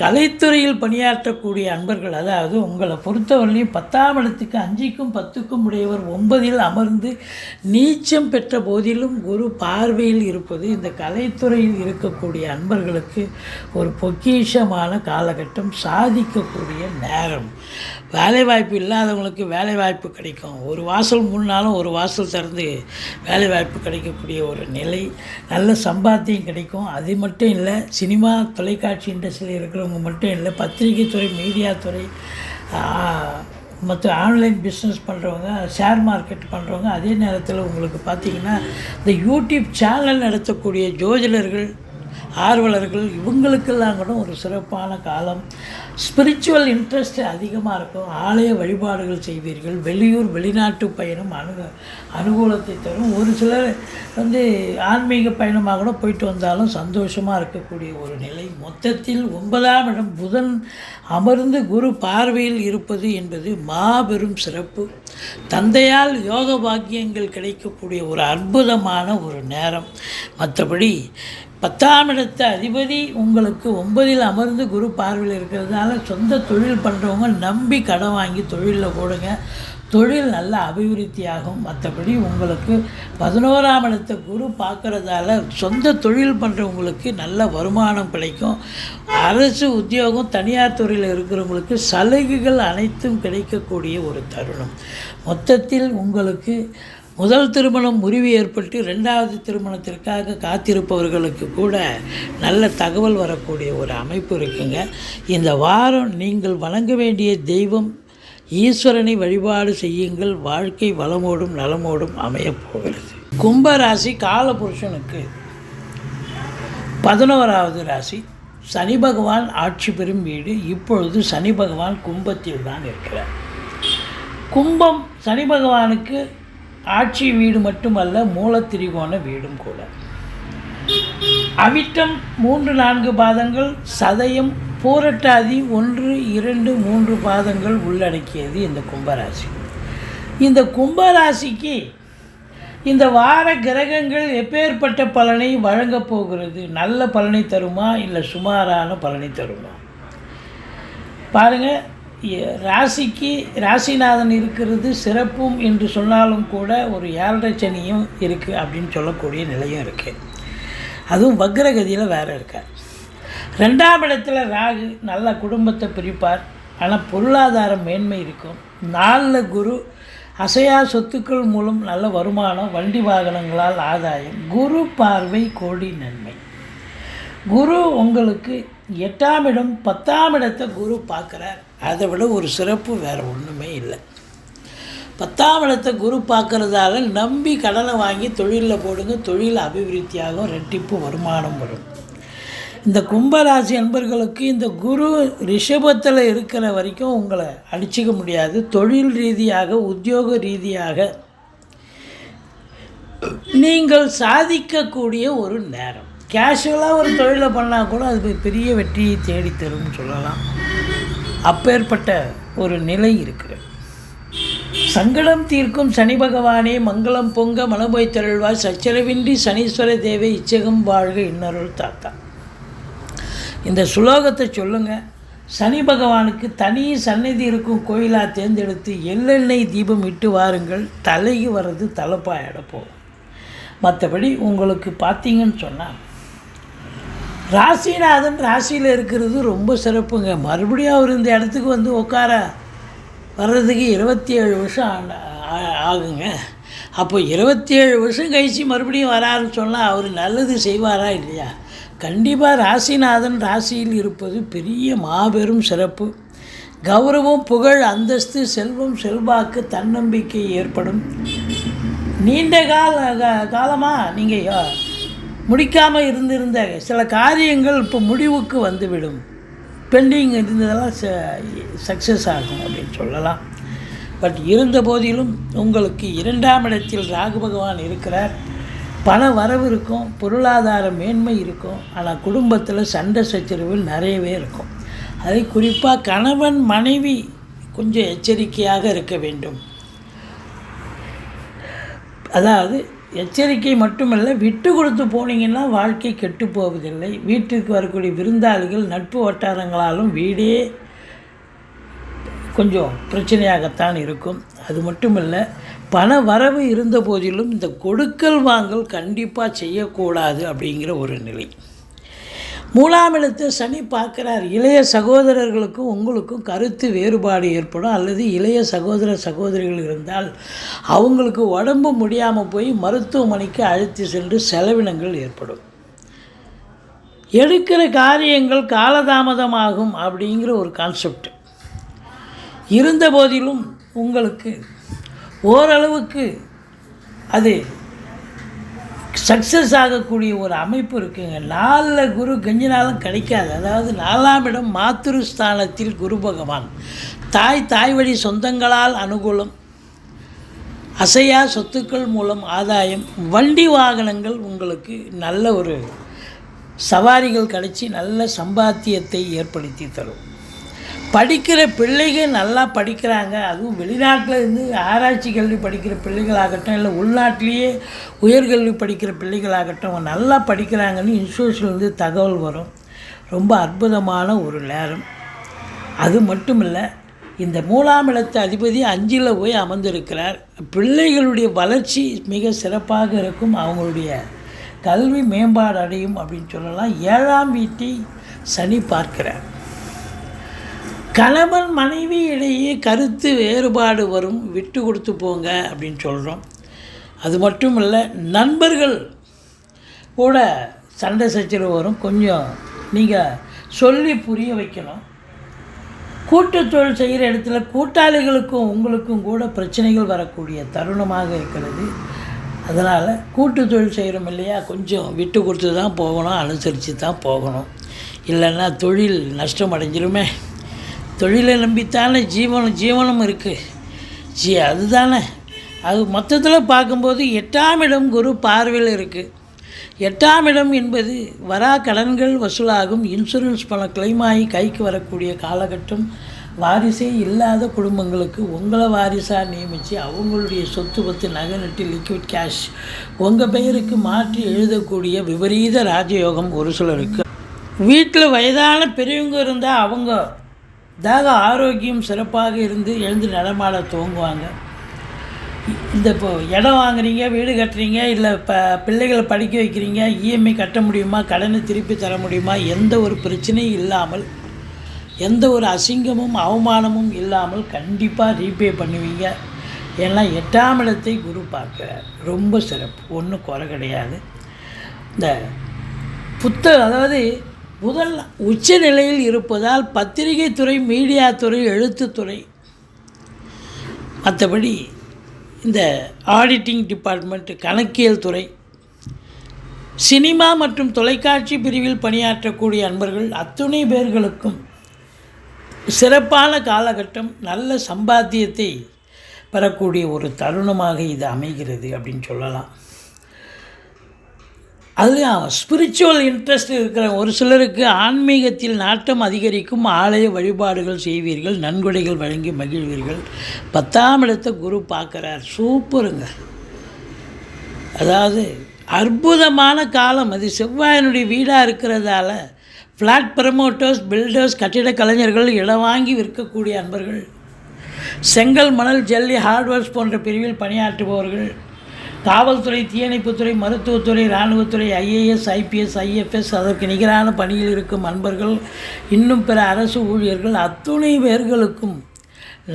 A: கலைத்துறையில் பணியாற்றக்கூடிய அன்பர்கள், அதாவது உங்களை பொறுத்தவரையிலையும் 10ஆம் இடத்துக்கு 5க்கும் 10க்கும் உடையவர் 9ல் அமர்ந்து நீச்சம் பெற்ற போதிலும் குரு பார்வையில் இருப்பது இந்த கலைத்துறையில் இருக்கக்கூடிய அன்பர்களுக்கு ஒரு பொக்கிஷமான காலகட்டம், சாதிக்கக்கூடிய நேரம். வேலைவாய்ப்பு இல்லாதவங்களுக்கு வேலைவாய்ப்பு கிடைக்கும். ஒரு வாசல் மூடினாலும் ஒரு வாசல் திறந்து வேலைவாய்ப்பு கிடைக்கக்கூடிய ஒரு நிலை, நல்ல சம்பாத்தியம் கிடைக்கும். அது மட்டும் இல்லை, சினிமா தொலைக்காட்சி இண்டஸ்ட்ரியில் இருக்கிறவங்க மட்டும் இல்லை, பத்திரிகை துறை, மீடியா துறை, மற்ற ஆன்லைன் பிஸ்னஸ் பண்ணுறவங்க, ஷேர் மார்க்கெட் பண்ணுறவங்க, அதே நேரத்தில் உங்களுக்கு பார்த்திங்கன்னா இந்த யூடியூப் சேனல் நடத்தக்கூடிய ஜோதிடர்கள், ஆர்வலர்கள், இவங்களுக்கெல்லாம் கூட ஒரு சிறப்பான காலம். ஸ்பிரிச்சுவல் இன்ட்ரெஸ்ட் அதிகமாக இருக்கும். ஆலய வழிபாடுகள் செய்வீர்கள். வெளியூர் வெளிநாட்டு பயணம் அனுகூலத்தை தரும். ஒரு சிலர் ஆன்மீக பயணமாக கூட போயிட்டு வந்தாலும் சந்தோஷமாக இருக்கக்கூடிய ஒரு நிலை. மொத்தத்தில் 9ஆம் இடம் புதன் அமர்ந்து குரு பார்வையில் இருப்பது என்பது மாபெரும் சிறப்பு. தந்தையால் யோக பாக்கியங்கள் கிடைக்கக்கூடிய ஒரு அற்புதமான ஒரு நேரம். மற்றபடி 10ஆம் இடத்த அதிபதி உங்களுக்கு 9ல் அமர்ந்து குரு பார்வையில் இருக்கிறதுனால சொந்த தொழில் பண்ணுறவங்க நம்பி கடன் வாங்கி தொழிலில் போடுங்க, தொழில் நல்ல அபிவிருத்தியாகும். மற்றபடி உங்களுக்கு 11ஆம் இடத்தை குரு பார்க்குறதால சொந்த தொழில் பண்ணுறவங்களுக்கு நல்ல வருமானம் கிடைக்கும். அரசு உத்தியோகம், தனியார் துறையில் இருக்கிறவங்களுக்கு சலுகைகள் அனைத்தும் கிடைக்கக்கூடிய ஒரு தருணம். மொத்தத்தில் உங்களுக்கு முதல் திருமணம் முறிவு ஏற்பட்டு 2வது திருமணத்திற்காக காத்திருப்பவர்களுக்கு கூட நல்ல தகவல் வரக்கூடிய ஒரு அமைப்பு இருக்குங்க. இந்த வாரம் நீங்கள் வணங்க வேண்டிய தெய்வம் ஈஸ்வரனை வழிபாடு செய்யுங்கள். வாழ்க்கை வளமோடும் நலமோடும் அமையப்போகிறது. கும்பராசி காலபுருஷனுக்கு 11வது ராசி. சனி பகவான் ஆட்சி பெறும் வீடு. இப்பொழுது சனி பகவான் கும்பத்தில் தான் இருக்கிறார். கும்பம் சனி பகவானுக்கு ஆட்சி வீடு மட்டுமல்ல, மூலத்திரிகோண வீடும் கூட. அவிட்டம் 3-4 பாதங்கள், சதயம் பூரட்டாதி 1, 2, 3 பாதங்கள் உள்ளடக்கியது இந்த கும்பராசி. இந்த கும்பராசிக்கு இந்த வார கிரகங்கள் எப்பேற்பட்ட பலனை வழங்கப் போகிறது? நல்ல பலனை தருமா இல்லை சுமாரான பலனை தருமா? பாருங்கள், ராசிக்கு ராசிநாதன் இருக்கிறது சிறப்பும் என்று சொன்னாலும் கூட ஒரு 7.5 சனியும் இருக்குது அப்படின்னு சொல்லக்கூடிய நிலையும் இருக்குது. அதுவும் வக்ரகதியில் வேறு இருக்கார். 2ஆம் இடத்துல ராகு நல்ல குடும்பத்தை பிரிப்பார், ஆனால் பொருளாதார மேன்மை இருக்கும். 4 குரு அசையா சொத்துக்கள் மூலம் நல்ல வருமானம், வண்டி வாகனங்களால் ஆதாயம். குரு பார்வை கோடி நன்மை. குரு உங்களுக்கு 8ஆம் இடம் 10ஆம் இடத்தை குரு பார்க்குறார். அதை விட ஒரு சிறப்பு வேறு ஒன்றுமே இல்லை. 10ஆம் இடத்தை குரு பார்க்குறதால நம்பி கடனை வாங்கி தொழிலில் போடுங்க, தொழில் அபிவிருத்தியாகும், ரெட்டிப்பு வருமானம் வரும். இந்த கும்பராசி அன்பர்களுக்கு இந்த குரு ரிஷபத்தில் இருக்கிற வரைக்கும் உங்களை அடிச்சிக்க முடியாது. தொழில் ரீதியாக உத்தியோக ரீதியாக நீங்கள் சாதிக்கக்கூடிய ஒரு நேரம். கேஷுவலாக ஒரு தொழிலை பண்ணால் கூட அது பெரிய வெற்றியை தேடித்தரும்னு சொல்லலாம். அப்பேற்பட்ட ஒரு நிலை இருக்கிறது. சங்கடம் தீர்க்கும் சனி பகவானே மங்களம் பொங்க மனபோய் தருள்வாய், சச்சரவின்றி சனீஸ்வர தேவை இச்சகம் வாழ்க இன்னருள் தாத்தா. இந்த சுலோகத்தை சொல்லுங்கள். சனி பகவானுக்கு தனி சந்நிதி இருக்கும் கோயிலாக தேர்ந்தெடுத்து எள்ளெண்ணெய் தீபம் இட்டு வாருங்கள். தலைக்கு வர்றது தலைப்பாயிட போகும். மற்றபடி உங்களுக்கு பார்த்தீங்கன்னு சொன்னால் ராசிநாதன் ராசியில் இருக்கிறது ரொம்ப சிறப்புங்க. மறுபடியும் அவர் இந்த இடத்துக்கு வந்து உட்கார வர்றதுக்கு 27 வருஷம் ஆகுங்க. அப்போ 27 வருஷம் கழித்து மறுபடியும் வராருன்னு சொன்னால் அவர் நல்லது செய்வாரா இல்லையா? கண்டிப்பாக ராசிநாதன் ராசியில் இருப்பது பெரிய மாபெரும் சிறப்பு. கௌரவம், புகழ், அந்தஸ்து, செல்வம், செல்வாக்கு, தன்னம்பிக்கை ஏற்படும். நீண்ட காலமாக நீங்கள் முடிக்காமல் இருந்திருந்த சில காரியங்கள் இப்போ முடிவுக்கு வந்துவிடும். பெண்டிங் இருந்ததெல்லாம் சக்ஸஸ் ஆகும் அப்படின்னு சொல்லலாம். பட் இருந்த போதிலும் உங்களுக்கு 2ஆம் இடத்தில் ராகு பகவான் இருக்கிறார். பண வரவு இருக்கும், பொருளாதார மேன்மை இருக்கும். ஆனால் குடும்பத்தில் சண்டை சச்சரவுகள் நிறையவே இருக்கும். அதை குறிப்பாக கணவன் மனைவி கொஞ்சம் எச்சரிக்கையாக இருக்க வேண்டும். அதாவது எச்சரிக்கை மட்டுமல்ல, விட்டு கொடுத்து போனீங்கன்னா வாழ்க்கை கெட்டு போவதில்லை. வீட்டிற்கு வரக்கூடிய விருந்தாளிகள் நட்பு வட்டாரங்களாலும் வீடே கொஞ்சம் பிரச்சனையாகத்தான் இருக்கும். அது மட்டுமல்ல, பண வரவு இருந்த போதிலும் இந்த கொடுக்கல் வாங்கல் கண்டிப்பாக செய்யக்கூடாது அப்படிங்கிற ஒரு நிலை. 3ஆம் இடத்தை சனி பார்க்குறார். இளைய சகோதரர்களுக்கும் உங்களுக்கும் கருத்து வேறுபாடு ஏற்படும். அல்லது இளைய சகோதர சகோதரிகள் இருந்தால் அவங்களுக்கு உடம்பு முடியாமல் போய் மருத்துவமனைக்கு அழைத்து சென்று செலவினங்கள் ஏற்படும். எடுக்கிற காரியங்கள் காலதாமதமாகும் அப்படிங்கிற ஒரு கான்செப்ட் இருந்த போதிலும் உங்களுக்கு ஓரளவுக்கு அது சக்ஸஸ் ஆகக்கூடிய ஒரு அமைப்பு இருக்குங்க. 4 குரு கெஞ்சினாலும் கிடைக்காது. அதாவது 4ஆம் இடம் மாத்திருஸ்தானத்தில் குரு பகவான். தாய் வழி சொந்தங்களால் அனுகூலம், அசையா சொத்துக்கள் மூலம் ஆதாயம், வண்டி வாகனங்கள் உங்களுக்கு நல்ல ஒரு சவாரிகள் கிடைச்சி நல்ல சம்பாத்தியத்தை ஏற்படுத்தி தரும். படிக்கிற பிள்ளைகள் நல்லா படிக்கிறாங்க. அதுவும் வெளிநாட்டில் இருந்து ஆராய்ச்சி கல்வி படிக்கிற பிள்ளைகளாகட்டும், இல்லை உள்நாட்டிலேயே உயர்கல்வி படிக்கிற பிள்ளைகளாகட்டும், அவங்க நல்லா படிக்கிறாங்கன்னு இன்ஸ்டியூஷன்லேருந்து தகவல் வரும். ரொம்ப அற்புதமான ஒரு நேரம். அது மட்டும் இல்லை, இந்த 3ஆம் இடத்து அதிபதி 5ல் போய் அமர்ந்திருக்கிறார். பிள்ளைகளுடைய வளர்ச்சி மிக சிறப்பாக இருக்கும். அவங்களுடைய கல்வி மேம்பாடு அடையும் அப்படின்னு சொல்லலாம். 7ஆம் வீட்டை சனி பார்க்கிறார். கணவன் மனைவி இடையே கருத்து வேறுபாடு வரும், விட்டு கொடுத்து போங்க அப்படின்னு சொல்கிறோம். அது மட்டும் இல்லை, நண்பர்கள் கூட சண்டை சச்சரவு வரும். கொஞ்சம் நீங்கள் சொல்லி புரிய வைக்கணும். கூட்டு தொழில் செய்கிற இடத்துல கூட்டாளிகளுக்கும் உங்களுக்கும் கூட பிரச்சனைகள் வரக்கூடிய தருணமாக இருக்கிறது. அதனால் கூட்டு தொழில் செய்கிறோம் இல்லையா, கொஞ்சம் விட்டு கொடுத்து தான் போகணும், அனுசரித்து தான் போகணும். இல்லைன்னா தொழில் நஷ்டம் அடைஞ்சிருமே. தொழிலை நம்பித்தானே ஜீவனம் இருக்குது. அதுதானே அது மொத்தத்தில் பார்க்கும்போது 8ஆம் இடம் குரு பார்வையில் இருக்குது. 8ஆம் இடம் என்பது வரா கடன்கள் வசூலாகும், இன்சூரன்ஸ் பணம் கிளைம் ஆகி கைக்கு வரக்கூடிய காலகட்டம். வாரிசே இல்லாத குடும்பங்களுக்கு உங்களை வாரிசாக நியமித்து அவங்களுடைய சொத்து பத்து நகை நட்டு லிக்விட் கேஷ் உங்கள் பெயருக்கு மாற்றி எழுதக்கூடிய விபரீத ராஜயோகம் ஒரு சிலருக்கு. வீட்டில் வயதான பெரியவங்க இருந்தால் அவங்க தாக ஆரோக்கியம் சிறப்பாக இருந்து எழுந்து நடமாட துவங்குவாங்க. இந்த இப்போ இடம் வாங்குறீங்க, வீடு கட்டுறீங்க, இல்லை பிள்ளைகளை படிக்க வைக்கிறீங்க, இஎம்ஐ கட்ட முடியுமா, கடனை திருப்பி தர முடியுமா, எந்த ஒரு பிரச்சனையும் இல்லாமல், எந்த ஒரு அசிங்கமும் அவமானமும் இல்லாமல் கண்டிப்பாக ரீபே பண்ணுவீங்க. ஏன்னா 8ஆம் இடத்தை குரு பார்க்குறார். ரொம்ப சிறப்பு, ஒன்றும் குறை கிடையாது. இந்த அதாவது முதல் உச்ச நிலையில் இருப்பதால் பத்திரிகை துறை, மீடியா துறை, எழுத்துத்துறை, மற்றபடி இந்த ஆடிட்டிங் டிபார்ட்மெண்ட், கணக்கியல் துறை, சினிமா மற்றும் தொலைக்காட்சி பிரிவில் பணியாற்றக்கூடிய அன்பர்கள் அத்துணை பேர்களுக்கும் சிறப்பான காலகட்டம், நல்ல சம்பாத்தியத்தை பெறக்கூடிய ஒரு தருணமாக இது அமைகிறது அப்படின்னு சொல்லலாம். அது ஸ்பிரிச்சுவல் இன்ட்ரெஸ்ட் இருக்கிற ஒரு சிலருக்கு ஆன்மீகத்தில் நாட்டம் அதிகரிக்கும். ஆலய வழிபாடுகள் செய்வீர்கள், நன்கொடைகள் வழங்கி மகிழ்வீர்கள். 10ஆம் இடத்தை குரு பார்க்குறார். சூப்பருங்க. அதாவது அற்புதமான காலம் அது. செவ்வாயினுடைய வீடாக இருக்கிறதால ஃப்ளாட் ப்ரமோட்டர்ஸ், பில்டர்ஸ், கட்டிட கலைஞர்கள், இடம் வாங்கி விற்கக்கூடிய அன்பர்கள், செங்கல், மணல், ஜல்லி, ஹார்ட்வேர்ஸ் போன்ற பிரிவில் பணியாற்றுபவர்கள், காவல்துறை, தீயணைப்புத்துறை, மருத்துவத்துறை, இராணுவத்துறை, ஐஏஎஸ், ஐபிஎஸ், ஐஎஃப்எஸ், அதற்கு நிகரான பணியில் இருக்கும் அன்பர்கள், இன்னும் பிற அரசு ஊழியர்கள் அத்துணை பேர்களுக்கும்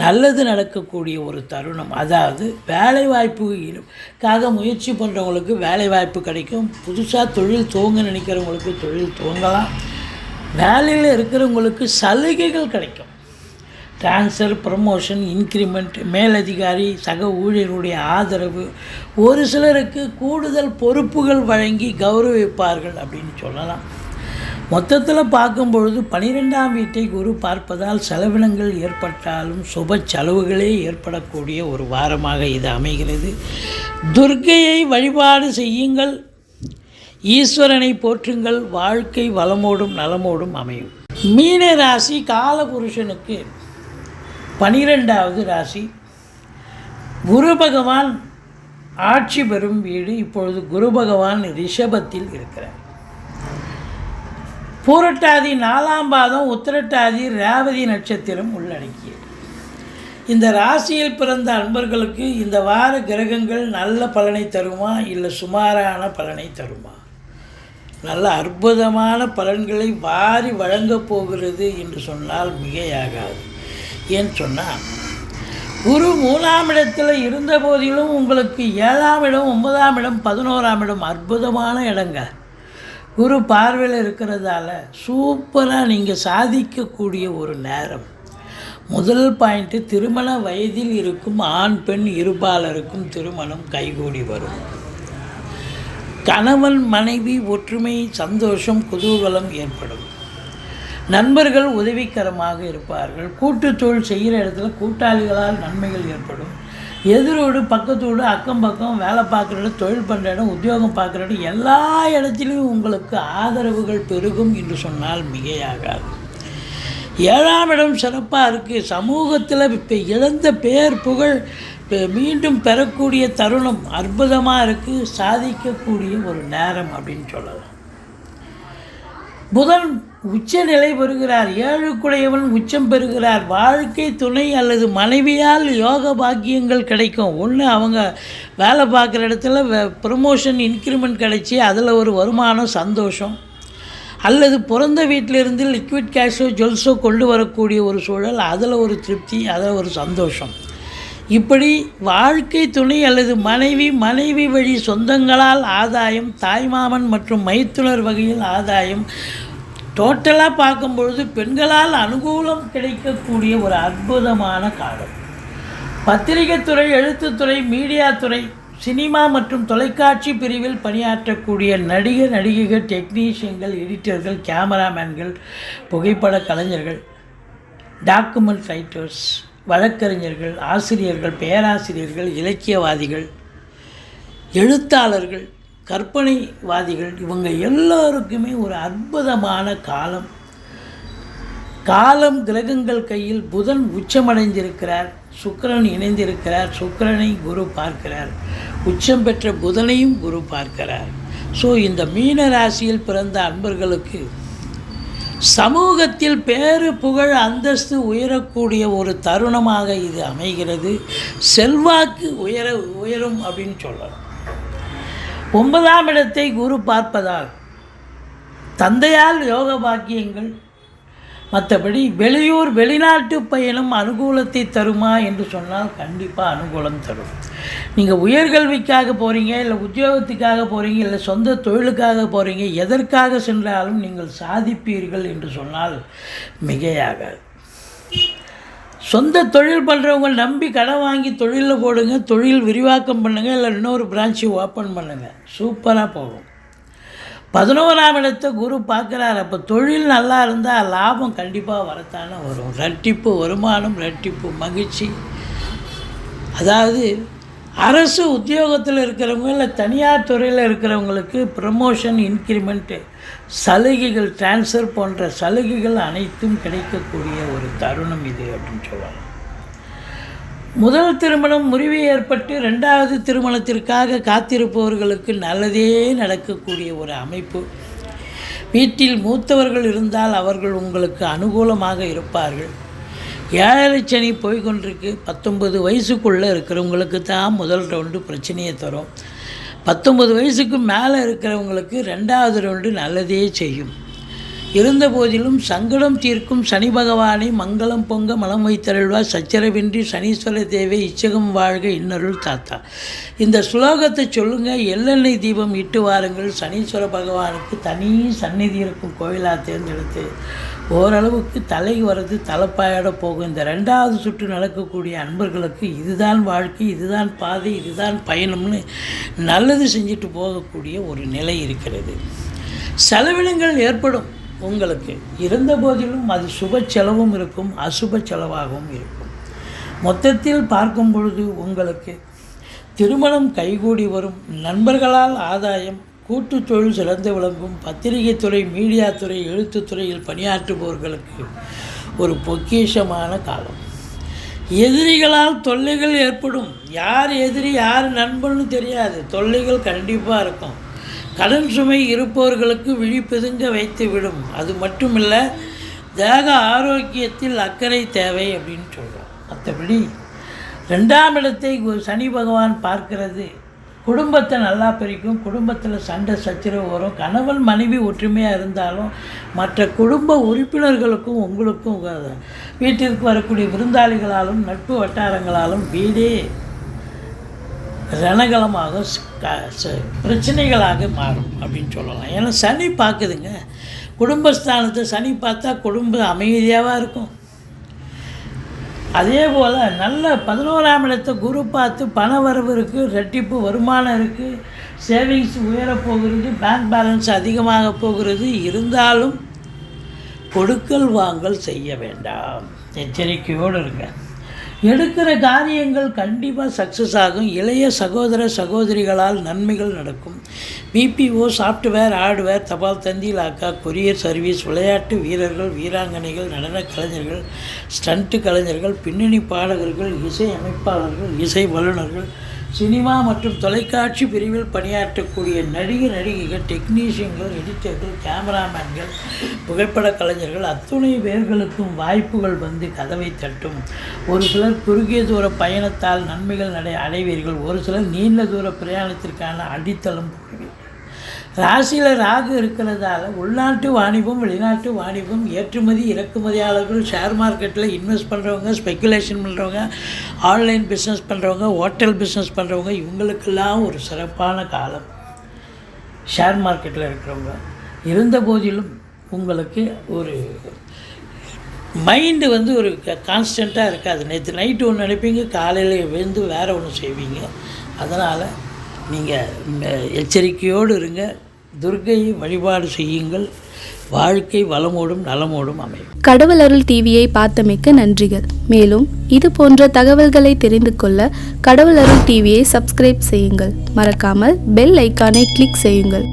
A: நல்லது நடக்கக்கூடிய ஒரு தருணம். அதாவது வேலைவாய்ப்புக்காக முயற்சி பண்ணுறவங்களுக்கு வேலைவாய்ப்பு கிடைக்கும். புதுசாக தொழில் துவங்க நினைக்கிறவங்களுக்கு தொழில் துவங்கலாம். வேலையில் இருக்கிறவங்களுக்கு சலுகைகள் கிடைக்கும். ட்ரான்ஸ்ஃபர், ப்ரமோஷன், இன்க்ரிமெண்ட், மேலதிகாரி, சக ஊழியர்களுடைய ஆதரவு, ஒரு சிலருக்கு கூடுதல் பொறுப்புகள் வழங்கி கௌரவிப்பார்கள் அப்படின்னு சொல்லலாம். மொத்தத்தில் பார்க்கும்பொழுது 12ஆம் வீட்டை குரு பார்ப்பதால் செலவினங்கள் ஏற்பட்டாலும் சுப செலவுகளே ஏற்படக்கூடிய ஒரு வாரமாக இது அமைகிறது. துர்க்கையை வழிபாடு செய்யுங்கள், ஈஸ்வரனை போற்றுங்கள், வாழ்க்கை வளமோடும் நலமோடும் அமையும். மீன ராசி காலபுருஷனுக்கு 12வது ராசி. குரு பகவான் ஆட்சி பெறும் வீடு. இப்பொழுது குரு பகவான் ரிஷபத்தில் இருக்கிறார். பூரட்டாதி 4ஆம் பாதம், உத்திரட்டாதி, ரேவதி நட்சத்திரம் உள்ளடக்கியது. இந்த ராசியில் பிறந்த அன்பர்களுக்கு இந்த வார கிரகங்கள் நல்ல பலனை தருமா, இல்லை சுமாரான பலனை தருமா? நல்ல அற்புதமான பலன்களை வாரி வழங்கப் போகிறது என்று சொன்னால் மிகையாகாது. ஏன்னு சொன்னால் குரு 3ஆம் இடத்தில் இருந்த போதிலும் உங்களுக்கு 7ஆம் இடம், 9ஆம் இடம், 11ஆம் இடம் அற்புதமான இடங்க. குரு பார்வையில் இருக்கிறதால சூப்பராக நீங்கள் சாதிக்கக்கூடிய ஒரு நேரம். முதல் பாயிண்ட்டு, திருமண வயதில் இருக்கும் ஆண் பெண் இருபாலருக்கும் திருமணம் கைகூடி வரும். கணவன் மனைவி ஒற்றுமை, சந்தோஷம், குதூகலம் ஏற்படும். நண்பர்கள் உதவிகரமாக இருப்பார்கள். கூட்டுத்தொழில் செய்கிற இடத்துல கூட்டாளிகளால் நன்மைகள் ஏற்படும். எதிரோடு, பக்கத்தோடு, அக்கம் பக்கம், வேலை பார்க்குற இடம், தொழில் பண்ணுற இடம், உத்தியோகம் பார்க்குற இடம், எல்லா இடத்துலையும் உங்களுக்கு ஆதரவுகள் பெருகும் என்று சொன்னால் மிகையாகாது. 7ஆம் இடம் சிறப்பாக இருக்குது. சமூகத்தில் இப்போ இழந்த பேர் புகழ் மீண்டும் பெறக்கூடிய தருணம் அற்புதமாக இருக்குது. சாதிக்கக்கூடிய ஒரு நேரம் அப்படின்னு சொல்லலாம். புதன் உச்ச நிலை பெறுகிறார். 7க்குடையவன் உச்சம் பெறுகிறார். வாழ்க்கை துணை அல்லது மனைவியால் யோக பாக்கியங்கள் கிடைக்கும். ஒன்று, அவங்க வேலை பார்க்குற இடத்துல ப்ரமோஷன், இன்க்ரிமெண்ட் கிடைச்சி அதில் ஒரு வருமானம், சந்தோஷம். அல்லது பிறந்த வீட்டிலிருந்து லிக்விட் கேஷோ ஜுவல்ஸோ கொண்டு வரக்கூடிய ஒரு சூழல், அதில் ஒரு திருப்தி, அதில் ஒரு சந்தோஷம். இப்படி வாழ்க்கை துணை அல்லது மனைவி வழி சொந்தங்களால் ஆதாயம், தாய்மாமன் மற்றும் மைத்துனர் வகையில் ஆதாயம். டோட்டலாக பார்க்கும்பொழுது பெண்களால் அனுகூலம் கிடைக்கக்கூடிய ஒரு அற்புதமான காலம். பத்திரிகை துறை, எழுத்துத்துறை, மீடியா துறை, சினிமா மற்றும் தொலைக்காட்சி பிரிவில் பணியாற்றக்கூடிய நடிகைகள், டெக்னீஷியன்கள், எடிட்டர்கள், கேமராமேன்கள், புகைப்பட கலைஞர்கள், டாக்குமெண்ட் ரைட்டர்ஸ், வழக்கறிஞர்கள், ஆசிரியர்கள், பேராசிரியர்கள், இலக்கியவாதிகள், எழுத்தாளர்கள், கற்பனைவாதிகள் இவங்க எல்லோருக்குமே ஒரு அற்புதமான காலம். காலம் கிரகங்கள் கையில் புதன் உச்சமடைந்திருக்கிறார், சுக்கிரன் இணைந்திருக்கிறார், சுக்கிரனை குரு பார்க்கிறார், உச்சம் பெற்ற புதனையும் குரு பார்க்கிறார். ஸோ இந்த மீன ராசியில் பிறந்த அன்பர்களுக்கு சமூகத்தில் பேறு புகழ் அந்தஸ்து உயரக்கூடிய ஒரு தருணமாக இது அமைகிறது. செல்வாக்கு உயரும் அப்படின்னு சொல்லலாம். 9ஆம் இடத்தை குரு பார்ப்பதால் தந்தையால் யோக பாக்கியங்கள், மற்றபடி வெளியூர் வெளிநாட்டு பயணம் அனுகூலத்தை தருமா என்று சொன்னால் கண்டிப்பாக அனுகூலம் தரும். நீங்கள் உயர்கல்விக்காக போகிறீங்க, இல்லை உத்தியோகத்துக்காக போகிறீங்க, இல்லை சொந்த தொழிலுக்காக போகிறீங்க, எதற்காக சென்றாலும் நீங்கள் சாதிப்பீர்கள் என்று சொன்னால் மிகையாகாது. சொந்த தொழில் பண்ணுறவங்க நம்பி கடன் வாங்கி தொழிலில் போடுங்க, தொழில் விரிவாக்கம் பண்ணுங்கள், இல்லை இன்னொரு பிரான்ச்சு ஓப்பன் பண்ணுங்கள், சூப்பராக போகும். 11ஆம் இடத்தை குரு பார்க்குறாரு. அப்போ தொழில் நல்லா இருந்தால் லாபம் கண்டிப்பாக வரத்தானே வரும். ரெட்டிப்பு வருமானம், ரெட்டிப்பு மகிழ்ச்சி. அதாவது அரசு உத்தியோகத்தில் இருக்கிறவங்க இல்லை தனியார் துறையில் இருக்கிறவங்களுக்கு ப்ரமோஷன், இன்க்ரிமெண்ட்டு, சலுகைகள், டிரான்ஸ்ஃபர் போன்ற சலுகைகள் அனைத்தும் கிடைக்கக்கூடிய ஒரு தருணம் இது அப்படின்னு சொல்லலாம். முதல் திருமணம் முறிவு ஏற்பட்டு 2வது திருமணத்திற்காக காத்திருப்பவர்களுக்கு நல்லதே நடக்கக்கூடிய ஒரு அமைப்பு. வீட்டில் மூத்தவர்கள் இருந்தால் அவர்கள் உங்களுக்கு அனுகூலமாக இருப்பார்கள். 7 சனி போய்கொண்டிருக்கு. 19 வயசுக்குள்ளே இருக்கிறவங்களுக்கு தான் முதல் ரவுண்டு பிரச்சனையை தரும். 19 வயசுக்கு மேலே இருக்கிறவங்களுக்கு 2வது ரவுண்டு நல்லதே செய்யும். இருந்த போதிலும் சங்கடம் தீர்க்கும் சனி பகவானை மங்களம் பொங்க மலம் வைத்தருள்வார், சச்சரவின்றி சனீஸ்வர தேவை இச்சகம் வாழ்க இன்னருள் தாத்தா. இந்த ஸ்லோகத்தை சொல்லுங்கள். எள்ளெண்ணெய் தீபம் இட்டு வாருங்கள். சனீஸ்வர பகவானுக்கு தனி சந்நிதி இருக்கும் கோயிலாக தேர்ந்தெடுத்து ஓரளவுக்கு தலை வர்றது தலைப்பாயோட போகும். இந்த 2வது சுற்று நடக்கக்கூடிய அன்பர்களுக்கு இதுதான் வாழ்க்கை, இதுதான் பாதை, இதுதான் பயணம்னு நல்லது செஞ்சுட்டு போகக்கூடிய ஒரு நிலை இருக்கிறது. செலவினங்கள் ஏற்படும் உங்களுக்கு. இருந்த போதிலும் அது சுப செலவும் இருக்கும், அசுப செலவாகவும் இருக்கும். மொத்தத்தில் பார்க்கும் பொழுது உங்களுக்கு திருமணம் கைகூடி வரும், நண்பர்களால் ஆதாயம், கூட்டு தொழில் சிறந்து விளங்கும், பத்திரிகை துறை, மீடியா துறை, எழுத்துத்துறையில் பணியாற்றுபவர்களுக்கு ஒரு பொக்கிஷமான காலம். எதிரிகளால் தொல்லைகள் ஏற்படும். யார் எதிரி யார் நண்பன்னு தெரியாது, தொல்லைகள் கண்டிப்பாக இருக்கும். கடன் சுமை இருப்பவர்களுக்கு விழிப்பெதுங்க வைத்து விடும். அது மட்டும் இல்லை, தேக ஆரோக்கியத்தில் அக்கறை தேவை அப்படின்னு சொல்கிறோம். மற்றபடி 2ஆம் இடத்தை சனி பகவான் பார்க்கிறது குடும்பத்தை நல்லா பிரிக்கும். குடும்பத்தில் சண்டை சச்சரவு வரும். கணவன் மனைவி ஒற்றுமையாக இருந்தாலும் மற்ற குடும்ப உறுப்பினர்களுக்கும் உங்களுக்கும் வீட்டிற்கு வரக்கூடிய விருந்தாளிகளாலும் நட்பு வட்டாரங்களாலும் வீடே ரணகலமாக பிரச்சனைகளாக மாறும் அப்படின்னு சொல்லலாம். ஏன்னா சனி பார்க்குதுங்க, குடும்பஸ்தானத்தை சனி பார்த்தா குடும்பம் அமைதியாக இருக்கும். அதே போல் நல்ல 11ஆம் இடத்தை குரு பார்த்து பண வரவு இருக்குது, ரெட்டிப்பு வருமானம் இருக்குது, சேவிங்ஸ் உயரப்போகிறது, பேங்க் பேலன்ஸ் அதிகமாக போகிறது. இருந்தாலும் கொடுக்கல் வாங்கல் செய்ய வேண்டாம், எச்சரிக்கையோடு இருங்க. எடுக்கிற காரியங்கள் கண்டிப்பாக சக்ஸஸ் ஆகும். இளைய சகோதர சகோதரிகளால் நன்மைகள் நடக்கும். பிபிஓ, சாஃப்ட்வேர், ஹார்ட்வேர், தபால் தந்தி, லாக்கா, கொரியர் சர்வீஸ், விளையாட்டு வீரர்கள், வீராங்கனைகள், நடன கலைஞர்கள், ஸ்டண்ட்டு கலைஞர்கள், பின்னணி பாடகர்கள், இசை அமைப்பாளர்கள், இசை வல்லுநர்கள், சினிமா மற்றும் தொலைக்காட்சி பிரிவில் பணியாற்றக்கூடிய நடிகைகள், டெக்னீஷியன்கள், எடிட்டர்கள், கேமராமேன்கள், புகைப்பட கலைஞர்கள் அத்துணை பேர்களுக்கும் வாய்ப்புகள் வந்து கதவை தட்டும். ஒரு சிலர் குறுகிய தூர பயணத்தால் நன்மைகள் அடைவீர்கள். ஒரு சிலர் நீண்ட தூர பிரயாணத்திற்கான அடித்தளம் போடுவீர்கள். ராசியில் ராகு இருக்கிறதால உள்நாட்டு வாணிபம், வெளிநாட்டு வாணிபம், ஏற்றுமதி இறக்குமதியாளர்கள், ஷேர் மார்க்கெட்டில் இன்வெஸ்ட் பண்ணுறவங்க, ஸ்பெக்குலேஷன் பண்ணுறவங்க, ஆன்லைன் பிஸ்னஸ் பண்ணுறவங்க, ஹோட்டல் பிஸ்னஸ் பண்ணுறவங்க, இவங்களுக்கெல்லாம் ஒரு சிறப்பான காலம். ஷேர் மார்க்கெட்டில் இருக்கிறவங்க இருந்த போதிலும் உங்களுக்கு ஒரு மைண்டு வந்து ஒரு கான்ஸ்டண்ட்டாக இருக்காது. நேற்று நைட்டு ஒன்று நினைப்பீங்க, காலையில் விழுந்து வேறு ஒன்று செய்வீங்க. அதனால் நீங்கள் எச்சரிக்கையோடு இருங்க. துர்க்கையை வழிபாடு செய்யுங்கள். வாழ்க்கை வளமோடும் நலமோடும் அமையும்.
B: கடவுள் அருள் டிவியை பார்த்தமைக்கு நன்றிகள். மேலும் இது போன்ற தகவல்களை தெரிந்து கொள்ள கடவுள் அருள் டிவியை சப்ஸ்கிரைப் செய்யுங்கள். மறக்காமல் பெல் ஐக்கானை கிளிக் செய்யுங்கள்.